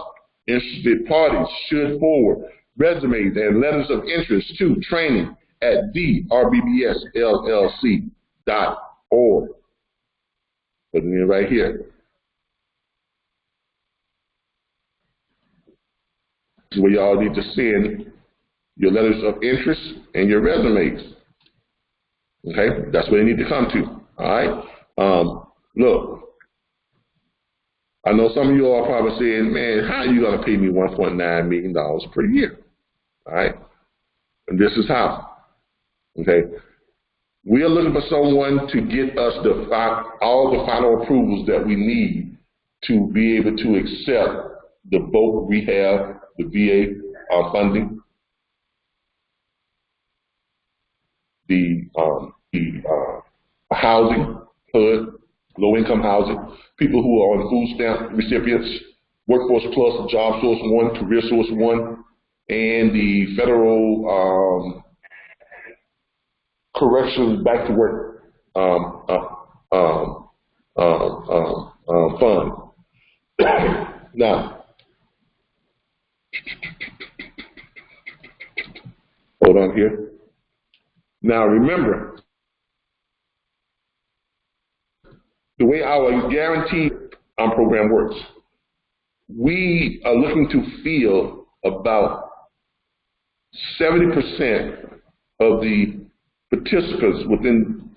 Interested parties should forward resumes and letters of interest to training at therbbsllc.org. Putting it right here. This is where y'all need to send your letters of interest and your resumes. Okay, that's where you need to come to. All right. Look, I know some of you all are probably saying, "Man, how are you going to pay me $1.9 million per year?" All right, and this is how. Okay, We are looking for someone to get us all the final approvals that we need to be able to accept the boat rehab, the VA funding, the housing, HUD, low-income housing, people who are on food stamp recipients, Workforce Plus, Job Source 1, Career Source 1, and the federal corrections back to work fund. Now, hold on here. Now remember, the way our guaranteed program works, we are looking to fill about 70% of the participants within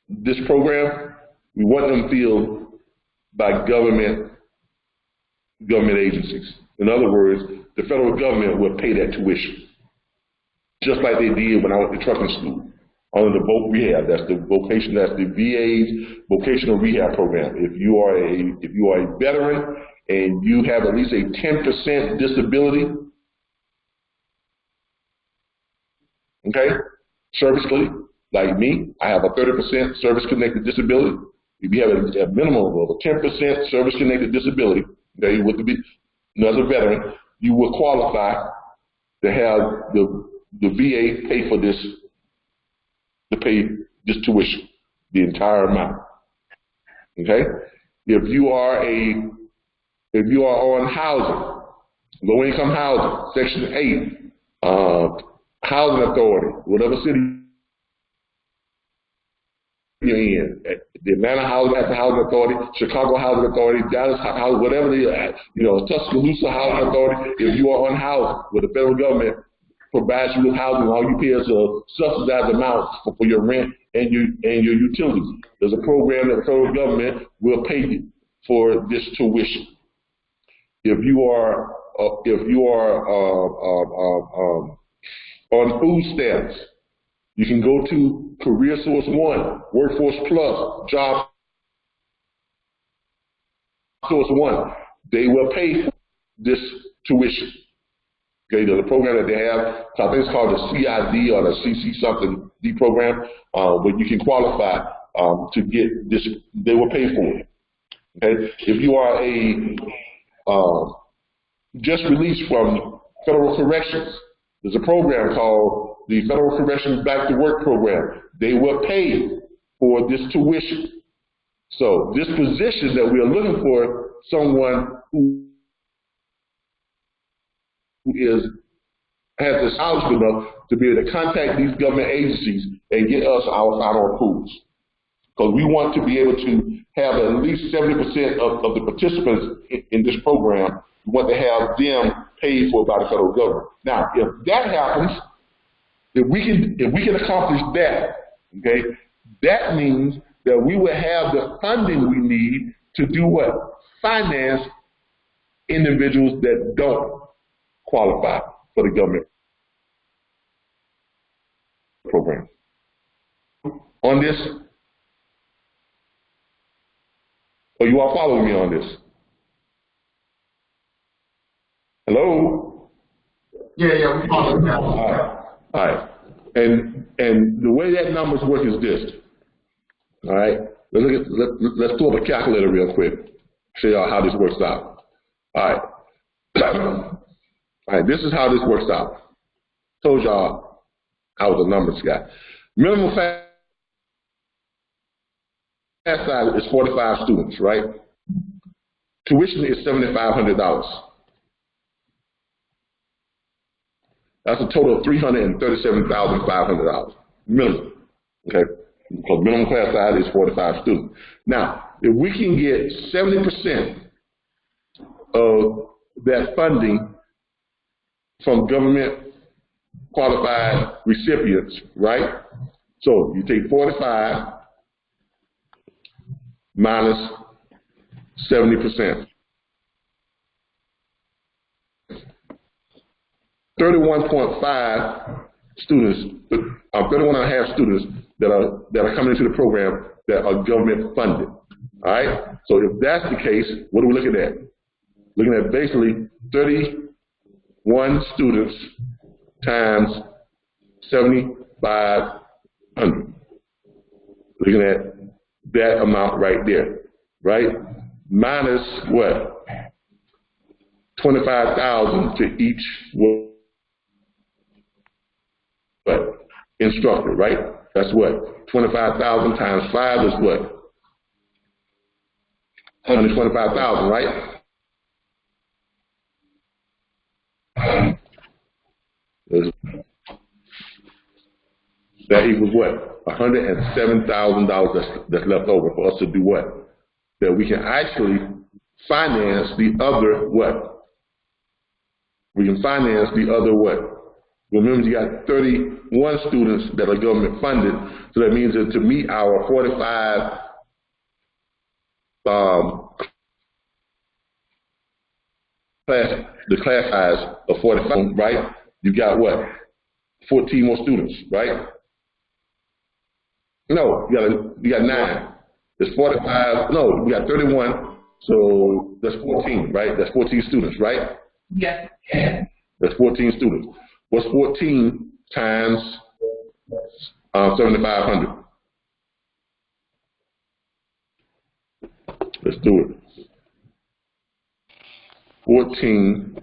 this program. We want them filled by government agencies. In other words, the federal government will pay that tuition, just like they did when I went to trucking school. On the boat rehab, that's the VA's vocational rehab program. If you are a veteran and you have at least a 10% disability, okay, service-connected, like me, I have a 30% service-connected disability. If you have a minimum of a 10% service-connected disability, okay, as a veteran, you will qualify to have the VA pay for this, to pay this tuition, the entire amount. Okay? If you are on housing, low-income housing, Section 8, housing authority, whatever city you're in, the Atlanta Housing Authority, Chicago Housing Authority, Dallas Housing, whatever Tuscaloosa Housing Authority, if you are on housing, where the federal government provides you with housing, all you pay is a subsidized amount for your rent and your utilities. There's a program that the federal government will pay you for this tuition. If you are on food stamps, you can go to Career Source 1, Workforce Plus, Job Source 1. They will pay for this tuition. Okay, there's a program that they have, I think it's called the CID or the CC something D program, where you can qualify to get this. They will pay for it. Okay, if you are just released from federal corrections, there's a program called the Federal Corrections Back to Work Program. They will pay for this tuition. So this position that we are looking for, someone who has the knowledge enough to be able to contact these government agencies and get us our final approvals. Because we want to be able to have at least 70% of the participants in this program. We want to have them paid for by the federal government. Now, if that happens, if we can accomplish that, okay, that means that we will have the funding we need to do what? Finance individuals that don't qualify for the government program. On this, are you all following me on this? Hello? Yeah, we follow that. All right. And the way that numbers work is this. All right. Let's pull up a calculator real quick. Show y'all how this works out. All right. All right. This is how this works out. Told y'all I was a numbers guy. Minimum class size is 45 students, right? Tuition is $7,500. That's a total of $337,500 minimum. Okay, because minimum class size is 45 students. Now, if we can get 70% of that funding from government qualified recipients, right? So you take 45 minus 70%. 31.5 students, 31.5 students that are coming into the program that are government funded. All right. So if that's the case, what are we looking at? Looking at basically 31 students times 7,500. Looking at that amount right there, right? Minus what? 25,000 to each what? Instructor, right? That's what? 25,000 times 5 is what? 125,000, right? That equals what? $107,000 that's left over for us to do what? That we can actually finance the other what? We can finance the other what? Remember, you got 31 students that are government funded, so that means that to meet our 45 the class size of 45, right? You got what? 14 more students, right? No, you got 9. There's 45. No, we got 31. So that's 14, right? That's 14 students, right? Yes. That's 14 students. What's 14 times 7,500? Let's do it. 14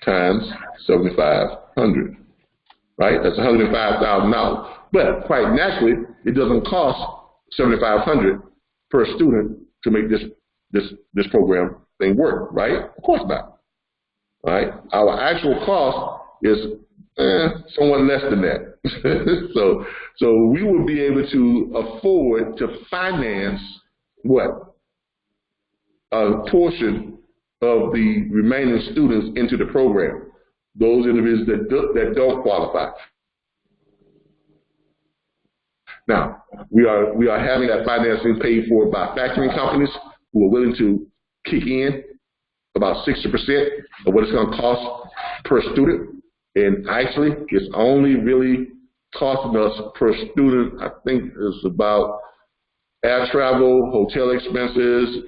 times 7,500. Right? That's $105,000. But quite naturally, it doesn't cost $7,500 per student to make this program thing work, right? Of course not. Right? Our actual cost is somewhat less than that. so we would be able to afford to finance what? A portion of the remaining students into the program. Those individuals that don't qualify. Now, we are having that financing paid for by factoring companies who are willing to kick in about 60% of what it's going to cost per student. And actually, it's only really costing us per student, I think it's about air travel, hotel expenses,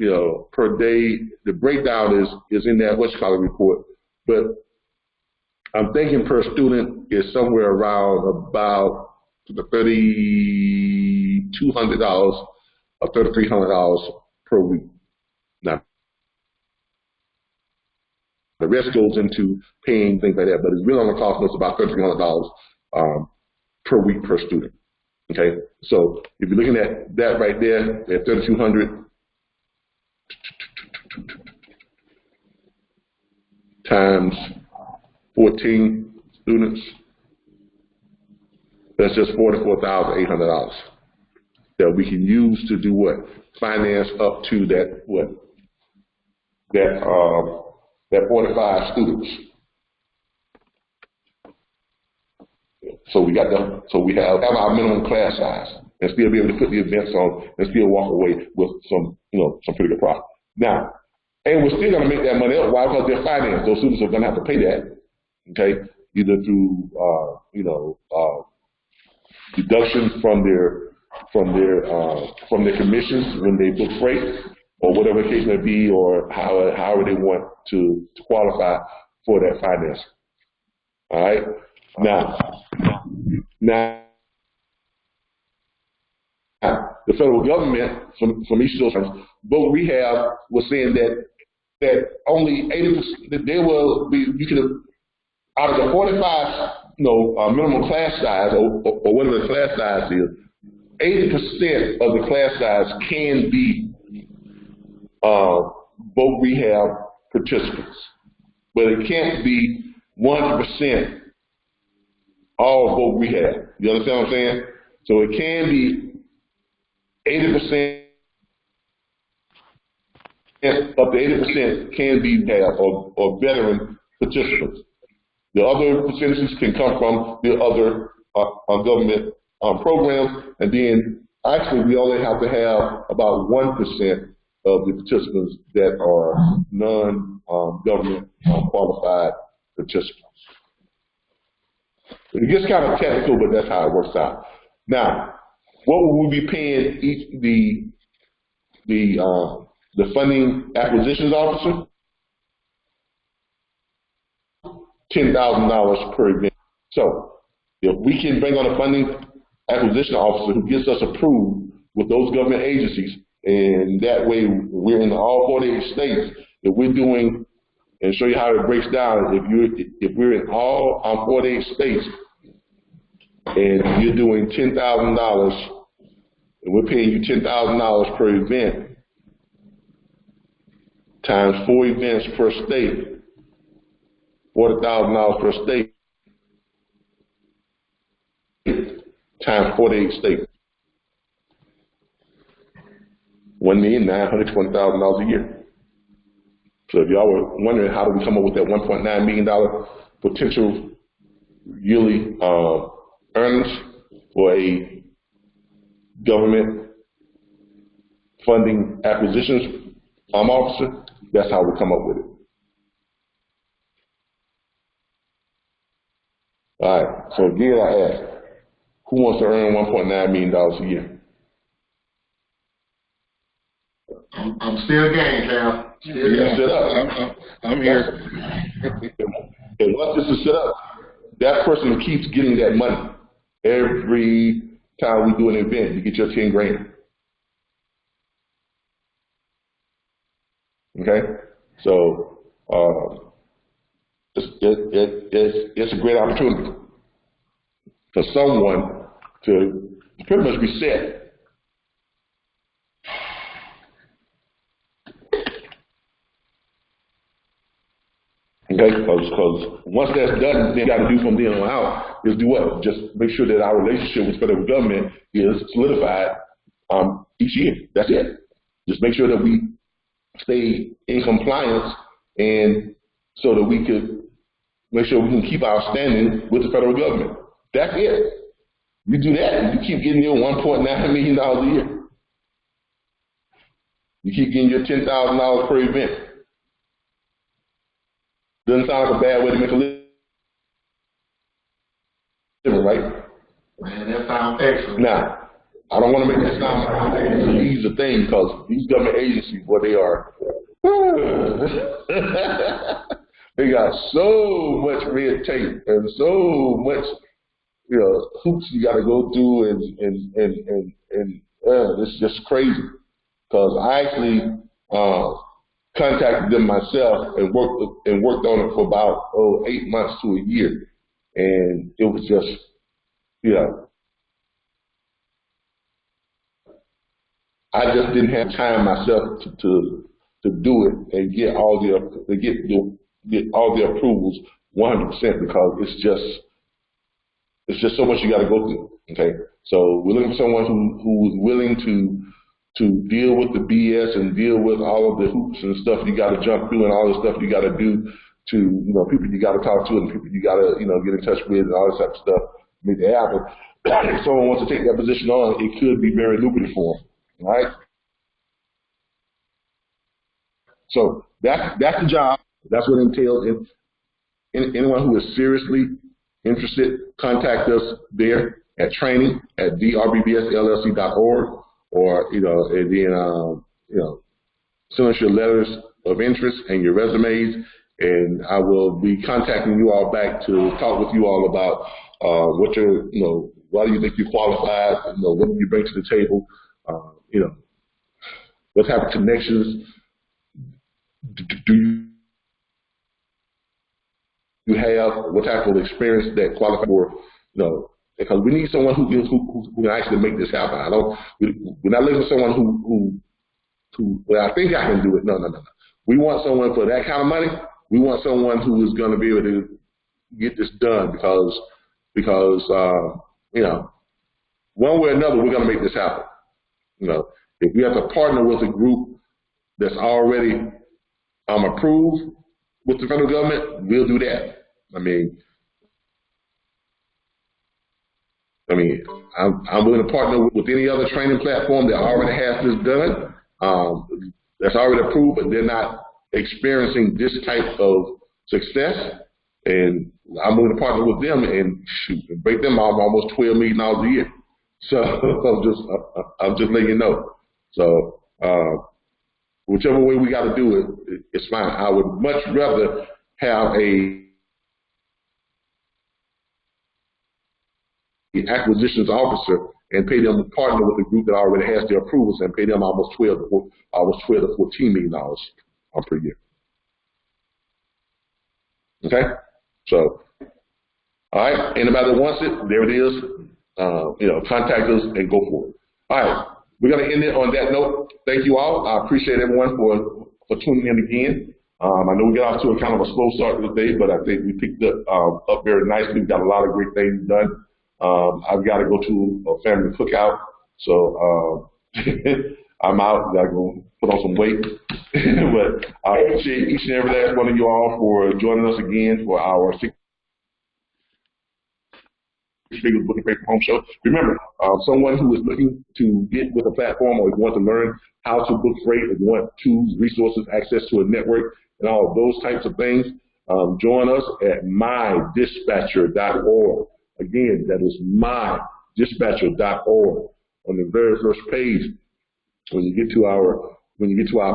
per day. The breakdown is in that report. But I'm thinking per student is somewhere around about the $3,200 or $3,300 per week. Now, the rest goes into paying things like that, but it's really only costing us about $3,300 per week per student. Okay, so if you're looking at that right there, at $3,200 times 14 students, that's just $44,800 that we can use to do what? Finance up to that what? That 45 students. So we have our minimum class size and still be able to put the events on and still walk away with some pretty good profit. Now, and we're still going to make that money up. Why? Because they're financed. Those students are going to have to pay that. Okay, either through deduction from their commissions when they book freight, or whatever the case may be, or however they want to qualify for that finance. All right. Now, the federal government from each of those, both rehab was saying that only 80%, that there will be, you could have, out of the 45, minimum class size or whatever the class size is, 80% of the class size can be both rehab participants, but it can't be 100% all both rehab. You understand what I'm saying? So it can be 80%, up to 80% can be rehab or veteran participants. The other percentages can come from the other government programs, and then actually we only have to have about 1% of the participants that are non-government qualified participants. It gets kind of technical, but that's how it works out. Now, what will we be paying each the funding acquisitions officer? $10,000 per event. So if we can bring on a funding acquisition officer who gets us approved with those government agencies, and that way we're in all 48 states that we're doing, and show you how it breaks down. If we're in all 48 states and you're doing $10,000, and we're paying you $10,000 per event times 4 events per state, $40,000 per state times 48 states, $1,920,000 a year. So if y'all were wondering how do we come up with that $1.9 million potential yearly earnings for a government funding acquisitions officer, that's how we come up with it. All right, so again I ask, who wants to earn $1.9 million a year? I'm still game, Cal. Set up. I'm here. And once this is set up, that person keeps getting that money. Every time we do an event, you get your 10 grand. Okay? So it's a great opportunity for someone to pretty much be set. Okay, because once that's done, then you got to do from then on out is do what? Just make sure that our relationship with federal government is solidified each year. That's it. Just make sure that we stay in compliance, and so that we could make sure we can keep our standing with the federal government. That's it. You do that, you keep getting your $1.9 million a year. You keep getting your $10,000 per event. Doesn't sound like a bad way to make a living, right? Man, that sounds excellent. Now, I don't want to make that sound like it's an easy thing, because these government agencies, what they are, they got so much red tape and so much, hoops you got to go through, and it's just crazy. Because I actually contacted them myself and worked on it for about 8 months to a year, and it was just, I just didn't have time myself to do it and get all the approvals 100%, because it's just so much you got to go through. Okay, so we're looking for someone who is willing to deal with the BS and deal with all of the hoops and stuff you got to jump through, and all the stuff you got to do to, people you got to talk to, and people you got to, get in touch with, and all this type of stuff make it happen. If someone wants to take that position on, it could be very lucrative for them. All right. So that's the job. That's what it entails. Anyone who is seriously interested, contact us there at training@theRBBSLLC.org, or and then send us your letters of interest and your resumes, and I will be contacting you all back to talk with you all about what your why do you think you're qualified, what do you bring to the table, what type of connections do you have, what type of experience that qualifies for, because we need someone who can actually make this happen. We're not looking for someone who well, I think I can do it. No. We want someone for that kind of money. We want someone who is going to be able to get this done, because one way or another, we're going to make this happen. If we have to partner with a group that's already approved with the federal government, we'll do that. I'm willing to partner with any other training platform that already has this done, that's already approved, but they're not experiencing this type of success. And I'm willing to partner with them and shoot, and break them out almost $12 million a year. So I'm just letting you know. So whichever way we got to do it, it's fine. I would much rather have a acquisitions officer and pay them to partner with a group that already has their approvals and pay them almost 12 to $14 million per year. Okay, so all right, anybody that wants it, there it is. Contact us and go for it. All right, we're gonna end it on that note. Thank you all. I appreciate everyone for tuning in again. I know we got off to a kind of a slow start today, but I think we picked up very nicely. We've got a lot of great things done. I've got to go to a family cookout, so I'm out. Got to go put on some weight. But I appreciate each and every last one of you all for joining us again for our Six Figures Booking Freight from Home show. Remember, someone who is looking to get with a platform or want to learn how to book freight or want tools, resources, access to a network, and all of those types of things, join us at mydispatcher.org. Again, that is mydispatcher.org. On the very first page, when you get to our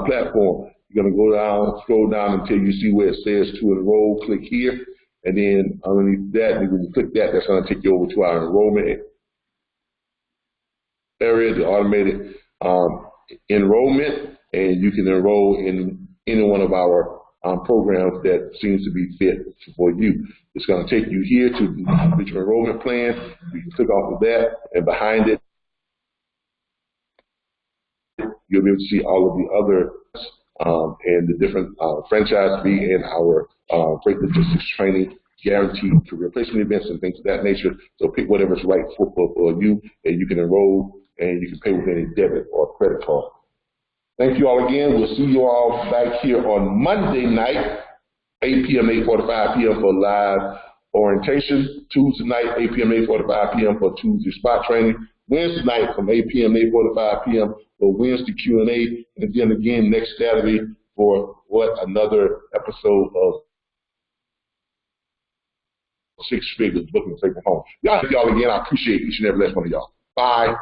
platform, you're going to go down, scroll down until you see where it says to enroll. Click here, and then underneath that, when you click that, that's going to take you over to our enrollment area, the automated enrollment, and you can enroll in any one of our programs that seems to be fit for you. It's going to take you here to the individual enrollment plan. You can click off of that, and behind it, you'll be able to see all of the other and the different franchise fee and our freight logistics training, guaranteed career placement events and things of that nature. So pick whatever's right for you, and you can enroll and you can pay with any debit or credit card. Thank you all again. We'll see you all back here on Monday night, 8 p.m., 8:45 p.m. for live orientation. Tuesday night, 8 p.m., 8:45 p.m. for Tuesday spot training. Wednesday night from 8 p.m., 8:45 p.m. for Wednesday Q&A. And then again next Saturday for another episode of Six Figures Booking Freight from Home. Y'all again. I appreciate each and every last one of y'all. Bye.